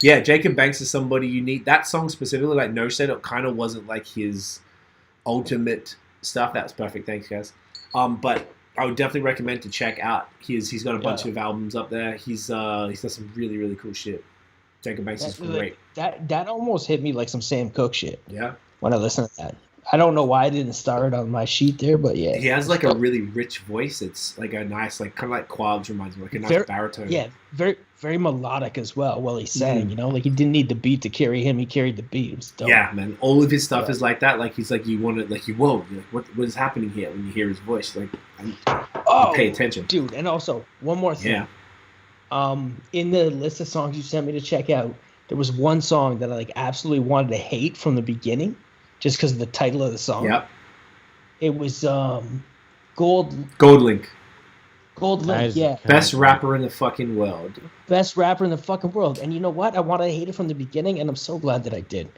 Yeah, Jacob Banks is somebody you need. That song specifically, like Nosh said, it kind of wasn't like his ultimate stuff. That's perfect. Thanks, guys. But I would definitely recommend to check out he's got a bunch of albums up there. He's got some really, really cool shit. Jacob Banks is great. That almost hit me like some Sam Cooke shit. Yeah. When I listened to that. I don't know why I didn't start on my sheet there, but yeah. He has like a really rich voice. It's like a nice, like kind of like Quabs reminds me, like a nice baritone. Yeah, very, very melodic as well while he sang, you know? Like he didn't need the beat to carry him, he carried the beat. It was dope. Yeah, man. All of his stuff is like that. Like he's like, you want to, like, whoa, like, what is happening here when you hear his voice? Like, you pay attention. Dude, and also, one more thing. Yeah. In the list of songs you sent me to check out, there was one song that I like absolutely wanted to hate from the beginning, just because of the title of the song. Yep. It was Gold Link. Gold Link, yeah. Best rapper in the fucking world. Best rapper in the fucking world. And you know what? I wanted to hate it from the beginning, and I'm so glad that I did,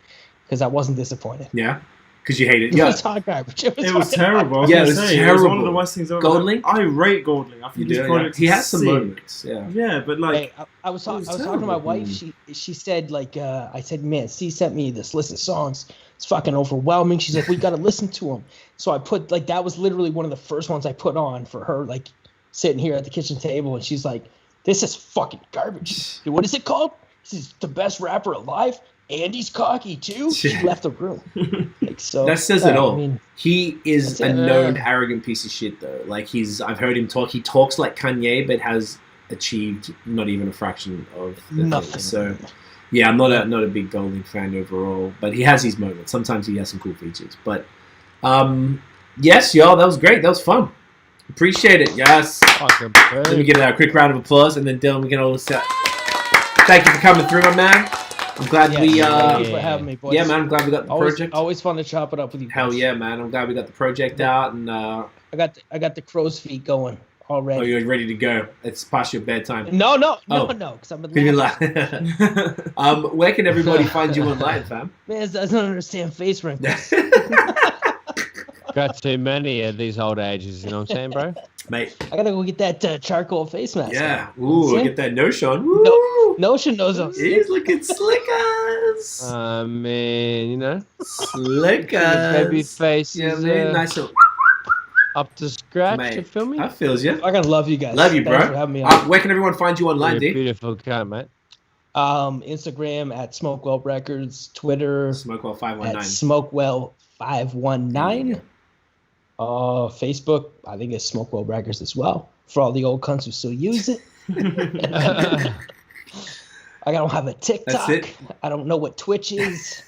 because I wasn't disappointed. Yeah. Because you hate it. It Yeah. was hot garbage. It It was hot terrible. Yeah, it was It was one terrible. of the worst things ever. Goldlink? I rate Goldlink. I You think do, his yeah. product He is has some sick. moments. Yeah. Yeah, but like, Hey, I was talking to my terrible. wife. She said like I said, man, Cee sent me this list of songs. It's fucking overwhelming. She's like, we got to listen to them. So I put like that was literally one of the first ones I put on for her, like sitting here at the kitchen table, and she's like, this is fucking garbage. Dude, what is it called? This is the best rapper alive. And he's cocky too. She left the room. Like, so That says it all. I mean, He is That's a it. known arrogant piece of shit, though. Like I've heard him talk. He talks like Kanye, but has achieved not even a fraction of the nothing. thing. So, yeah, I'm not a big Golding fan overall, but he has these moments. Sometimes he has some cool features. But yes, y'all, that was great. That was fun. Appreciate it. Yes. Fucking Let me get a quick round of applause, and then Dylan, we can all set. Thank you for coming through, my man. I'm glad yeah, we. thank you for having me, boys. Yeah, man. I'm glad we got the project. Always fun to chop it up with you. Hell guys. yeah, man. I'm glad we got the project out, and I got the crow's feet going already. oh, you're ready to go. It's past your bedtime. No, Oh. because I'm Can you in laugh? Where can everybody find you online, fam? Man, it doesn't understand face wrinkles. Got too many at these old ages, you know what I'm saying, bro? Mate. I gotta go get that charcoal face mask. Yeah. on. Ooh, See? get that Notion. Woo. Notion knows us. He's looking slickers. Man, you know, Slickers. baby face Yeah, is man. Nice. Little... up to scratch. Mate, You feel me? That feels you. I gotta love you guys. Love you, Thanks bro. for having me on. Where can everyone find you online, You're a D? beautiful cunt, mate. Instagram at Smokewell Records, Twitter Smokewell at 519. Smokewell 519. Facebook, I think it's Smokewell Records as well. For all the old cunts who still use it. I don't have a TikTok. That's it. I don't know what Twitch is.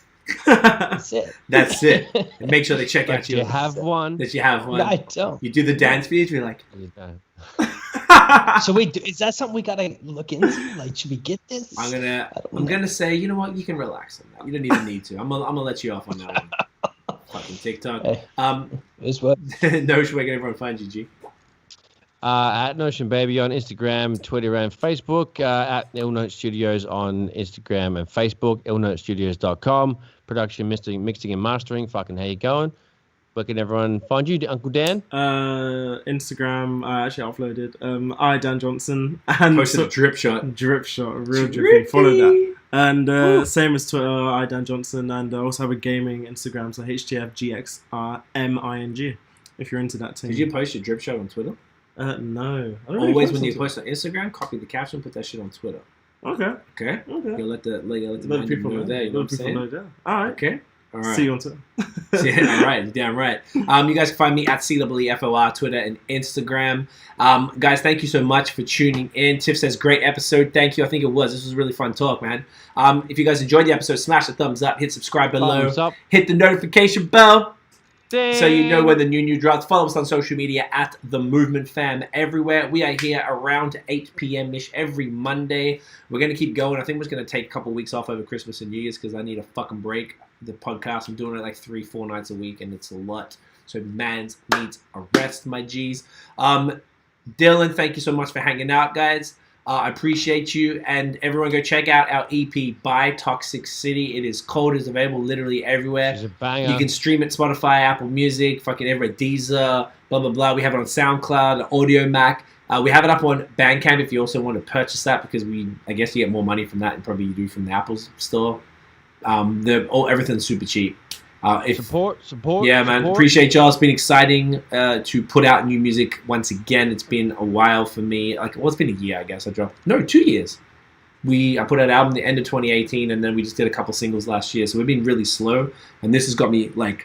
That's it. That's it. And make sure they check out But you have one. that you have one. No, I don't. You do the dance videos. You're like, You don't. So is that something we gotta look into? Like, should we get this? I'm gonna say, you know what? You can relax on that. You don't even need to. I'm gonna let you off on that one. Fucking TikTok. Hey. Is what? Notion, where can everyone find you, G? At Notion Baby on Instagram, Twitter, and Facebook. At IllNote Studios on Instagram and Facebook. IllNoteStudios.com. Production, mixing, and mastering. Fucking how you going? Where can everyone find you, Uncle Dan? Instagram. I actually uploaded. I Dan Johnson and Posted a drip shot. drip shot, real Drippy. drippy. Follow that. And same as Twitter, I Dan Johnson, and I also have a gaming Instagram, so HTFGXRMING. If you're into that team. Did you post your drip shot on Twitter? No. I don't really Always post when on you Twitter. post on Instagram, copy the caption, put that shit on Twitter. Okay. Okay? Okay. You'll let the Let man people know there. You know what I'm saying? know that. All right. Okay? All right. See you on Twitter. Yeah, all right, you're damn right. You guys can find me at CEEFOR, Twitter and Instagram. Guys, thank you so much for tuning in. Tiff says, great episode. Thank you. I think it was. This was really fun talk, man. If you guys enjoyed the episode, smash the thumbs up, hit subscribe below, Thumbs up. hit the notification bell Ding. so you know when the new drops. Follow us on social media at The Movement Fam everywhere. We are here around 8 p.m.-ish every Monday. We're going to keep going. I think we're just going to take a couple weeks off over Christmas and New Year's because I need a fucking break. The podcast, I'm doing it like 3-4 nights a week, and it's a lot. So mans needs a rest, my G's. Dylan, thank you so much for hanging out, guys. I appreciate you, and everyone go check out our EP by Toxic City. It is cold. It's available literally everywhere. She's a banger. You can stream it Spotify, Apple Music, fucking everywhere, Deezer, blah, blah, blah. We have it on SoundCloud, Audio Mac. We have it up on Bandcamp if you also want to purchase that, because I guess you get more money from that than probably you do from the Apple store. Everything's super cheap. Support. Yeah, man. Support. Appreciate y'all. It's been exciting to put out new music once again. It's been a while for me. It's been a year, I guess. 2 years. I put out an album at the end of 2018, and then we just did a couple singles last year. So we've been really slow, and this has got me I'm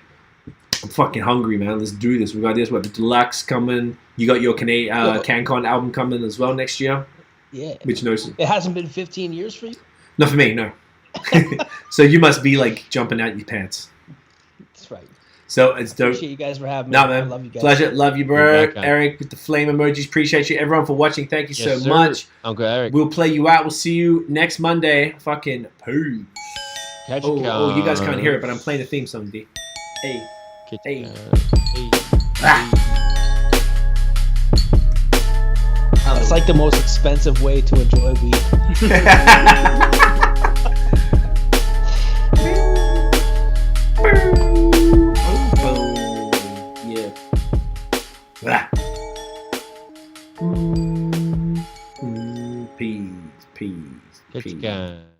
fucking hungry, man. Let's do this. We got this. We got the Deluxe coming. You got your CanCon album coming as well next year. Yeah. Which knows? It hasn't been 15 years for you? Not for me, no. So you must be jumping out your pants. That's right. So it's dope. Appreciate you guys for having me. Nah, I man. love you guys. Pleasure. Love you, bro. You're welcome. Eric with the flame emojis. Appreciate you. Everyone for watching. Thank you Yes, so sir. much. Uncle Eric. We'll play you out. We'll see you next Monday. Fucking peace. Catch Oh, you guys can't hear it, but I'm playing the theme song, D. Hey. Hey. Ah. It's like the most expensive way to enjoy weed. Oh, Peace. Let's go.